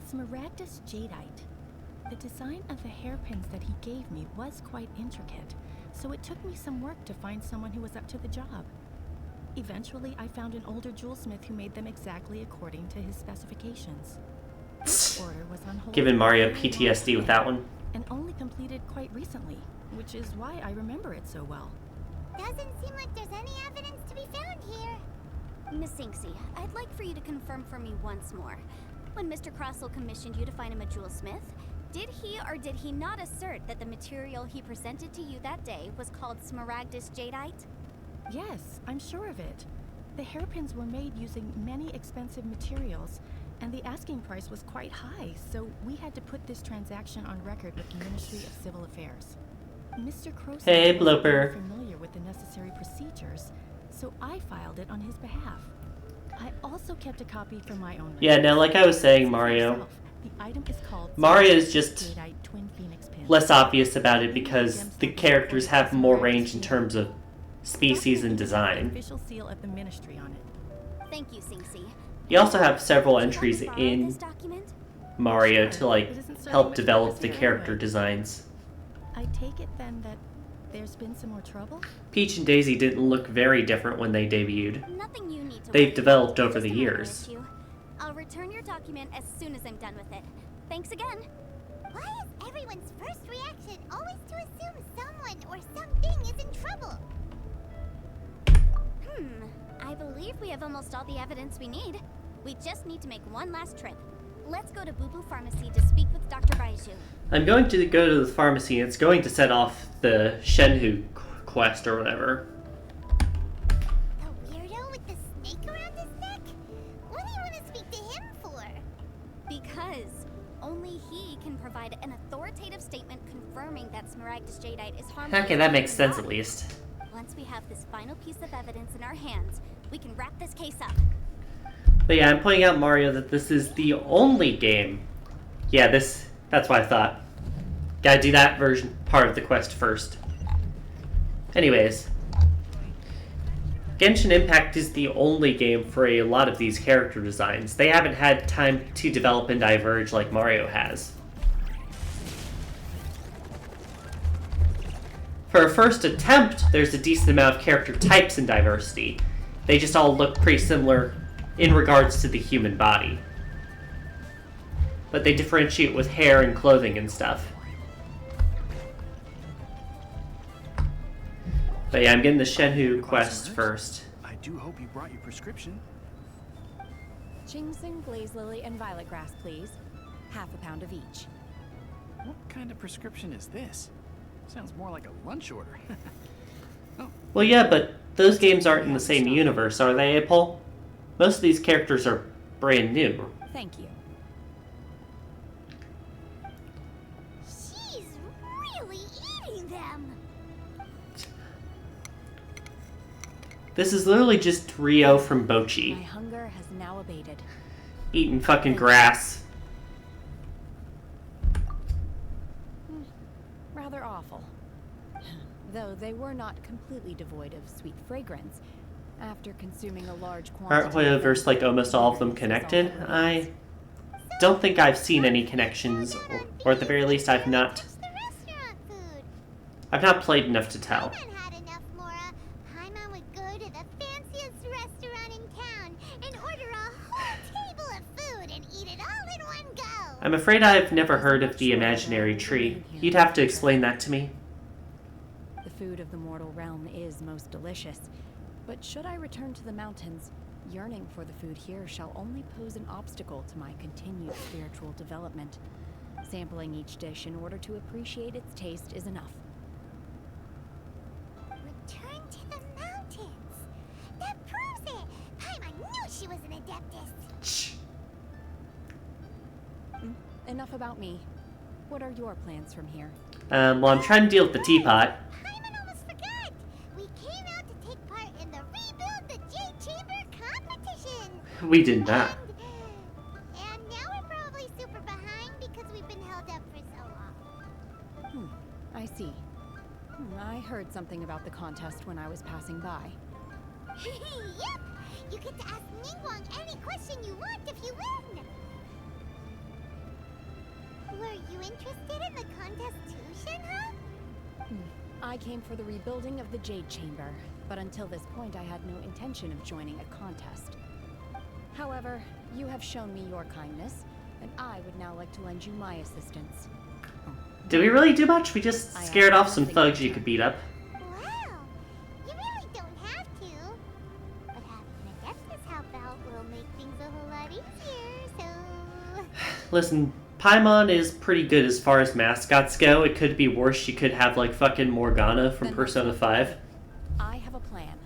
Smaragdus Jadeite. The design of the hairpins that he gave me was quite intricate, so it took me some work to find someone who was up to the job. Eventually, I found an older jewelsmith who made them exactly according to his specifications. This order was on hold. Giving Mario PTSD with that one. And only completed quite recently, which is why I remember it so well. Doesn't seem like there's any evidence to be found here. Miss Singsi, I'd like for you to confirm for me once more. When Mr. Crossell commissioned you to find him a jewelsmith, did he or did he not assert that the material he presented to you that day was called Smaragdus Jadeite? Yes, I'm sure of it. The hairpins were made using many expensive materials, and the asking price was quite high, so we had to put this transaction on record with the Ministry of Civil Affairs. Mr. Crossell Hey, wasn't Blooper. familiar with the necessary procedures, so I filed it on his behalf. I also kept a copy for my own. Yeah, now like I was saying, Mario, The item is called Mario is just Jadeite Twin Phoenix Pin. less obvious about it because the characters have more range in terms of species and design. Official seal of the ministry on it. Thank you, Singsi. You also have several entries in Mario to like help develop the character designs. I take it then that There's been some more trouble? Peach and Daisy didn't look very different when they debuted. Nothing you need to They've worry developed about. over the Just a minor years. issue. I'll return your document as soon as I'm done with it. Thanks again. Why is everyone's first reaction always to assume someone or something is in trouble? I believe we have almost all the evidence we need. We just need to make one last trip. Let's go to Boo Boo Pharmacy to speak with Dr. Baiju. I'm going to go to the pharmacy, and it's going to set off the Shenhu quest or whatever. The weirdo with the snake around his neck? What do you want to speak to him for? Because only he can provide an authoritative statement confirming that Smaragdus Jadeite is harmful. Okay, that makes sense at least. Once we have this final piece of evidence in our hands, we can wrap this case up. But yeah, I'm pointing out, Mario, that this is the only game. Yeah, that's what I thought. Gotta do that version, part of the quest first. Anyways. Genshin Impact is the only game for a lot of these character designs. They haven't had time to develop and diverge like Mario has. For a first attempt, there's a decent amount of character types and diversity. They just all look pretty similar in regards to the human body. But they differentiate with hair and clothing and stuff. But yeah, I'm getting the Shenhu quest first. I do hope you brought your prescription. Ginseng, glaze lily, and violet grass, please. Half a pound of each. What kind of prescription is this? Sounds more like a lunch order. Well, yeah, but those games aren't in the same universe, are they, April? Most of these characters are brand new. Thank you. She's really eating them. This is literally just Rio from Bochi. My hunger has now abated. Eating fucking grass. Rather awful. Though they were not completely devoid of sweet fragrance. After consuming a large Aren't Hoyoverse like almost all of them connected? I don't think I've seen any connections, or at the very least I've not played enough to tell. Had enough, Mora. Paimon would go to the fanciest restaurant in town and order a whole table of food and eat it all in one go. I'm afraid I've never heard of the imaginary tree. You'd have to explain that to me. The food of the mortal realm is most delicious. But should I return to the mountains, yearning for the food here shall only pose an obstacle to my continued spiritual development. Sampling each dish in order to appreciate its taste is enough. Return to the mountains. That proves it. Paimon knew she was an adeptus. Enough about me. What are your plans from here? Well, I'm trying to deal with the teapot. Paimon almost forgot. We came out to take part in the Rebuild the Jade Chamber competition. We did not. And now we're probably super behind because we've been held up for so long. I see. I heard something about the contest when I was passing by. Yep! You get to ask Ningguang any question you want if you win! Were you interested in the contest too, Shenhe? I came for the rebuilding of the Jade Chamber, but until this point I had no intention of joining a contest. However, you have shown me your kindness, and I would now like to lend you my assistance. Did we really do much? We just scared off some thugs you could beat up. Wow! You really don't have to. But having an adeptus help out will make things a whole lot easier, so... Listen, Paimon is pretty good as far as mascots go. It could be worse. She could have like fucking Morgana from Persona 5. I have a plan.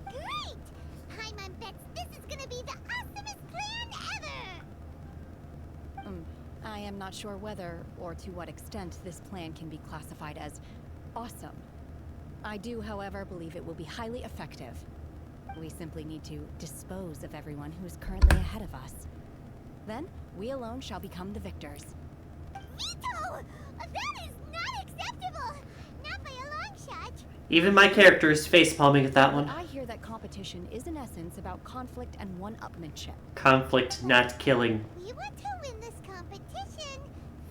Great! Paimon bets this is gonna be the awesomest plan ever! I am not sure whether or to what extent this plan can be classified as awesome. I do, however, believe it will be highly effective. We simply need to dispose of everyone who is currently ahead of us. Then, we alone shall become the victors. Vito! That is not acceptable! Not by a long shot! Even my character is facepalming at that one. I hear that competition is in essence about conflict and one-upmanship. Conflict, not killing. We want to win this competition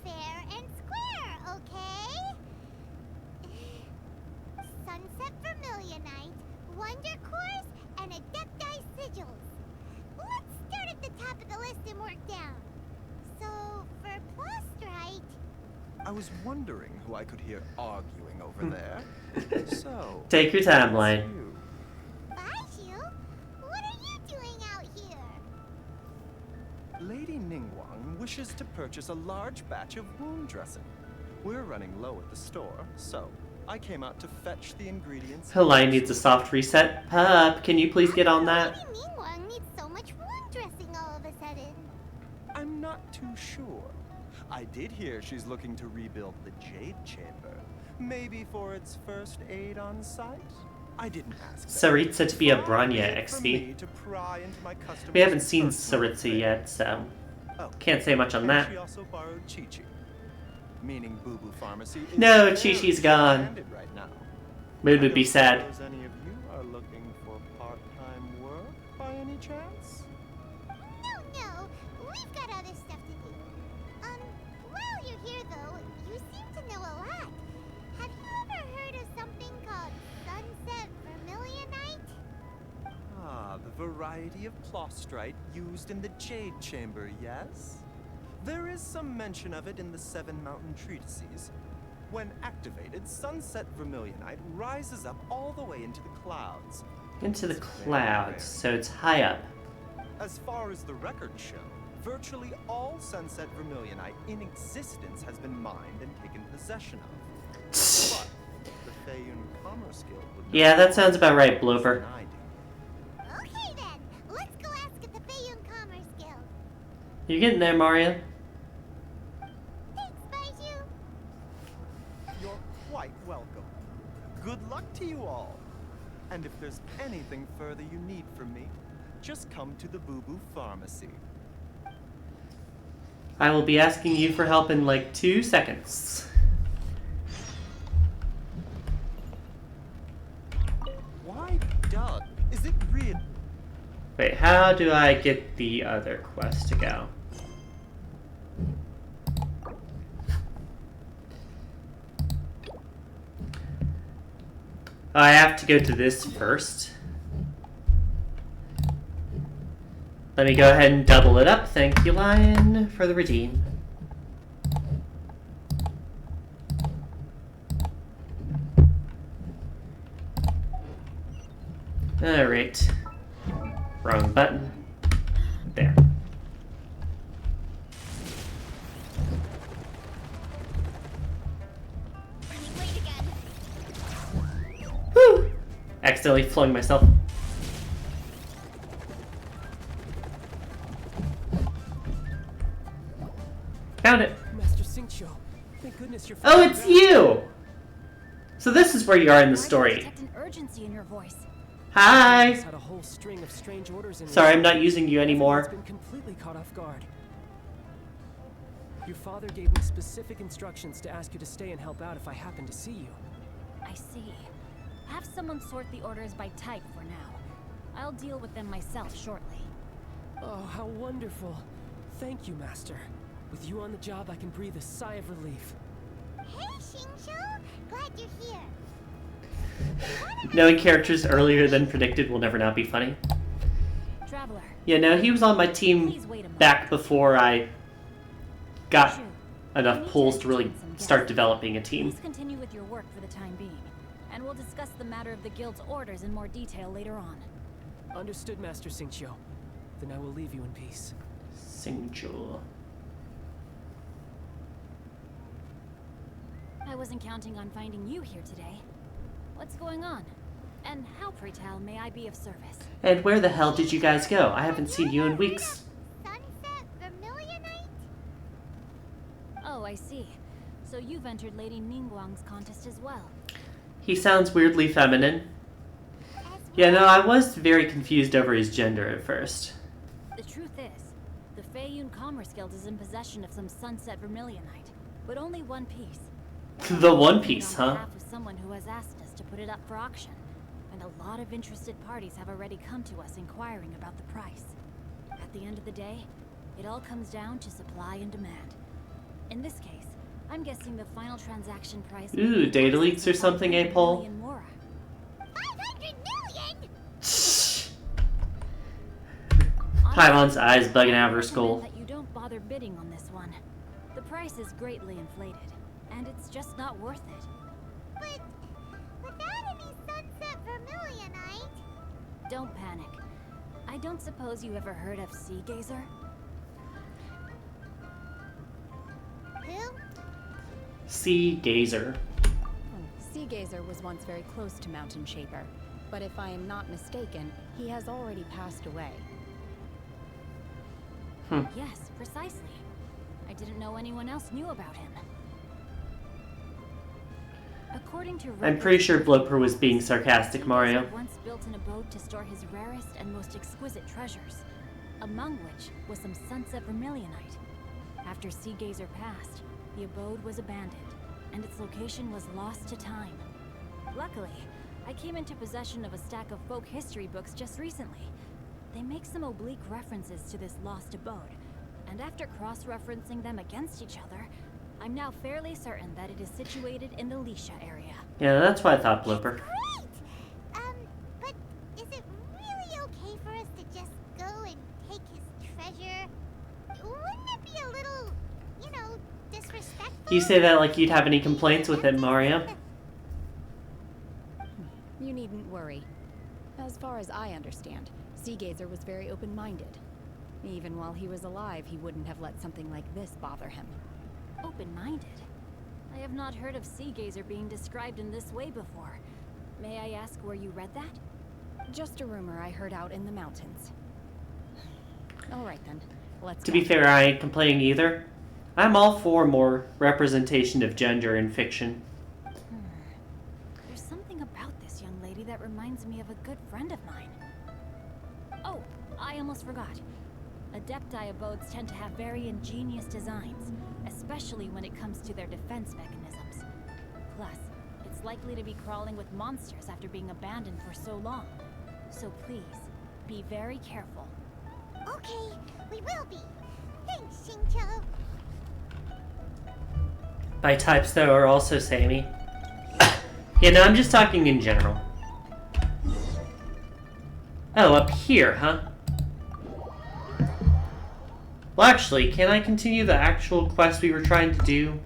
fair and square, okay? marked down. So, for Plastrite... I was wondering who I could hear arguing over there. So... Take your timeline. Baiju? What are you doing out here? Lady Ningguang wishes to purchase a large batch of wound dressing. We're running low at the store, so I came out to fetch the ingredients. Her line needs a soft reset. Pup, can you please get on that? Lady Ningguang needs so much wound dressing all of a sudden. I'm not too sure. I did hear she's looking to rebuild the Jade Chamber. Maybe for its first aid on site? I didn't ask. Saritsa to be a Bronya XP. We haven't seen Saritsa yet, so can't say much on that. She also borrowed Chi-Chi, meaning Boo Boo Pharmacy is No, very Chi-Chi's gone. expanded right now. Mood would be sad. Suppose any of you are looking for part-time work by any chance? No, we've got other stuff to do. While you're here though, you seem to know a lot. Have you ever heard of something called Sunset Vermilionite? Ah, the variety of Plastrite used in the Jade Chamber, yes? There is some mention of it in the 7 Mountain Treatises. When activated, Sunset Vermilionite rises up all the way into the clouds. Into the clouds, so it's high up. As far as the records show, virtually all Sunset Vermilionite in existence has been mined and taken possession of. But the Feiyun Commerce Guild would know Yeah, that sounds about right, Blooper. than I do. Okay then, let's go ask at the Feiyun Commerce Guild. You're getting there, Mario. Thanks, Baiju. You're quite welcome. Good luck to you all. And if there's anything further you need from me, just come to the Boo Boo Pharmacy. I will be asking you for help in like 2 seconds. Why, Doug? Is it real? Wait, how do I get the other quest to go? I have to go to this first. Let me go ahead and double it up. Thank you, Lion, for the redeem. Alright. Wrong button. There. Woo! Accidentally flung myself. Found it. Master Xingqiu, thank goodness you're Oh, it's you! So this is where you are in the story. Detect an urgency in your voice. Hi! Had a whole string of strange orders in Sorry, I'm receipt. not using you anymore. It's been completely caught off guard. Your father gave me specific instructions to ask you to stay and help out if I happen to see you. I see. Have someone sort the orders by type for now. I'll deal with them myself shortly. Oh, how wonderful. Thank you, Master. With you on the job, I can breathe a sigh of relief. Hey, Xingqiu! Glad you're here. Knowing characters earlier than predicted will never not be funny. Traveler. Yeah, no, he was on my team back before I got enough pulls to really start developing a team. Please continue with your work for the time being, and we'll discuss the matter of the guild's orders in more detail later on. Understood, Master Xingqiu. Then I will leave you in peace. Xingqiu. I wasn't counting on finding you here today. What's going on? And how, pray tell, may I be of service? And where the hell did you guys go? I haven't seen you in weeks. Sunset Vermilionite? Oh, I see. So you've entered Lady Ningguang's contest as well. He sounds weirdly feminine. Yeah, no, I was very confused over his gender at first. The truth is, the Feiyun Commerce Guild is in possession of some Sunset Vermilionite, but only one piece. The One Piece, On huh? behalf of someone who has asked us to put it up for auction, and a lot of interested parties have already come to us inquiring about the price. At the end of the day, it all comes down to supply and demand. In this case, I'm guessing the final transaction price. Ooh, data leaks or something, A-Pole? 500 million? Paimon's eyes bugging out of her skull. That you bother bidding on this one. The price is greatly inflated, and it's just not worth it. But without any sunset vermilionite... Don't panic. I don't suppose you ever heard of Sea Gazer? Who? Sea Gazer. Sea Gazer was once very close to Mountain Shaper, but if I am not mistaken, he has already passed away. Yes, precisely. I didn't know anyone else knew about him. According to I'm pretty sure Bloper was being sarcastic, Mario. He once built an abode to store his rarest and most exquisite treasures, among which was some sunset vermilionite. After Sea Gazer passed, the abode was abandoned, and its location was lost to time. Luckily, I came into possession of a stack of folk history books just recently. They make some oblique references to this lost abode, and after cross-referencing them against each other, I'm now fairly certain that it is situated in the Liyue area. Yeah, that's what I thought, Bloper. Great! But is it really okay for us to just go and take his treasure? Wouldn't it be a little, you know, disrespectful? You say that like you'd have any complaints with it, Mario. You needn't worry. As far as I understand, Sea Gazer was very open-minded. Even while he was alive, he wouldn't have let something like this bother him. Open-minded? I have not heard of Sea Gazer being described in this way before. May I ask where you read that? Just a rumor I heard out in the mountains. Alright then, let's To be fair, I ain't complaining either. I'm all for more representation of gender in fiction. There's something about this young lady that reminds me of a good friend of mine. Oh, I almost forgot. Adepti abodes tend to have very ingenious designs, especially when it comes to their defense mechanisms. Plus, it's likely to be crawling with monsters after being abandoned for so long. So please, be very careful. Okay, we will be. Thanks, Xingqiu. By types that are also samey. Yeah, no, I'm just talking in general. Oh, up here, huh? Well, actually, can I continue the actual quest we were trying to do?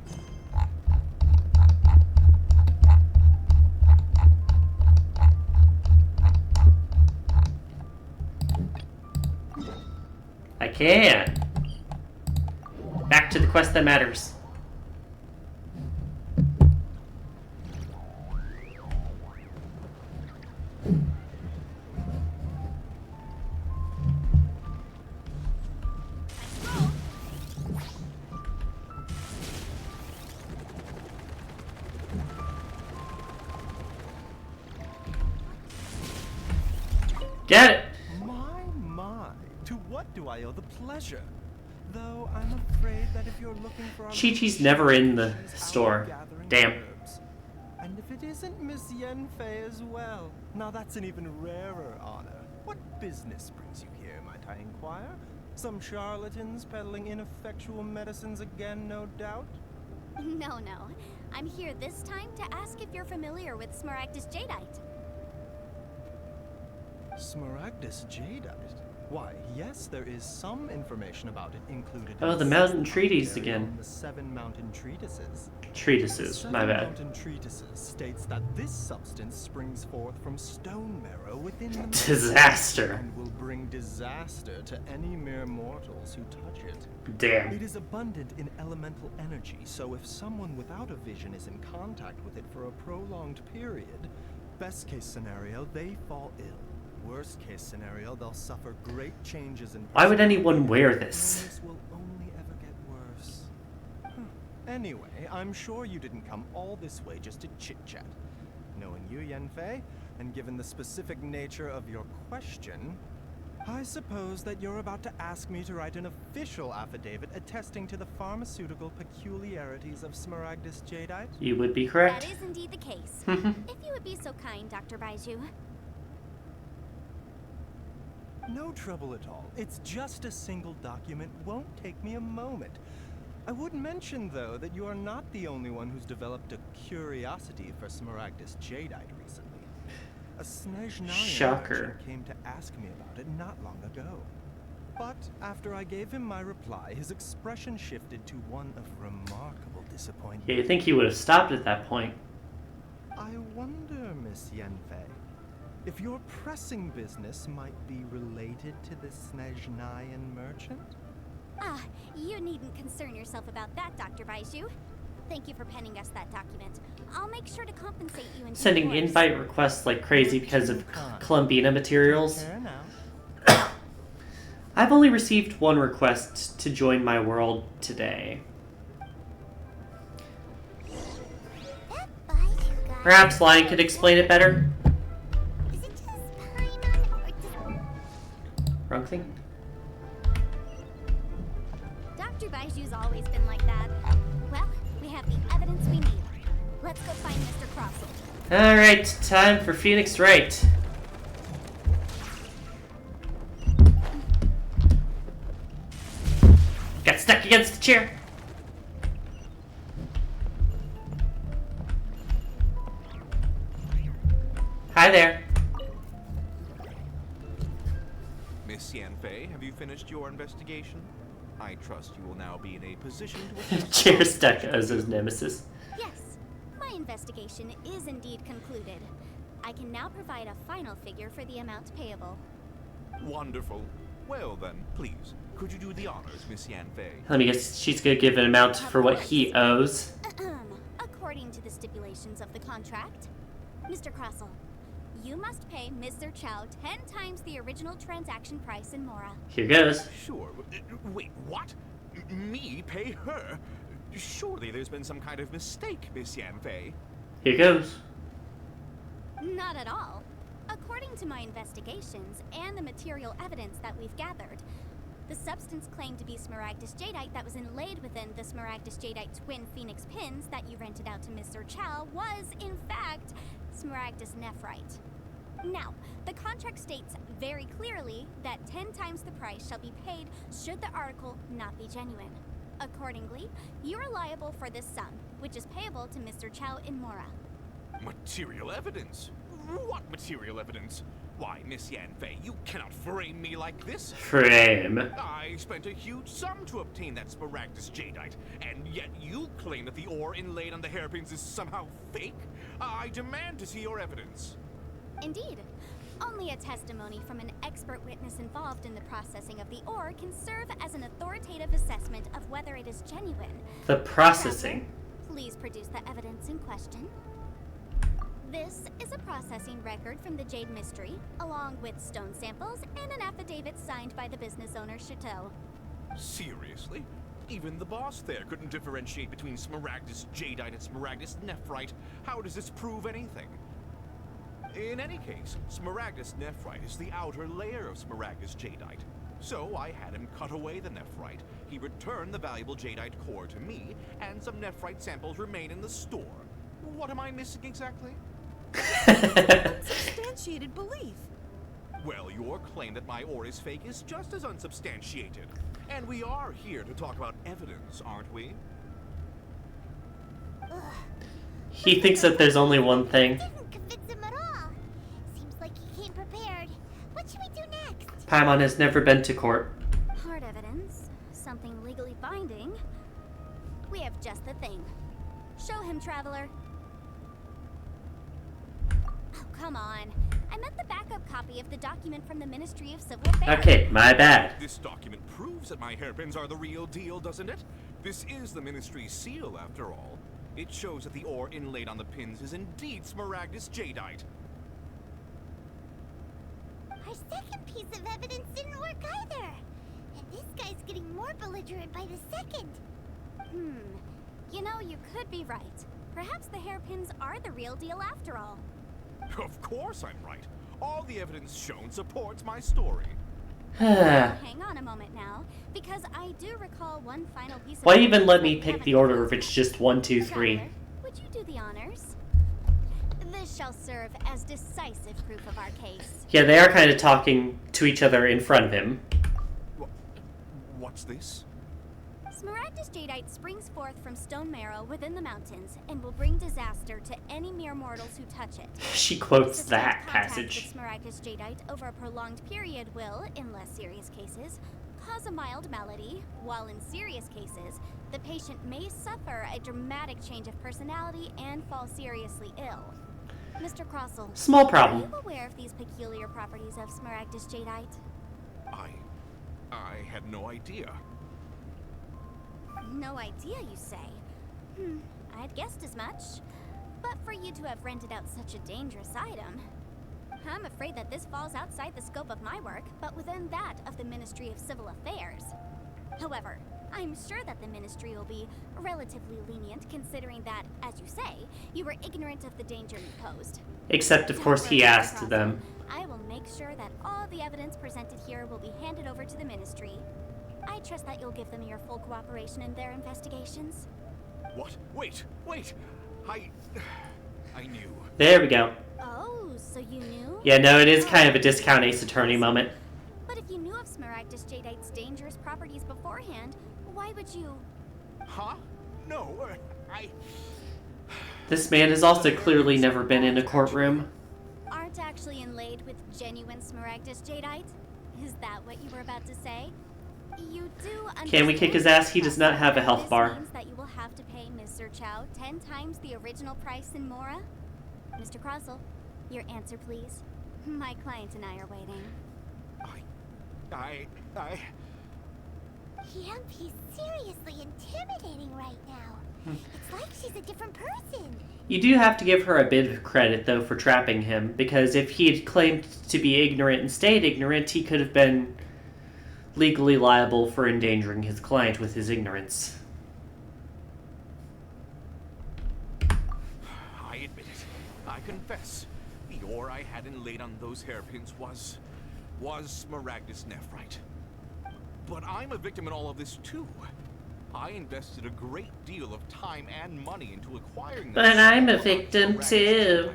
I can! Back to the quest that matters. Get it! My. To what do I owe the pleasure? Though I'm afraid that if you're looking for our Chi-Chi's never in the store. Damn. herbs. And if it isn't Miss Yanfei as well, now that's an even rarer honor. What business brings you here, might I inquire? Some charlatans peddling ineffectual medicines again, no doubt? No. I'm here this time to ask if you're familiar with Smaragdus Jadeite. Smaragdus Jadeite? Why, yes, there is some information about it included Oh, in the mountain treatise again. The 7 mountain treatises. Treatises, my bad. Mountain treatises states that this substance springs forth from stone marrow within the Disaster. and will bring disaster to any mere mortals who touch it. Damn. It is abundant in elemental energy, so if someone without a vision is in contact with it for a prolonged period, best case scenario, they fall ill. Worst case scenario, they'll suffer great changes in Why would anyone wear this? Illness will only ever get worse. Anyway, I'm sure you didn't come all this way just to chit-chat. Knowing you, Yanfei, and given the specific nature of your question, I suppose that you're about to ask me to write an official affidavit attesting to the pharmaceutical peculiarities of Smaragdus Jadeite? You would be correct. That is indeed the case. If you would be so kind, Dr. Baiju. No trouble at all. It's just a single document. Won't take me a moment. I would mention, though, that you are not the only one who's developed a curiosity for Smaragdus Jadeite recently. A Snezhnayan Shocker. merchant came to ask me about it not long ago. But after I gave him my reply, his expression shifted to one of remarkable disappointment. Yeah, you think he would have stopped at that point. I wonder, Miss Yenfei, if your pressing business might be related to the Snezhnayan merchant? Ah, you needn't concern yourself about that, Dr. Baizhu. Thank you for penning us that document. I'll make sure to compensate you in due Sending course. invite requests like crazy because of Columbina materials. I've only received one request to join my world today. Perhaps Lion could explain it better? Wrong thing? Dr. Baizhu's always been like that. Well, we have the evidence we need. Let's go find Mr. Crossell. Alright, time for Phoenix Wright. Got stuck against the chair. Hi there. Miss Yanfei, have you finished your investigation? I trust you will now be in a position to assess Chair stuck as his nemesis. Yes, my investigation is indeed concluded. I can now provide a final figure for the amount payable. Wonderful. Well then, please, could you do the honors, Miss Yanfei? Let me guess, she's gonna give an amount for what he owes. According to the stipulations of the contract, Mr. Crossell, you must pay Mr. Chow 10 times the original transaction price in Mora. Here goes. Sure. Wait, what? Me pay her? Surely there's been some kind of mistake, Miss Yanfei. Here goes. Not at all. According to my investigations and the material evidence that we've gathered, the substance claimed to be Smaragdus Jadeite that was inlaid within the Smaragdus Jadeite twin phoenix pins that you rented out to Mr. Chow was, in fact, Smaragdus Nephrite. Now, the contract states very clearly that 10 times the price shall be paid should the article not be genuine. Accordingly, you are liable for this sum, which is payable to Mr. Chow in Mora. Material evidence? What material evidence? Why, Miss Yanfei, you cannot frame me like this. Frame. I spent a huge sum to obtain that Smaragdus Jadeite, and yet you claim that the ore inlaid on the hairpins is somehow fake? I demand to see your evidence. Indeed. Only a testimony from an expert witness involved in the processing of the ore can serve as an authoritative assessment of whether it is genuine. The processing. Please produce the evidence in question. This is a processing record from the Jade Mystery, along with stone samples and an affidavit signed by the business owner, Chateau. Seriously? Even the boss there couldn't differentiate between Smaragdus Jadeite and Smaragdus Nephrite. How does this prove anything? In any case, Smaragdus Nephrite is the outer layer of Smaragdus Jadeite. So I had him cut away the Nephrite, he returned the valuable Jadeite core to me, and some Nephrite samples remain in the store. What am I missing exactly? Unsubstantiated belief. Well, your claim that my ore is fake is just as unsubstantiated. And we are here to talk about evidence, aren't we? He thinks that there's only one thing. Didn't convince him at all. Seems like he came prepared. What should we do next? Paimon has never been to court. Hard evidence, something legally binding. We have just the thing. Show him, Traveler. Oh, come on. I meant the backup copy of the document from the Ministry of Civil Affairs. Okay, my bad. This document proves that my hairpins are the real deal, doesn't it? This is the Ministry's seal, after all. It shows that the ore inlaid on the pins is indeed Smaragdus Jadeite. Our second piece of evidence didn't work either. And this guy's getting more belligerent by the second. You know, you could be right. Perhaps the hairpins are the real deal after all. Of course I'm right. All the evidence shown supports my story. Hang on a moment now, because I do recall one final piece of Why even let me pick the order if it's just 1, 2, 3? Would you do the honors? This shall serve as decisive proof of our case. Yeah, they are kind of talking to each other in front of him. What's this? Smaragdus Jadeite springs forth from stone marrow within the mountains and will bring disaster to any mere mortals who touch it. She quotes Sustained that contact passage. with Smaragdus Jadeite over a prolonged period will, in less serious cases, cause a mild malady, while in serious cases, the patient may suffer a dramatic change of personality and fall seriously ill. Mr. Crossell, Small problem. Are you aware of these peculiar properties of Smaragdus Jadeite? I had no idea. No idea, you say? I'd guessed as much. But for you to have rented out such a dangerous item, I'm afraid that this falls outside the scope of my work, but within that of the Ministry of Civil Affairs. However, I'm sure that the Ministry will be relatively lenient, considering that, as you say, you were ignorant of the danger you posed. Except, of course, he asked them. I will make sure that all the evidence presented here will be handed over to the Ministry. I trust that you'll give them your full cooperation in their investigations. What? Wait! I knew. There we go. Oh, so you knew? Yeah, no, it is kind of a discount Ace Attorney moment. But if you knew of Smaragdus Jadeite's dangerous properties beforehand, why would you... Huh? No, This man has also clearly never been in a courtroom. Aren't actually inlaid with genuine Smaragdus Jadeite? Is that what you were about to say? You do understand. Can we kick his ass? He does not have a health bar. This means that you will have to pay Mr. Chow 10 times the original price in Mora? Mr. Crossell, your answer, please. My client and I are waiting. He's seriously intimidating right now. It's like she's a different person. You do have to give her a bit of credit, though, for trapping him, because if he had claimed to be ignorant and stayed ignorant, he could have been legally liable for endangering his client with his ignorance. I admit it. I confess. The ore I had inlaid on those hairpins was Smaragdus Nephrite. But I'm a victim in all of this too. I invested a great deal of time and money into acquiring But I'm a victim too.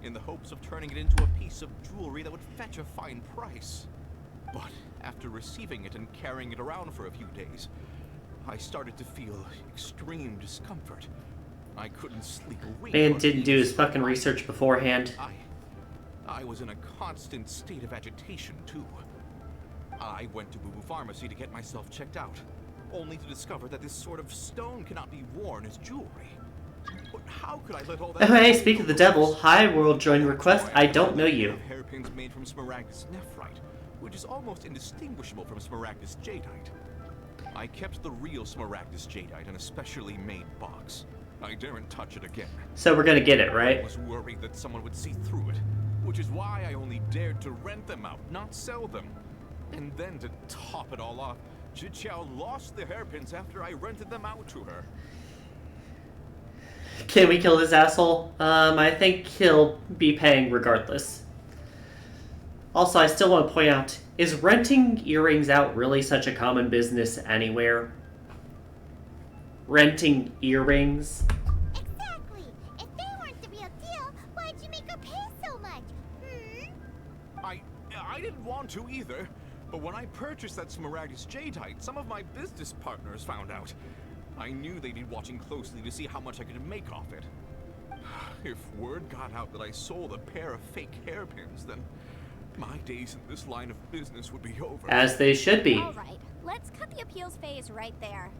In the hopes of turning it into a piece of jewelry that would fetch a fine price. But after receiving it and carrying it around for a few days, I started to feel extreme discomfort. I couldn't sleep a week. Man didn't do his fucking research beforehand. I was in a constant state of agitation too. I went to Boo Boo Pharmacy to get myself checked out, only to discover that this sort of stone cannot be worn as jewelry. But how could I let all that... Oh, hey, speak of the devil. Hi, world join request. I don't know you. Hairpins made from Smaragdus Nephrite, which is almost indistinguishable from Smaragdus Jadeite. I kept the real Smaragdus Jadeite in a specially made box. I daren't touch it again. So we're gonna get it, right? I was worried that someone would see through it, which is why I only dared to rent them out, not sell them. And then to top it all off, Chichao lost the hairpins after I rented them out to her. Can we kill this asshole? I think he'll be paying regardless. Also, I still want to point out, is renting earrings out really such a common business anywhere? Renting earrings? Exactly. If they weren't the real deal, why'd you make her pay so much? I didn't want to either. But when I purchased that Smaragdus Jadeite, some of my business partners found out. I knew they'd be watching closely to see how much I could make off it. If word got out that I sold a pair of fake hairpins, then my days in this line of business would be over. As they should be. Alright, let's cut the appeals phase right there.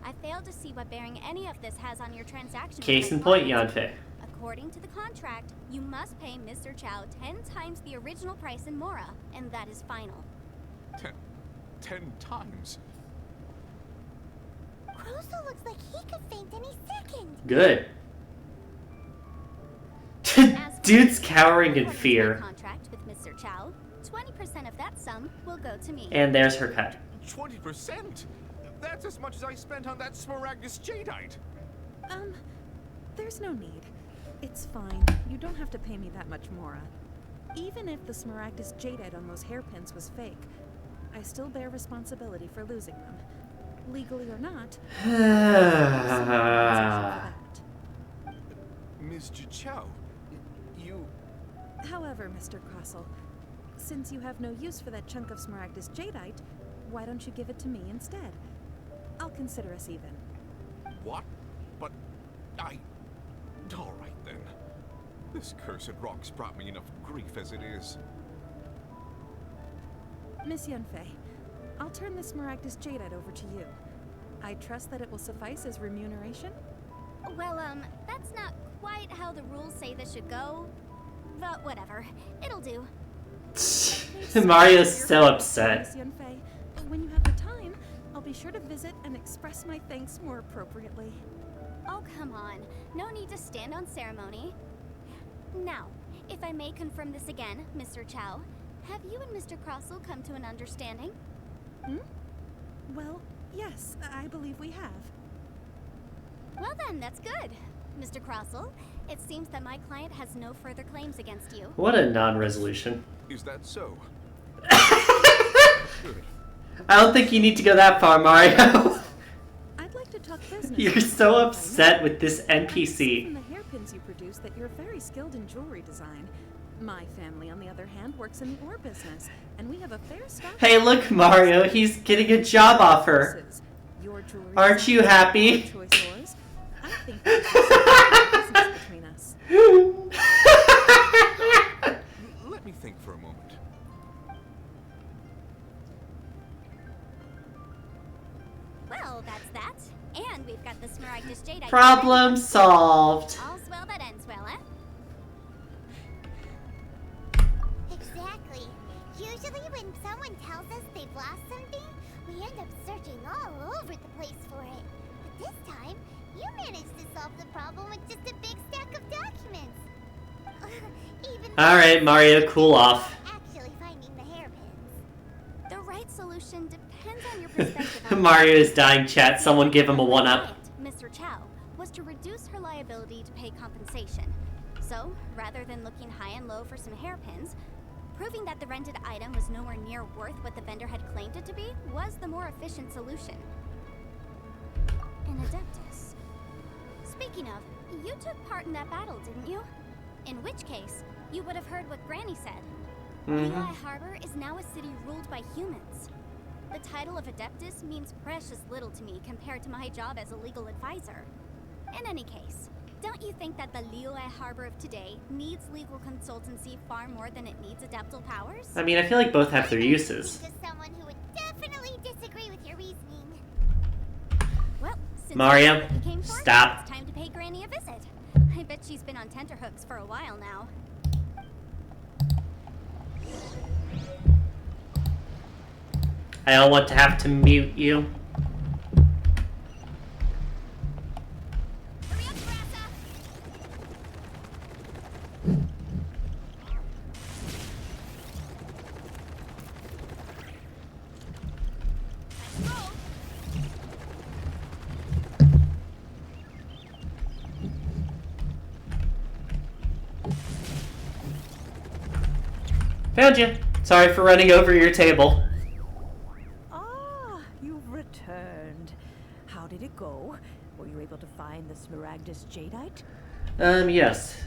I failed to see what bearing any of this has on your transaction. Case in point, Yanfei. According to the contract, you must pay Mr. Chow 10 times the original price in Mora, and that is final. 10 times? Crossell looks like he could faint any second. Good. Dude's cowering in fear. Contract with Mr. Chow, 20% of that sum will go to me. And there's her cut. 20%? That's as much as I spent on that Smaragdus Jadeite. There's no need. It's fine. You don't have to pay me that much, Mora. Even if the Smaragdus Jadeite on those hairpins was fake, I still bear responsibility for losing them. Legally or not. Ms. Chichao, you... However, Mr. Crossell, since you have no use for that chunk of Smaragdus Jadeite, why don't you give it to me instead? I'll consider us even. What? But all right then. This cursed rock's brought me enough grief as it is. Miss Yanfei, I'll turn the Smaragdus Jadeite over to you. I trust that it will suffice as remuneration? Well, that's not quite how the rules say this should go. But whatever. It'll do. Mario's so upset. Miss Yunfei, when you have the time, I'll be sure to visit and express my thanks more appropriately. Oh, come on. No need to stand on ceremony. Now, if I may confirm this again, Mr. Chow, have you and Mr. Crossell come to an understanding? Well, yes, I believe we have. Well then, that's good. Mr. Crossell, it seems that my client has no further claims against you. What a non-resolution. Is that so? Good. I don't think you need to go that far, Mario. I'd like to talk business. You're so upset with this From NPC. the hairpins you produce that you're very skilled in jewelry design. My family, on the other hand, works in the ore business, and we have a fair stock. Hey, look, Mario, he's getting a job offer. Your jewelry Aren't you happy? choice yours. I think we can business between us. Let me think for a moment. Well, that's that. And we've got the Smaragdus Jadeite. Problem solved. All's well that ends well, eh? Exactly. Usually when someone tells us they've lost something, we end up searching all over the place for it. But this time, you managed to solve the problem with just a big stack of documents. Alright, Mario, cool off. Actually finding the hairpins. The right solution depends on your perspective. Mario is dying, chat. Someone give him a one-up. Mr. Chow was to reduce her liability to pay compensation. So, rather than looking high and low for some hairpins, proving that the rented item was nowhere near worth what the vendor had claimed it to be was the more efficient solution. An Adeptus. Speaking of, you took part in that battle, didn't you? In which case, you would have heard what Granny said. Liyue Harbor is now a city ruled by humans. The title of Adeptus means precious little to me compared to my job as a legal advisor. In any case, don't you think that the Liyue Harbor of today needs legal consultancy far more than it needs adeptal powers? I mean, I feel like both have their uses. Just someone who would definitely disagree with your reasoning. Well, since Mario, you came forward, stop. it's time to pay Granny a visit. I bet she's been on tenterhooks for a while now. I don't want to have to mute you. Found you. Sorry for running over your table. Ah, you've returned. How did it go? Were you able to find the Smaragdus Jadeite? Yes.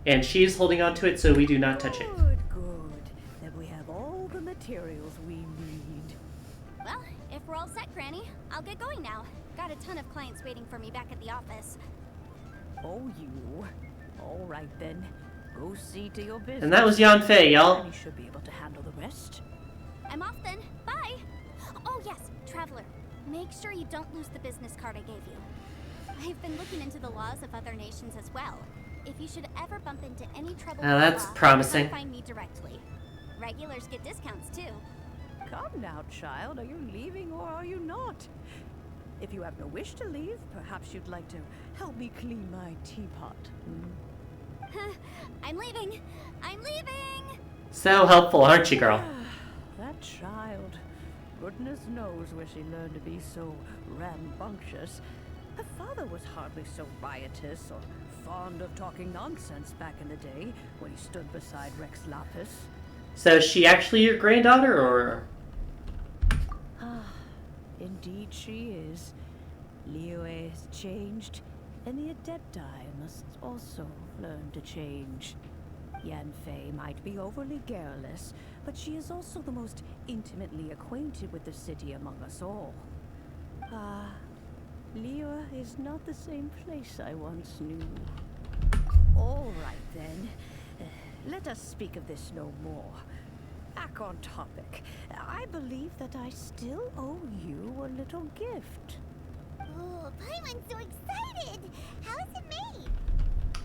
And she's holding on to it, so we do not touch it. Good, good. Then we have all the materials we need. Well, if we're all set, Granny, I'll get going now. Got a ton of clients waiting for me back at the office. Oh, you. All right, then. Go see to your business. And that was Yunfei, y'all. You should be able to handle the rest. I'm off then. Bye! Oh yes, Traveler. Make sure you don't lose the business card I gave you. I've been looking into the laws of other nations as well. If you should ever bump into any trouble with That's the law, promising. come find me directly. Regulars get discounts too. Come now, child. Are you leaving or are you not? If you have no wish to leave, perhaps you'd like to help me clean my teapot. I'm leaving! I'm leaving! So helpful, aren't you, girl? That child. Goodness knows where she learned to be so rambunctious. Her father was hardly so riotous or fond of talking nonsense back in the day when he stood beside Rex Lapis. So is she actually your granddaughter, or? Ah, indeed she is. Liyue has changed, and the Adepti must also learn to change. Yanfei might be overly garrulous, but she is also the most intimately acquainted with the city among us all. Ah, Liyue is not the same place I once knew. All right then. Let us speak of this no more. back on topic. I believe that I still owe you a little gift. Oh, Paimon's so excited! How is it made?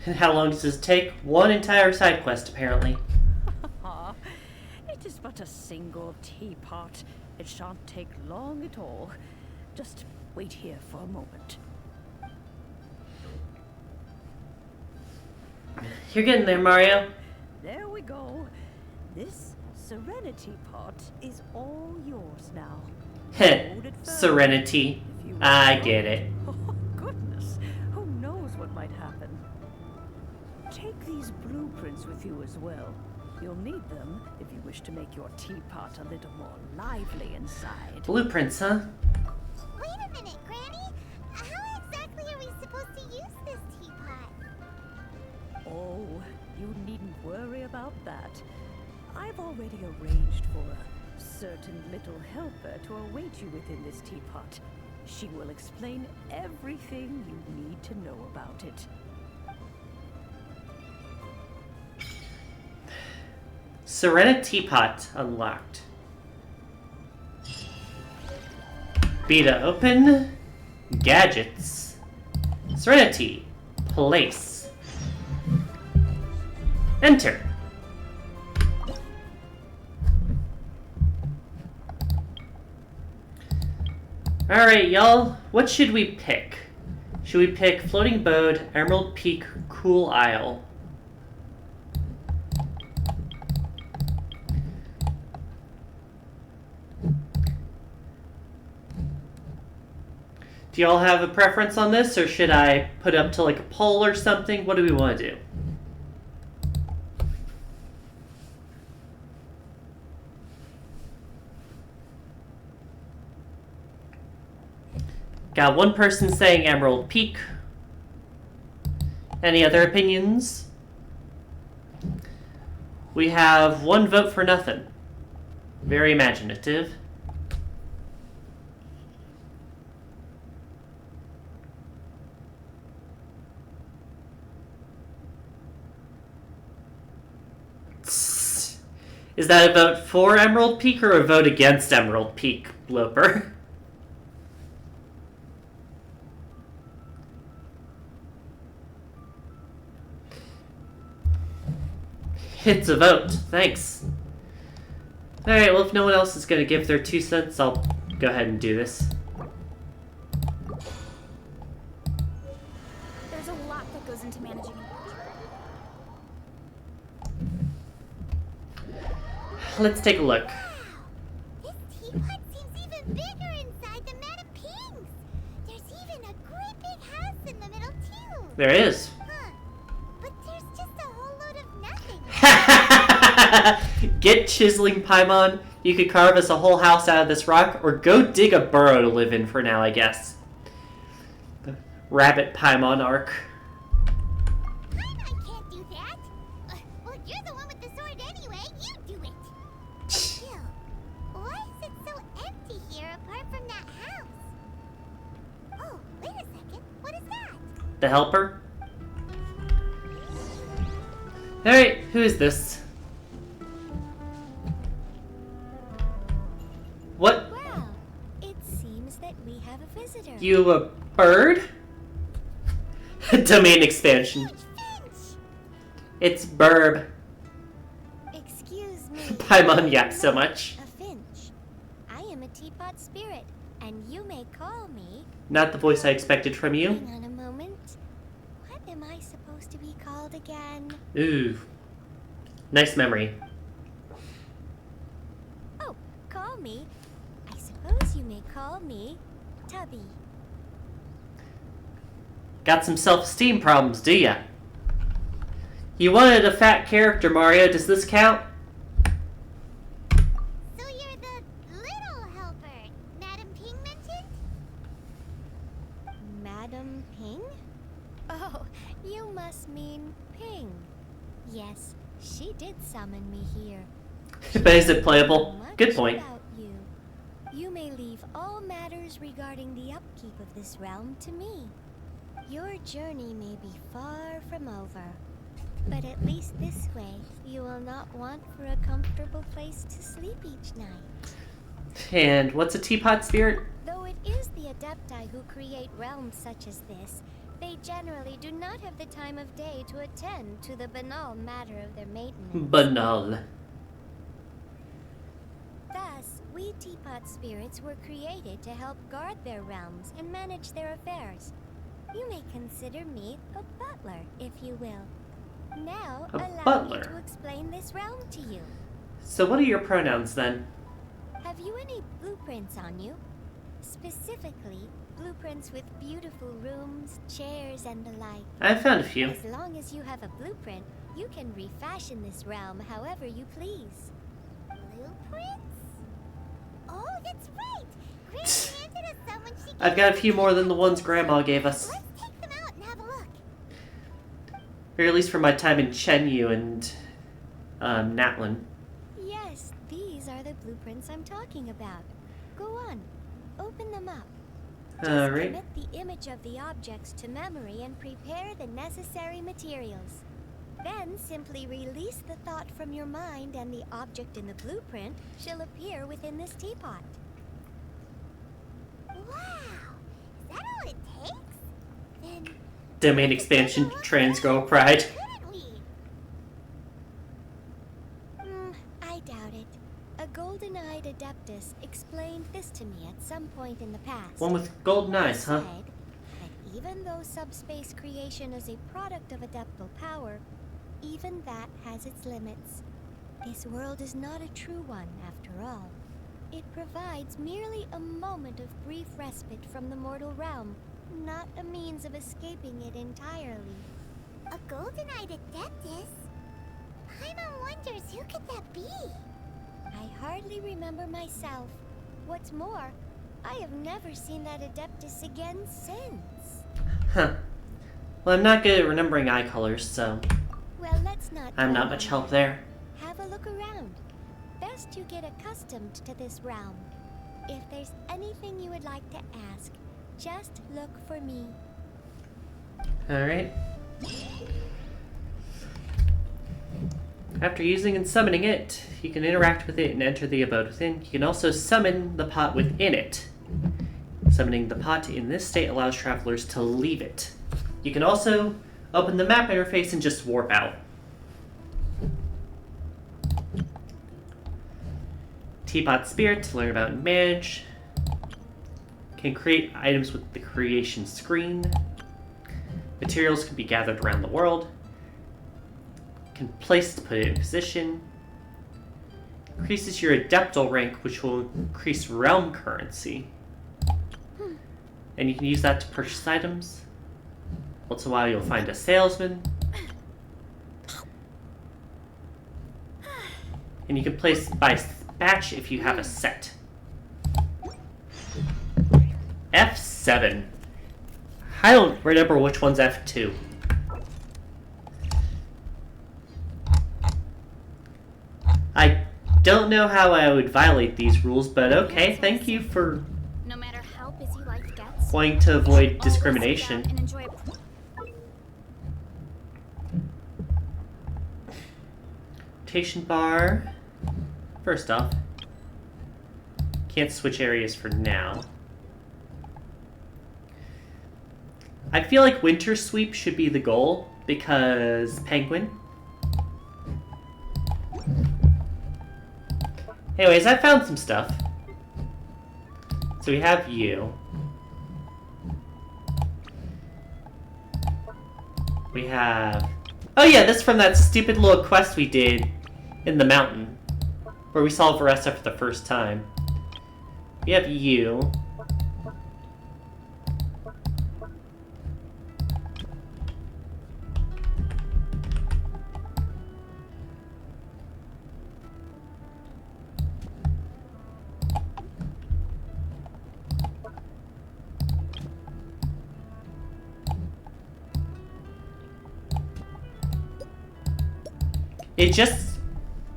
And how long does this take? One entire side quest, apparently. It is but a single teapot. It shan't take long at all. Just wait here for a moment. You're getting there, Mario. There we go. This Serenity pot is all yours now. Heh. Hold it firm. Serenity. I get it. Oh, goodness. Who knows what might happen? Take these blueprints with you as well. You'll need them if you wish to make your teapot a little more lively inside. Blueprints, huh? Wait a minute, Granny! How exactly are we supposed to use this teapot? Oh, you needn't worry about that. I've already arranged for a certain little helper to await you within this teapot. She will explain everything you need to know about it. Serenity Teapot unlocked. Beta open. Gadgets. Serenity. Place. Enter. Alright, y'all. What should we pick? Should we pick Floating Boat, Emerald Peak, Cool Isle? Do y'all have a preference on this, or should I put up to like a poll or something? What do we want to do? Got one person saying Emerald Peak. Any other opinions? We have one vote for nothing. Very imaginative. Is that a vote for Emerald Peak or a vote against Emerald Peak, Bloper? It's a vote. Thanks. Alright, well, if no one else is going to give their 2 cents, I'll go ahead and do this. There's a lot that goes into managing an Let's take a look. This teapot seems even bigger inside than Madame Ping's. There's even a great big house in the middle, too. There is. Huh. But there's just a whole load of nothing. Get chiseling, Paimon. You could carve us a whole house out of this rock, or go dig a burrow to live in for now, I guess. The Rabbit Paimon arc. Paimon can't do that. Well, you're the one with the sword anyway. You do it. Still, why is it so empty here apart from that house? Oh, wait a second. What is that? The helper? Alright, who is this? What? Well, it seems that we have a visitor. You a bird? Domain expansion. It's Burb. Excuse me. Paimon yaps so much. A finch. I am a teapot spirit, and you may call me. Not the voice I expected from you. Hang on a moment. What am I supposed to be called again? Ooh. Nice memory. Oh, call me. I suppose you may call me Tubby. Got some self-esteem problems, do ya? You wanted a fat character, Mario. Does this count? So you're the little helper Madame Ping mentioned? Madam Ping? Oh, you must mean Ping. Yes, she did summon me here. But is it playable? Much Good point. About you. You may leave all matters regarding the upkeep of this realm to me. Your journey may be far from over. But at least this way, you will not want for a comfortable place to sleep each night. And what's a teapot spirit? Though it is the Adepti who create realms such as this, they generally do not have the time of day to attend to the banal matter of their maintenance. Banal. Thus, we teapot spirits were created to help guard their realms and manage their affairs. You may consider me a butler, if you will. Now, allow me to explain this realm to you. So what are your pronouns then? Have you any blueprints on you? Specifically, blueprints with beautiful rooms, chairs, and the like. I've found a few. As long as you have a blueprint, you can refashion this realm however you please. Blueprints? Oh, that's right! Granny handed us some when she I've got a few more than the ones Grandma gave us. Let's take them out and have a look. Or at least from my time in Chenyu and Natlin. Yes, these are the blueprints I'm talking about. Go on, open them up. Alright. Commit the image of the objects to memory and prepare the necessary materials. Then simply release the thought from your mind and the object in the blueprint shall appear within this teapot. Wow! Is that all it takes? Then Domain expansion, trans girl pride. I doubt it. A golden-eyed adeptus explained this to me at some point in the past. One with golden eyes, huh? Said that even though subspace creation is a product of adeptal power, even that has its limits. This world is not a true one, after all. It provides merely a moment of brief respite from the mortal realm, not a means of escaping it entirely. A golden-eyed adeptus? Paimon wonders who could that be? I hardly remember myself. What's more, I have never seen that adeptus again since. Huh. Well, I'm not good at remembering eye colors, so Well, let's not. I'm not dwell much on help that. there. Have a look around. Best you get accustomed to this realm. If there's anything you would like to ask, just look for me. Alright. After using and summoning it, you can interact with it and enter the abode within. You can also summon the pot within it. Summoning the pot in this state allows travelers to leave it. You can also open the map interface and just warp out. Teapot Spirit to learn about and manage. Can create items with the creation screen. Materials can be gathered around the world. Can place to put it in position. Increases your adeptal rank, which will increase realm currency. And you can use that to purchase items. Once in a while you'll find a salesman. And you can place by batch if you have a set. F7. I don't remember which one's F2. I don't know how I would violate these rules, but okay, thank you for No matter how busy life gets, wanting to avoid discrimination. and enjoy Rotation bar. First off, can't switch areas for now. I feel like winter sweep should be the goal because penguin. Anyways, I found some stuff. So we have you. We have... Oh yeah, this is from that stupid little quest we did in the mountain, where we saw Varessa for the first time. We have you.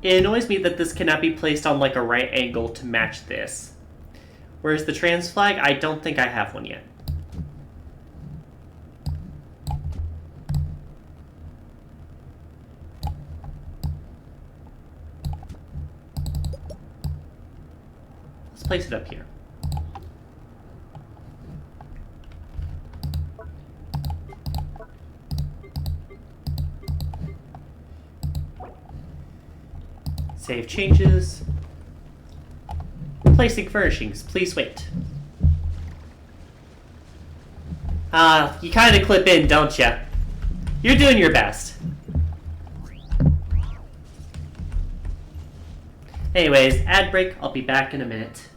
It annoys me that this cannot be placed on like a right angle to match this. Whereas the trans flag, I don't think I have one yet. place it up here. Save changes. Placing furnishings. Please wait. You kind of clip in, don't ya? You're doing your best. Anyways, ad break. I'll be back in a minute.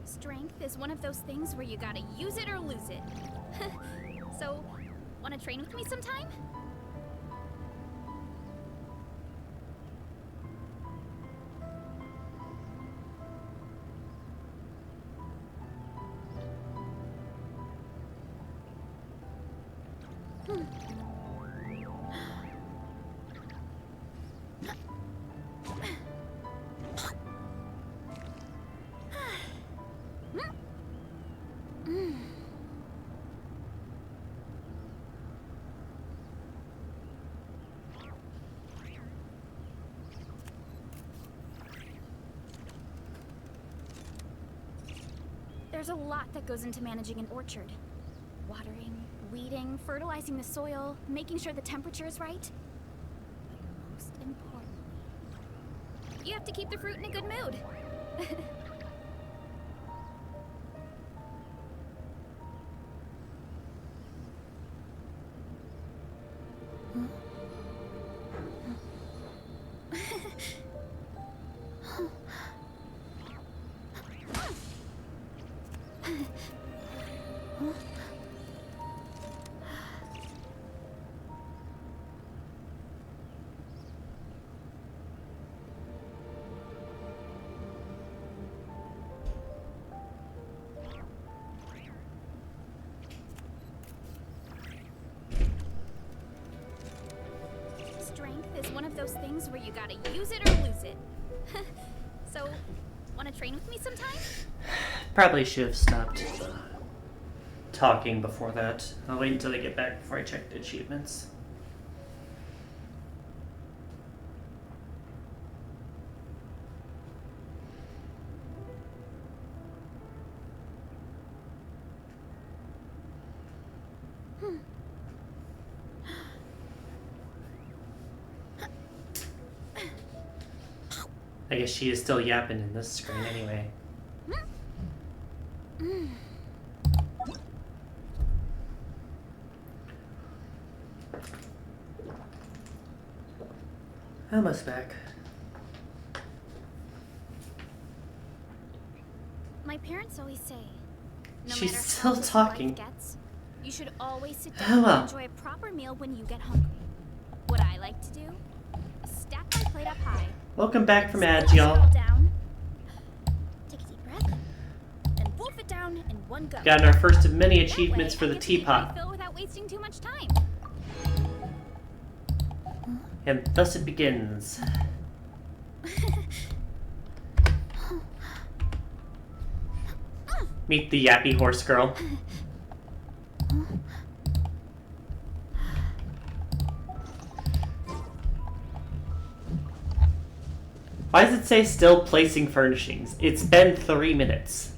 Strength is one of those things where you gotta use it or lose it. So, wanna train with me sometime? There's a lot that goes into managing an orchard. Watering, weeding, fertilizing the soil, making sure the temperature is right. But most importantly, you have to keep the fruit in a good mood. Strength is one of those things where you gotta use it or lose it. So, wanna train with me sometime? Probably should have stopped talking before that. I'll wait until they get back before I check the achievements. I guess she is still yapping in this screen anyway. Almost back. My parents always say, no She's matter still how good talking. life gets, you should always sit Oh, down well. and enjoy a proper meal when you get hungry. What I like to do? Stack my plate up high. Welcome back from ads, Squish it all y'all. down, take a deep breath, then wolf it down in one go. Gotten our first of many achievements That for way, the I get to eat my teapot. fill without wasting too much time. And thus it begins. Meet the yappy horse girl. Why does it say still placing furnishings? It's been 3 minutes.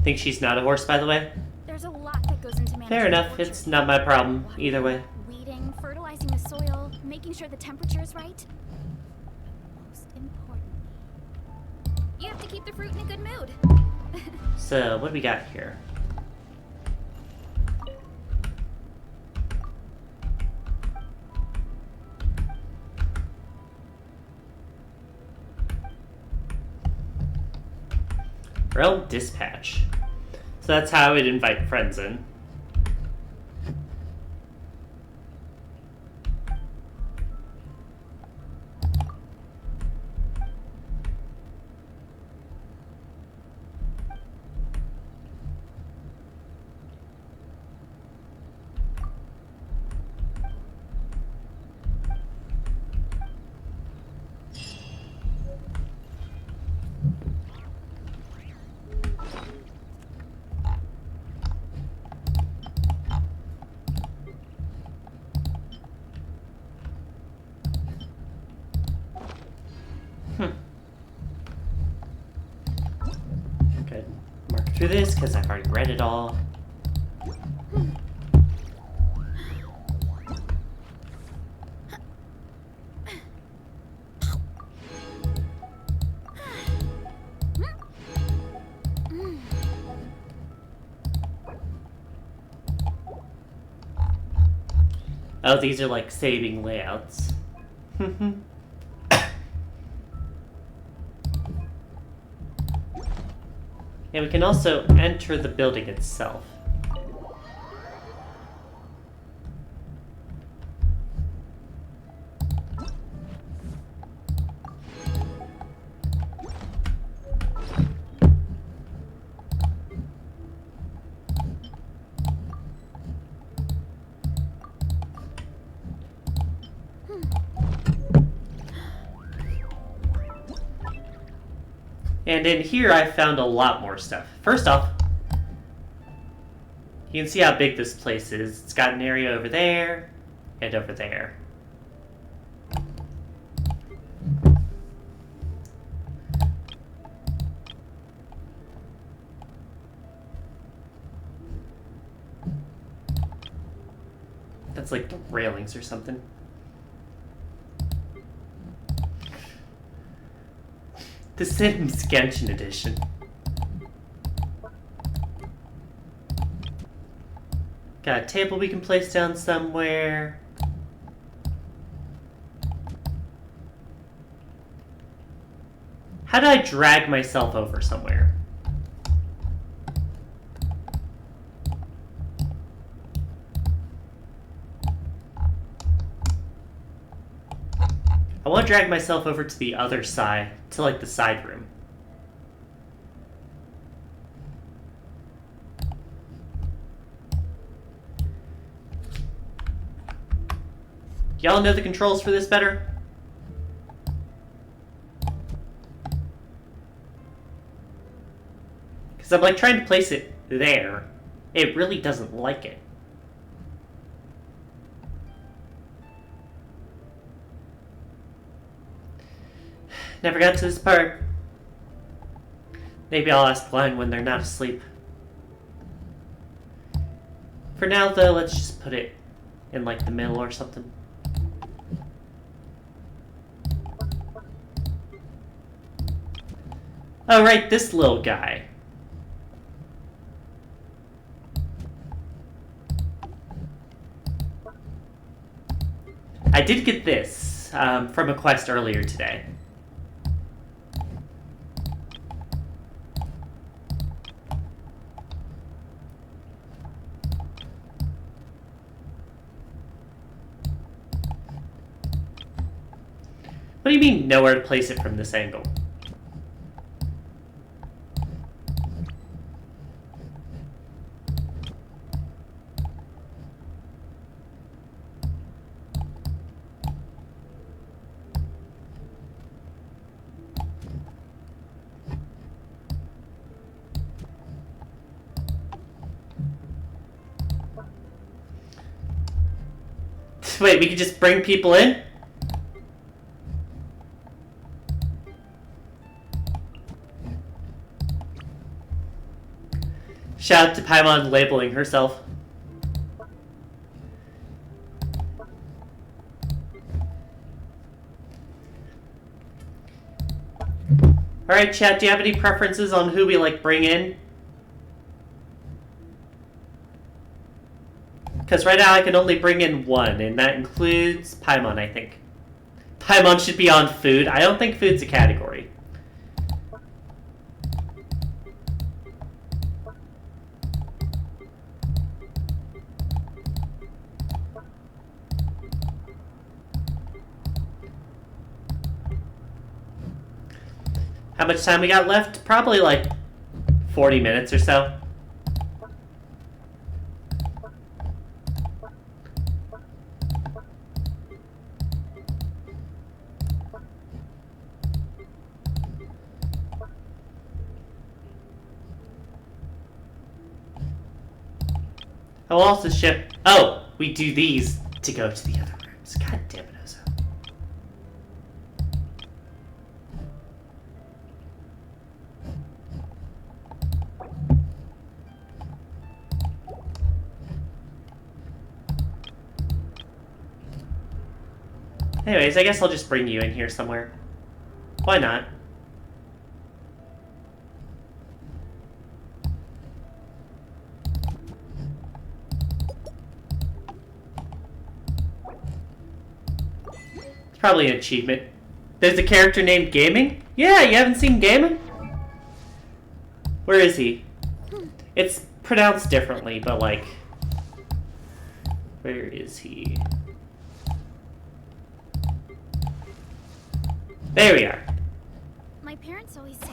Think she's not a horse, by the way? There's a lot that goes into managing Fair an enough, orchard. it's not my problem, either way. Weeding, fertilizing the soil, making sure the temperature is right. But most importantly, you have to keep the fruit in a good mood. So, what do we got here? Realm Dispatch. So that's how I would invite friends in. Okay, mark through this because I've already read it all. Oh, these are like saving layouts. And we can also enter the building itself. And in here, I found a lot more stuff. First off, you can see how big this place is. It's got an area over there and over there. That's like the railings or something. The Sims Genshin edition. Got a table we can place down somewhere. How do I drag myself over somewhere? I want to drag myself over to the other side, to like the side room. Y'all know the controls for this better? Because I'm like trying to place it there. It really doesn't like it. Never got to this part. Maybe I'll ask Glenn when they're not asleep. For now, though, let's just put it in, like, the middle or something. Oh, right, this little guy. I did get this from a quest earlier today. What do you mean, nowhere to place it from this angle? Wait, we can just bring people in? Shout out to Paimon labeling herself. Alright, chat, do you have any preferences on who we, like, bring in? Because right now I can only bring in one, and that includes Paimon, I think. Paimon should be on food. I don't think food's a category. How much time we got left? Probably like 40 minutes or so. I will also ship... Oh! We do these to go to the other rooms. God damn it, Ozo. Anyways, I guess I'll just bring you in here somewhere. Why not? It's probably an achievement. There's a character named Gaming? Yeah, you haven't seen Gaming? Where is he? It's pronounced differently, but like... Where is he? There we are. My parents always say,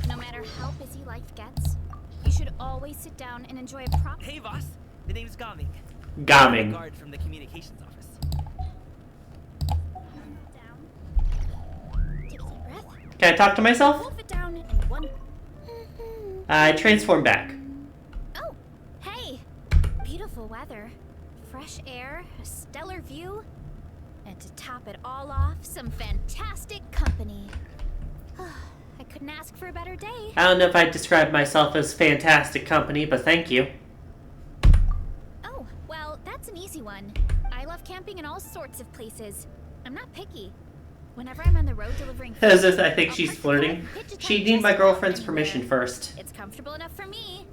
no matter how busy life gets, you should always sit down and enjoy a proper... Hey, boss. The name's Gaming. Gaming. Guard from the communications office. Can I talk to myself? Wolf it down in one... I transform back. Oh, hey. Beautiful weather. Fresh air, a stellar view. And to top it all off, some fantastic company. I couldn't ask for a better day. I don't know if I'd describe myself as fantastic company, but thank you. Oh, well, that's an easy one. I love camping in all sorts of places. I'm not picky. Whenever I'm on the road delivering food, As if I think she's flirting. She'd need my girlfriend's permission first. It's comfortable enough for me.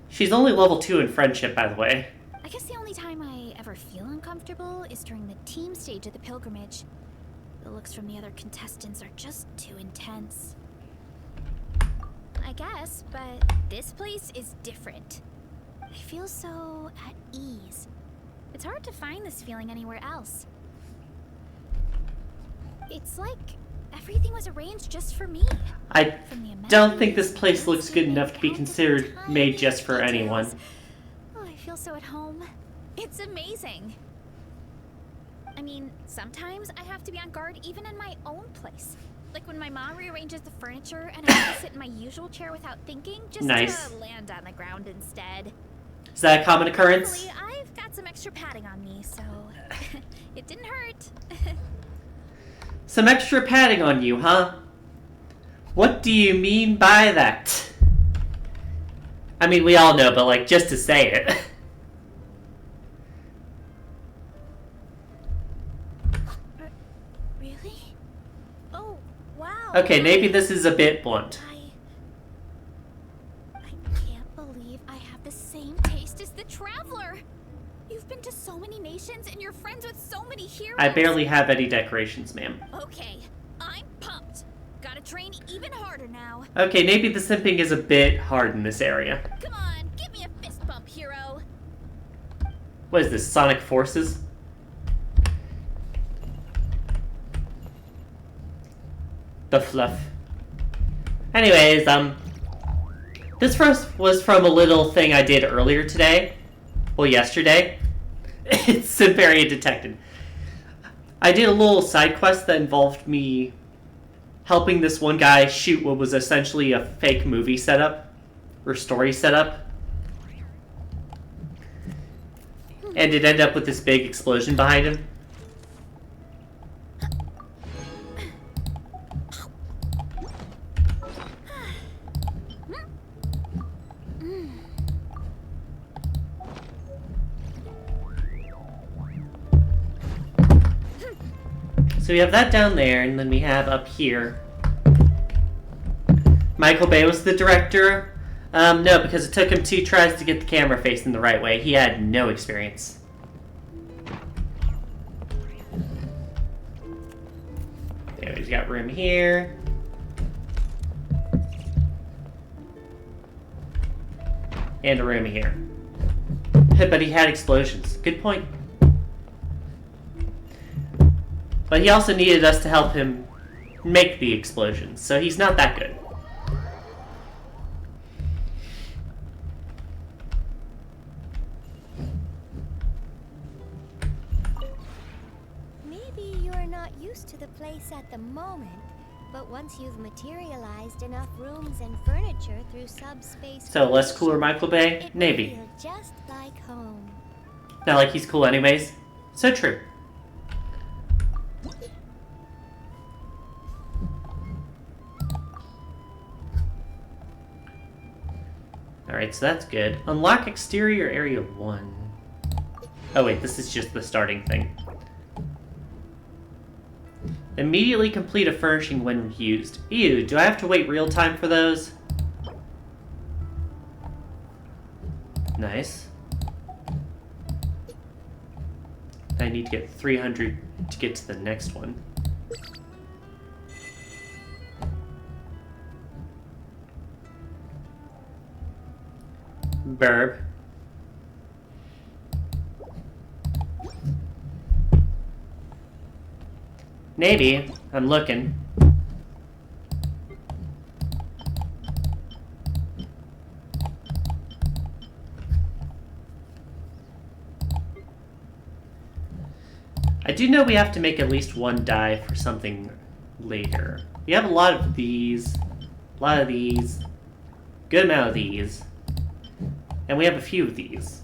She's only level 2 in friendship, by the way. I guess the only time I ever feel uncomfortable is during the team stage of the pilgrimage. The looks from the other contestants are just too intense. I guess, but this place is different. I feel so at ease. It's hard to find this feeling anywhere else. It's like everything was arranged just for me. I don't think this place looks good enough to be considered made just for anyone. Oh, I feel so at home. It's amazing. I mean, sometimes I have to be on guard even in my own place. Like when my mom rearranges the furniture and I have to sit in my usual chair without thinking, just to land on the ground instead. Is that a common occurrence? Luckily, I've got some extra padding on me, so it didn't hurt. Some extra padding on you, huh? What do you mean by that? I mean, we all know, but like, just to say it. Really? Oh, wow. Okay, maybe this is a bit blunt. I can't believe I have the same taste as the Traveler. You've been to so many nations and you're friends with so many heroes. I barely have any decorations, ma'am. Okay, I'm pumped. Gotta train even harder now. Okay, maybe the simping is a bit hard in this area. Come on, give me a fist bump, hero. What is this, Sonic Forces? The fluff. Anyways, this first was from a little thing I did earlier today. Well, yesterday. It's very detected. I did a little side quest that involved me helping this one guy shoot what was essentially a fake movie setup, or story setup. And it ended up with this big explosion behind him. So we have that down there, and then we have up here. Michael Bay was the director. No, because it took him 2 tries to get the camera facing the right way. He had no experience. There, he's got room here. And a room here. But he had explosions. Good point. But he also needed us to help him make the explosions, so he's not that good. Maybe you're not used to the place at the moment, but once you've materialized enough rooms and furniture through subspace... So less cooler Michael Bay? Maybe. Feel just like home. Not like he's cool anyways. So true. Alright, so that's good. Unlock exterior area 1. Oh wait, this is just the starting thing. Immediately complete a furnishing when used. Ew, do I have to wait real time for those? Nice. I need to get 300 to get to the next one. Burb. Maybe. I'm looking. I do know we have to make at least one die for something later. We have a lot of these. A lot of these. Good amount of these. And we have a few of these.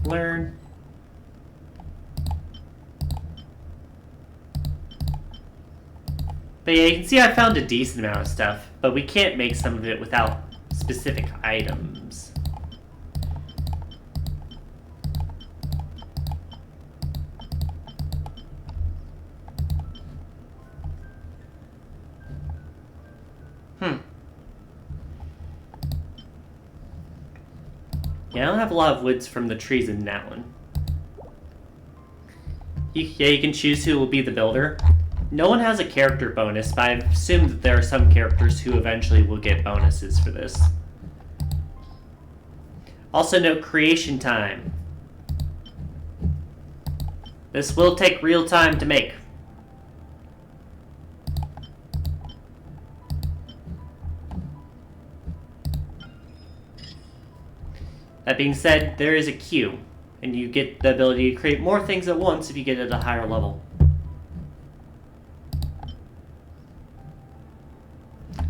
Learn. But yeah, you can see I found a decent amount of stuff, but we can't make some of it without specific items. Yeah, I don't have a lot of woods from the trees in that one. Yeah, you can choose who will be the builder. No one has a character bonus, but I've assumed that there are some characters who eventually will get bonuses for this. Also note creation time. This will take real time to make. That being said, there is a queue, and you get the ability to create more things at once if you get at a higher level.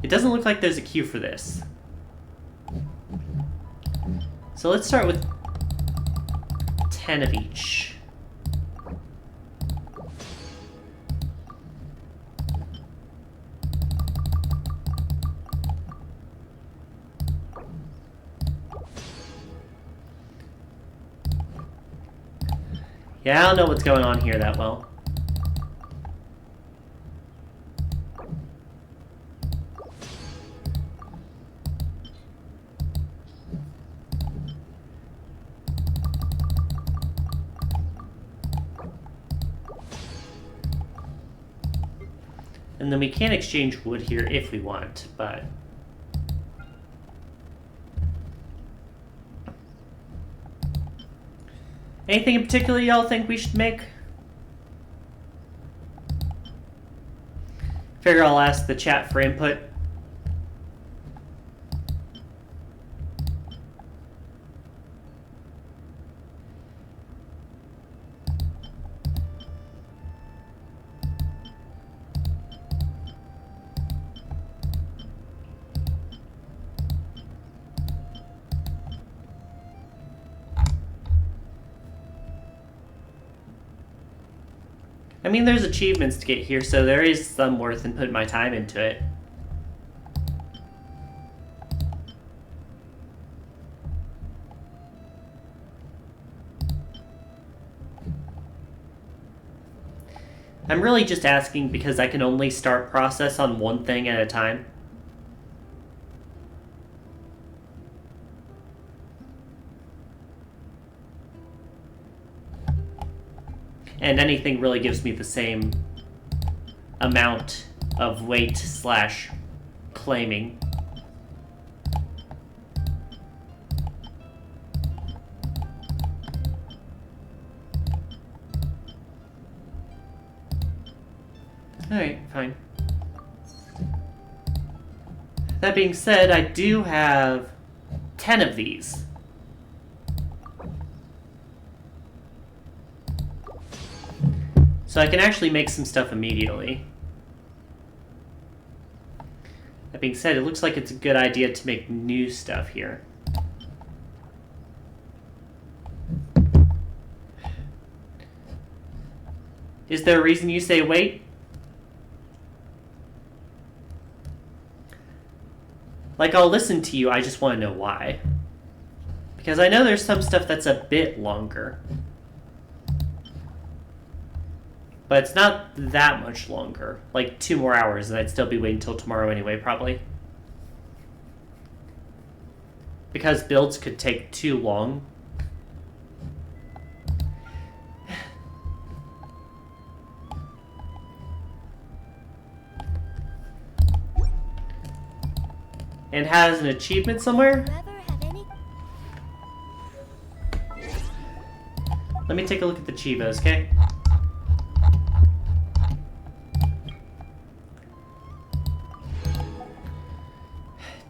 It doesn't look like there's a queue for this. So let's start with 10 of each. Yeah, I don't know what's going on here that well. And then we can exchange wood here if we want, but... Anything in particular y'all think we should make? Figure I'll ask the chat for input. I mean, there's achievements to get here, so there is some worth in putting my time into it. I'm really just asking because I can only start process on one thing at a time. And anything really gives me the same amount of weight slash claiming. Alright, fine. That being said, I do have 10 of these. So I can actually make some stuff immediately. That being said, it looks like it's a good idea to make new stuff here. Is there a reason you say wait? Like, I'll listen to you, I just want to know why. Because I know there's some stuff that's a bit longer. But it's not that much longer. Like 2 more hours, and I'd still be waiting until tomorrow anyway, probably. Because builds could take too long. And has an achievement somewhere? Let me take a look at the Chivos, okay?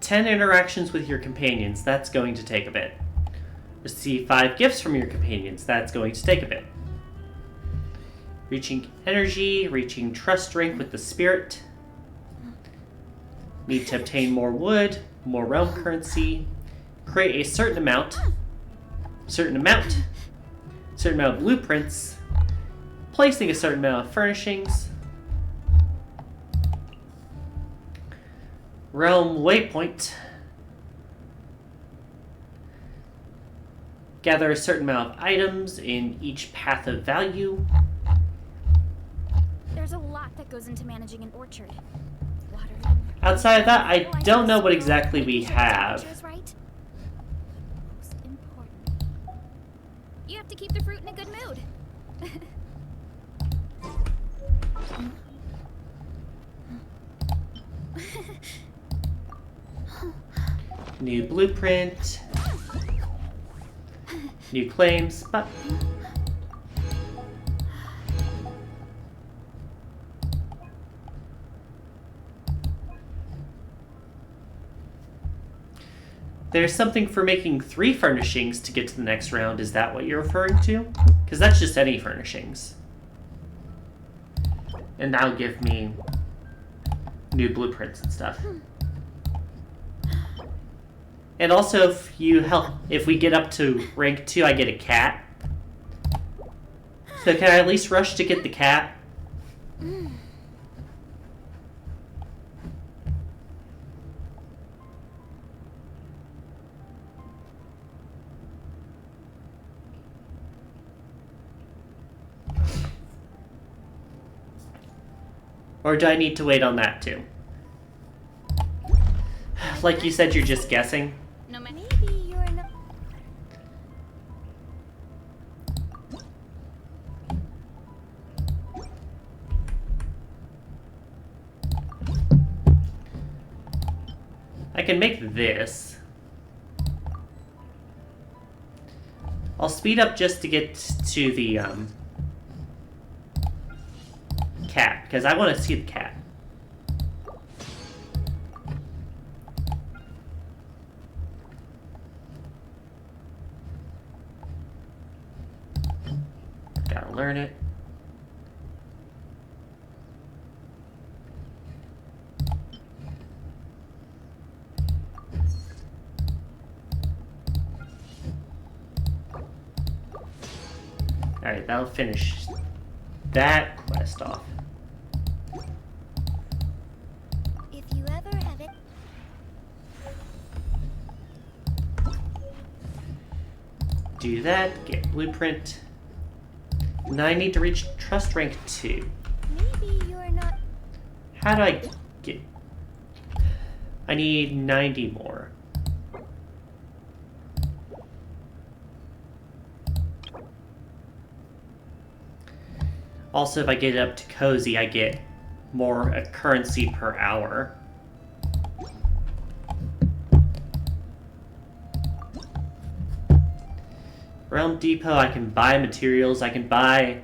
"10 interactions with your companions, that's going to take a bit. Receive 5 gifts from your companions, that's going to take a bit. Reaching energy, reaching trust rank with the spirit. Need to obtain more wood, more realm currency, create a certain amount of blueprints, placing a certain amount of furnishings, realm waypoint, gather a certain amount of items in each path of value." There's a lot that goes into managing an orchard. Outside of that, I don't know what exactly we have. Most important. You have to keep the fruit in a good mood. New blueprint. New claims, but... There's something for making 3 furnishings to get to the next round. Is that what you're referring to? Because that's just any furnishings. And that'll give me new blueprints and stuff. And also, if we get up to rank 2, I get a cat. So can I at least rush to get the cat? Or do I need to wait on that too? Like you said, you're just guessing. No, maybe you're not. I can make this. I'll speed up just to get to the cat, because I want to see the cat. Gotta learn it. Alright, that'll finish that quest off. If you ever have it. Do that, get blueprint. Now I need to reach trust rank 2. Maybe you're not. How do I get... I need 90 more. Also, if I get it up to cozy, I get more currency per hour. Realm Depot, I can buy materials, I can buy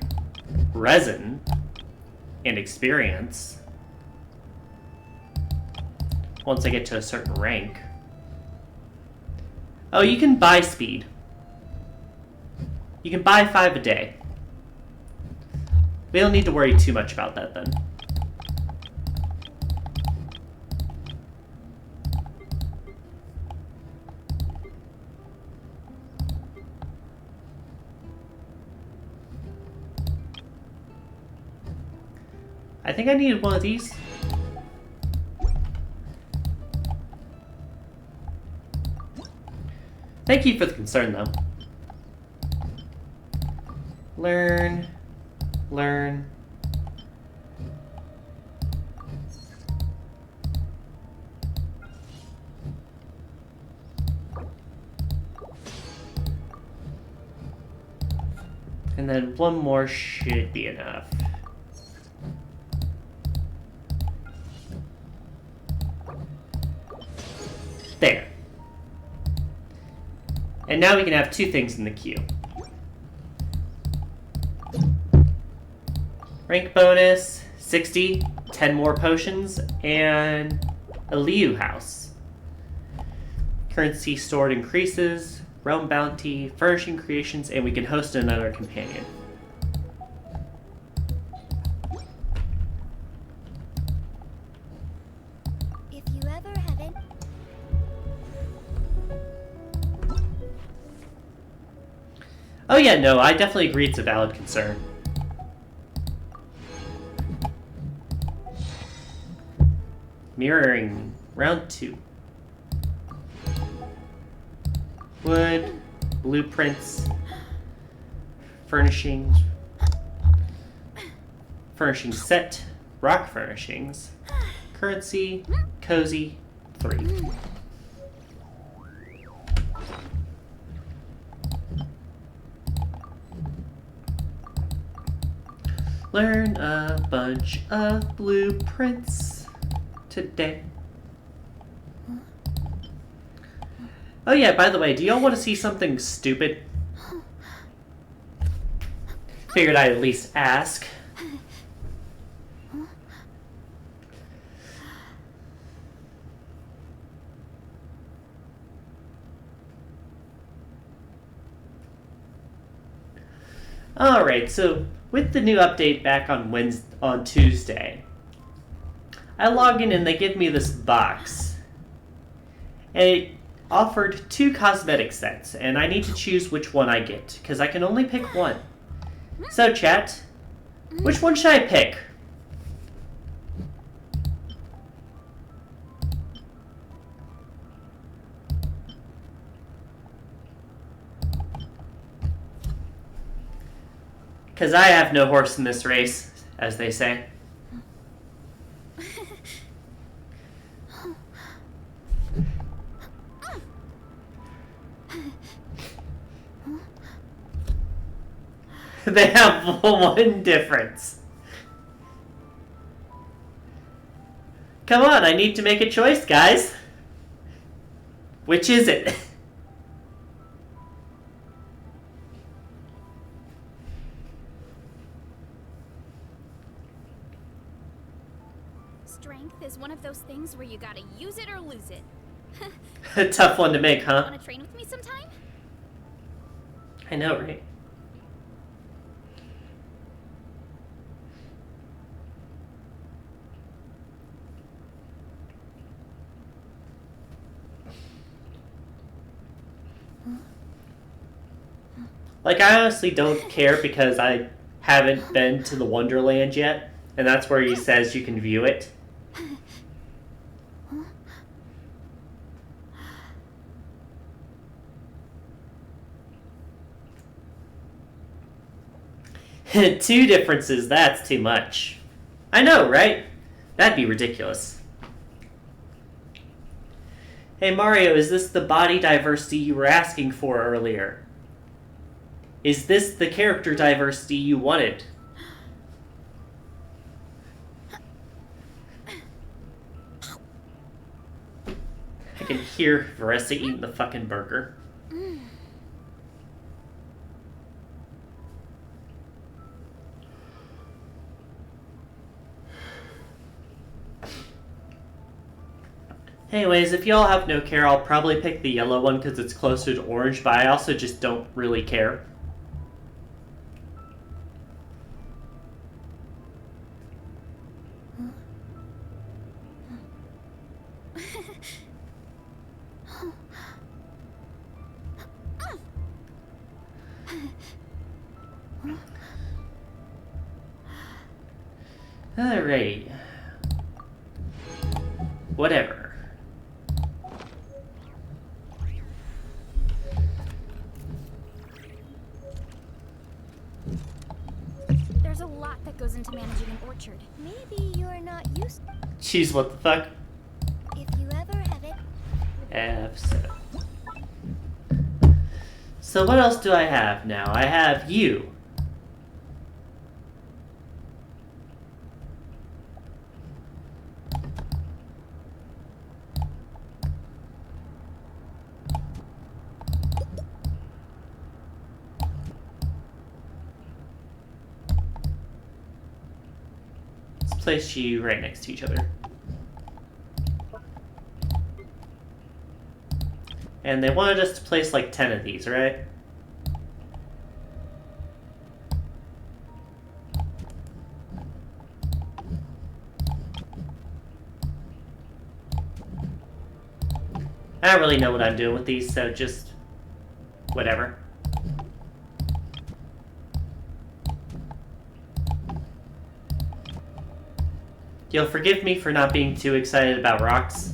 resin, and experience. Once I get to a certain rank. Oh, you can buy speed. You can buy 5 a day. We don't need to worry too much about that then. I think I needed one of these. Thank you for the concern, though. Learn. Learn. And then one more should be enough. There. And now we can have 2 things in the queue. Rank bonus, 60, 10 more potions, and a Liyue house. Currency stored increases, realm bounty, furnishing creations, and we can host another companion. If you ever haven't... Oh yeah, no, I definitely agree it's a valid concern. Mirroring, round 2. Wood, blueprints, furnishings, furnishing set, rock furnishings, currency, cozy, 3. Learn a bunch of blueprints today. Oh yeah, by the way, do y'all want to see something stupid? Figured I'd at least ask. Alright, so with the new update back on Tuesday, I log in and they give me this box. And it offered 2 cosmetic sets, and I need to choose which one I get, because I can only pick one. So chat, which one should I pick? Because I have no horse in this race, as they say. They have one difference. Come on, I need to make a choice, guys. Which is it? Strength is one of those things where you gotta use it or lose it. A tough one to make, huh? Wanna train with me sometime? I know, right? Like, I honestly don't care because I haven't been to the Wonderland yet, and that's where he says you can view it. Two differences, that's too much. I know, right? That'd be ridiculous. Hey Mario, is this the body diversity you were asking for earlier? Is this the character diversity you wanted? I can hear Vanessa eating the fucking burger. Anyways, if y'all have no care, I'll probably pick the yellow one because it's closer to orange, but I also just don't really care. Alright. Whatever. There's a lot that goes into managing an orchard. Maybe you're not used. Jeez, what the fuck? If you ever have it. F7. So what else do I have now? I have you. Let's place you right next to each other. And they wanted us to place like 10 of these, right? I don't really know what I'm doing with these, so just whatever. You'll forgive me for not being too excited about rocks.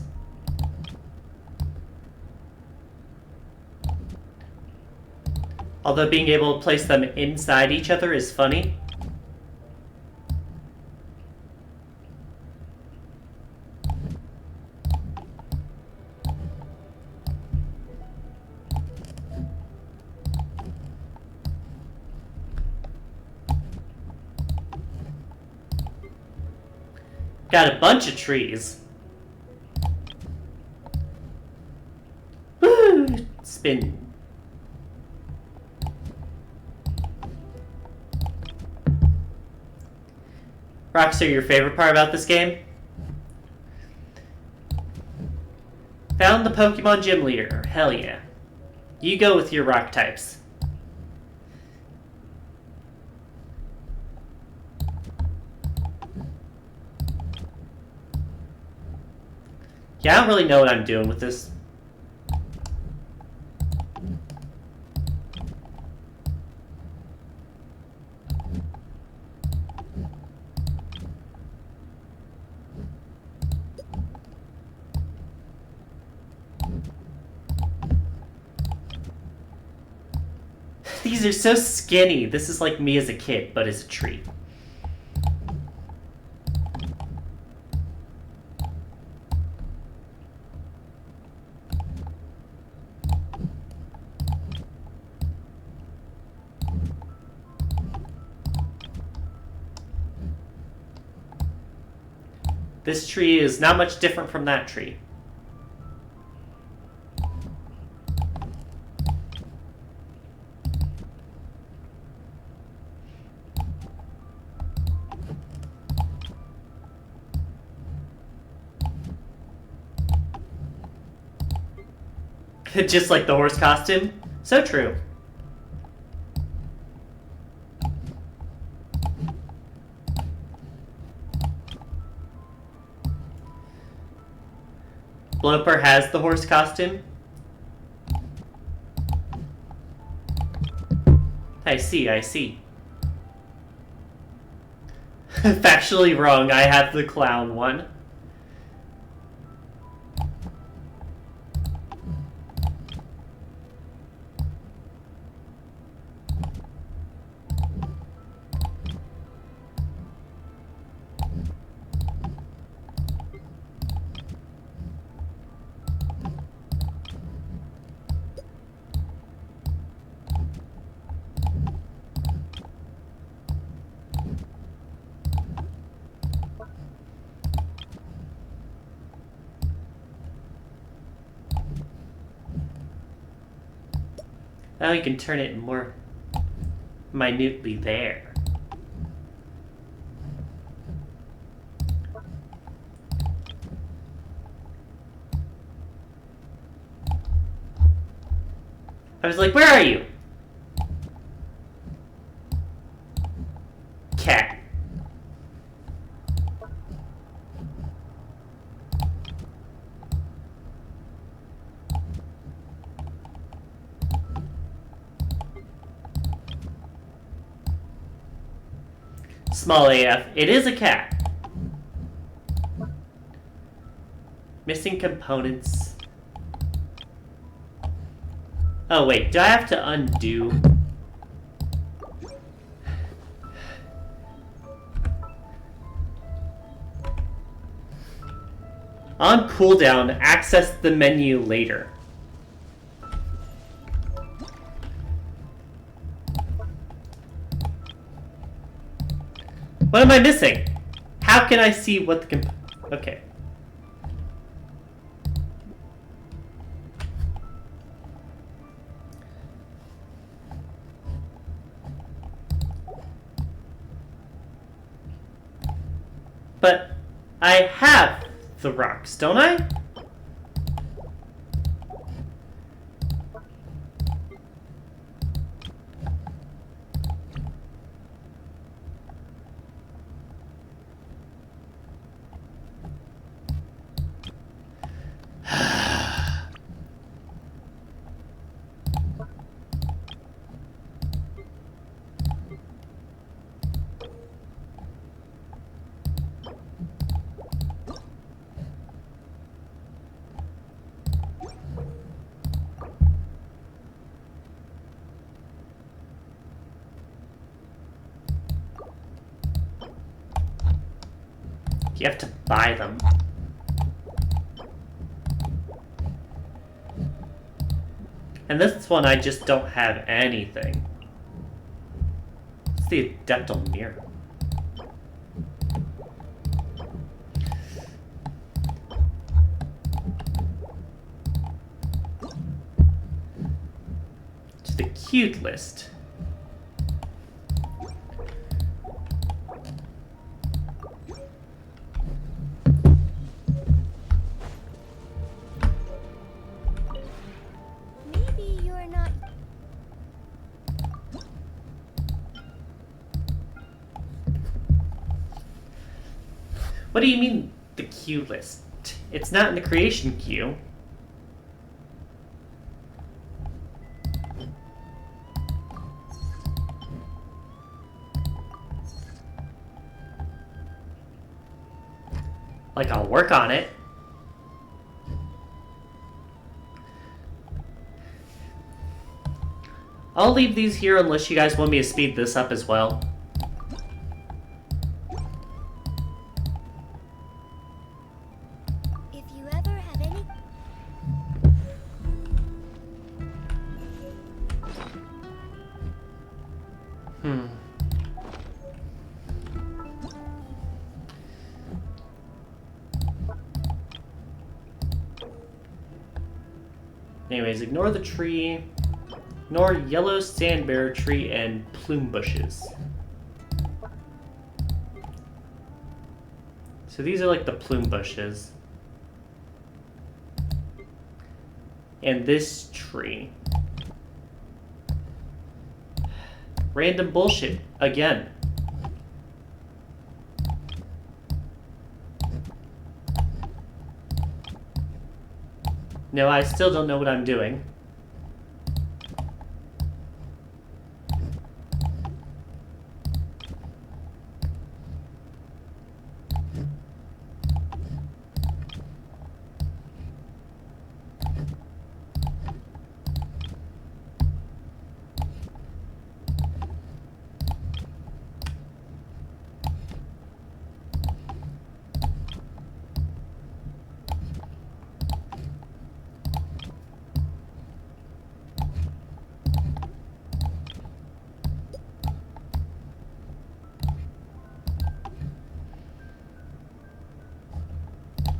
Although being able to place them inside each other is funny. Got a bunch of trees. Woo! Spin. Rocks are your favorite part about this game? Found the Pokemon Gym Leader. Hell yeah. You go with your rock types. Yeah, I don't really know what I'm doing with this. These are so skinny. This is like me as a kid, but as a tree. This tree is not much different from that tree. Just like the horse costume. So true. Bloper has the horse costume. I see, I see. Factually wrong, I have the clown one. Now you can turn it more minutely there. I was like, where are you? Cat. Small AF. It is a cat. Missing components. Oh wait, do I have to undo? On cooldown, access the menu later. What am I missing? How can I see what the okay. But I have the rocks, don't I? You have to buy them. And this one, I just don't have anything. It's the Adeptal Mirror. To the cute list. What do you mean, the queue list? It's not in the creation queue. Like, I'll work on it. I'll leave these here unless you guys want me to speed this up as well. Anyways, ignore the tree, ignore yellow sandbear tree and plume bushes. So these are like the plume bushes. And this tree. Random bullshit, again. No, I still don't know what I'm doing.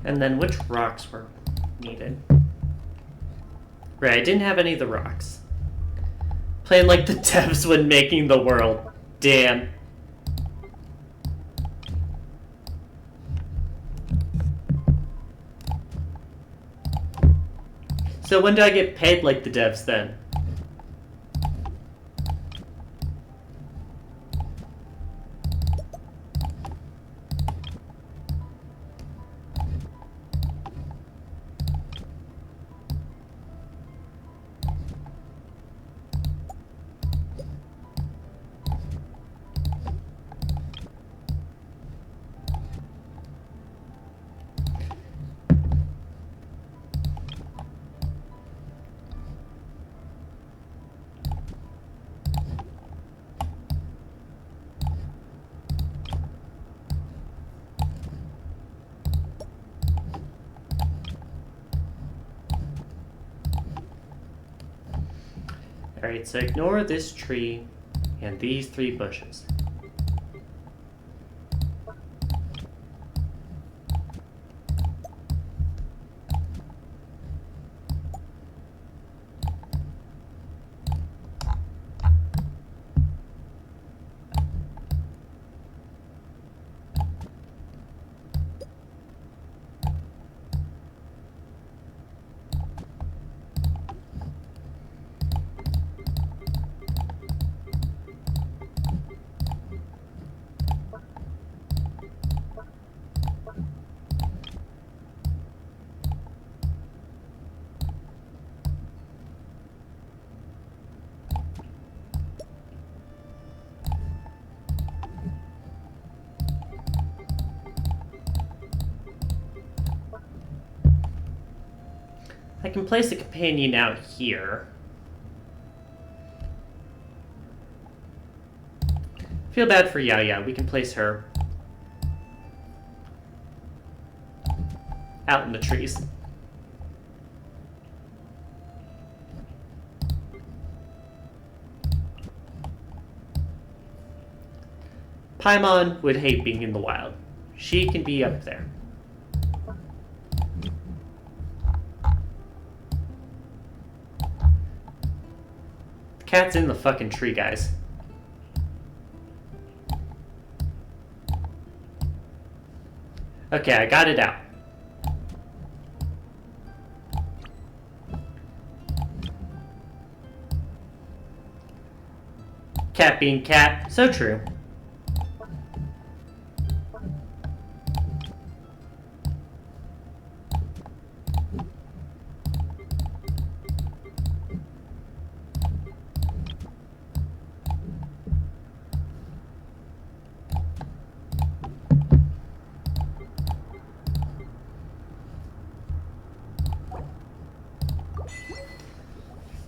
And then which rocks were needed? Right, I didn't have any of the rocks. Playing like the devs when making the world. Damn. So when do I get paid like the devs then? Alright, so ignore this tree and these 3 bushes. I can place a companion out here. Feel bad for Yaya. We can place her out in the trees. Paimon would hate being in the wild. She can be up there. The cat's in the fucking tree, guys. Okay, I got it out. Cat being cat, so true.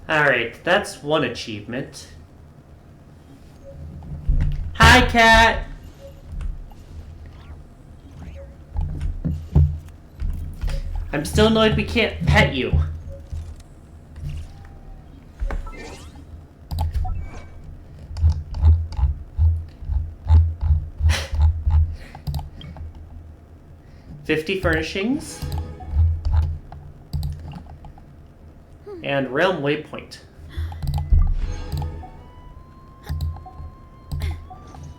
Alright, that's one achievement. Hi, cat! I'm still annoyed we can't pet you. $50 furnishings. And Realm Waypoint.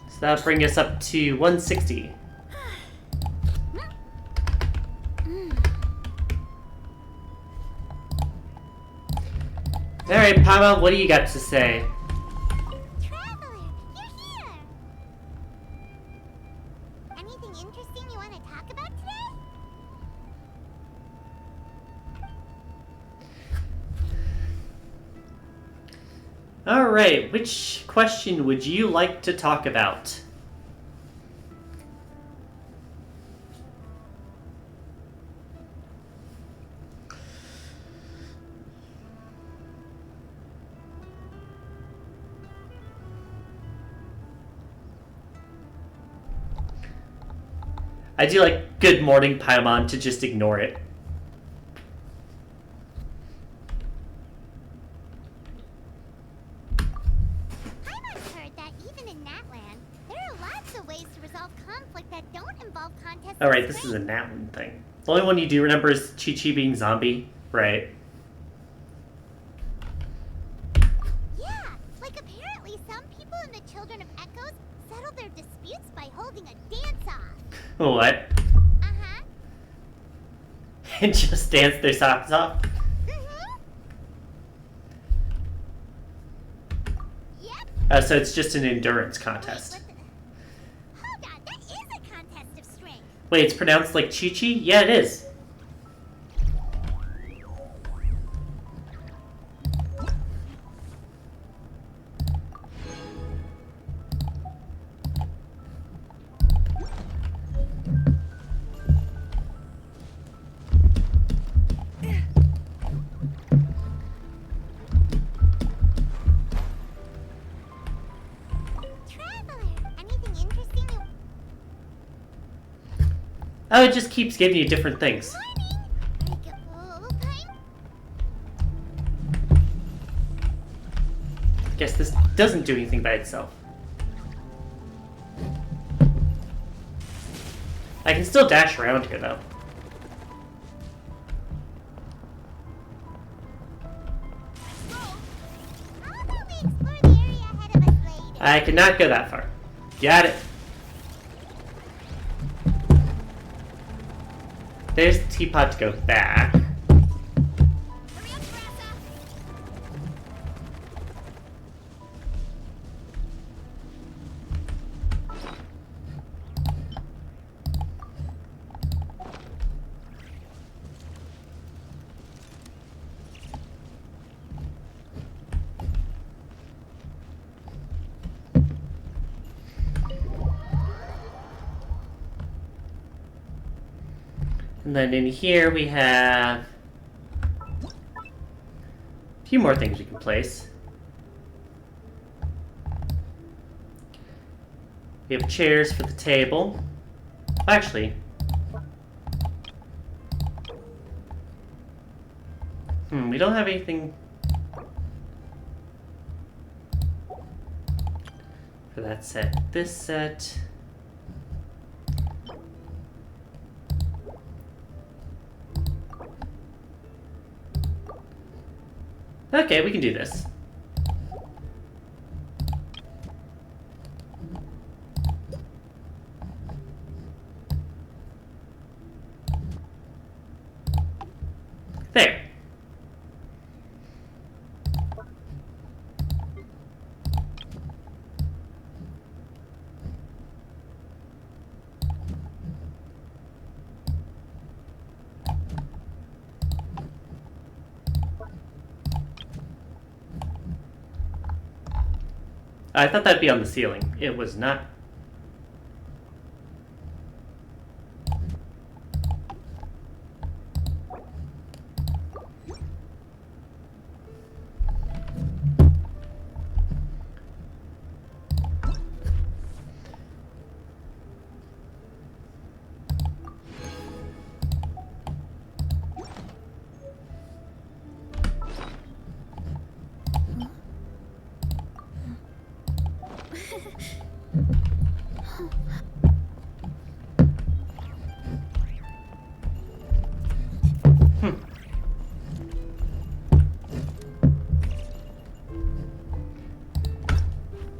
So that'll bring us up to 160. Alright, Paimon, what do you got to say? Traveler, you're here! Anything interesting you want to talk about today? Alright, which question would you like to talk about? I do like good morning, Paimon, to just ignore it. Paimon's heard that even in Natland, there are lots of ways to resolve conflict that don't involve contests. Alright, this is a Natlan thing. The only one you do remember is Chi-Chi being zombie, right? Yeah, like apparently some people in the Children of Echoes settled their disputes by holding a dance-off. What? Uh-huh. And just dance their socks off? Yep. So it's just an endurance contest. Hold on, that is a contest of strength. Wait, it's pronounced like Chi-Chi? Yeah, it is. Oh, it just keeps giving you different things. doesn't do anything by itself. I can still dash around here, though. I cannot go that far. Got it. There's the teapot to go back. And then in here we have a few more things we can place. We have chairs for the table. Actually, we don't have anything for that set. This set. Okay, we can do this. There. I thought that'd be on the ceiling. It was not.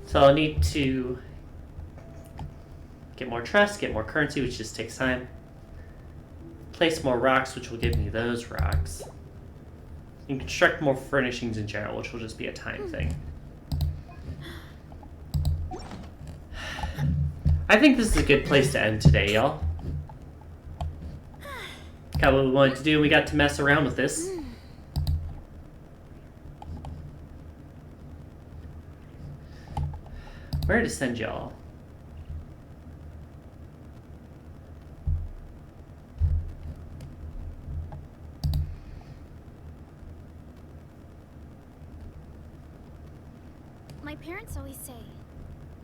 So I'll need to get more trust, get more currency, which just takes time. Place more rocks, which will give me those rocks. And construct more furnishings in general, which will just be a time thing. I think this is a good place to end today, y'all. Got what we wanted to do, and we got to mess around with this. Where to send y'all? My parents always say,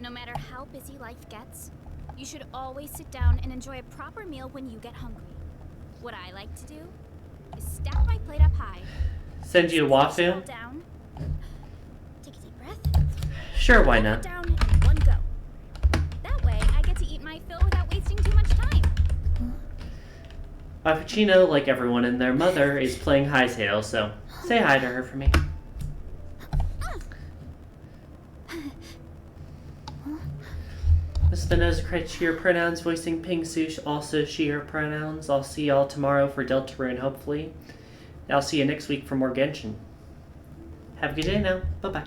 no matter how busy life gets, you should always sit down and enjoy a proper meal when you get hungry. What I like to do is stack my plate up high. Send you a wafu? Down. Take a deep breath. Sure, why not? Down in one go. That way, I get to eat my fill without wasting too much time. Appuccino, like everyone and their mother, is playing hightail, so say hi to her for me. This has been Ezra Criteria Pronouns, voicing Pingsu, also she, her pronouns. I'll see y'all tomorrow for Deltarune, hopefully. I'll see you next week for more Genshin. Have a good day now. Bye-bye.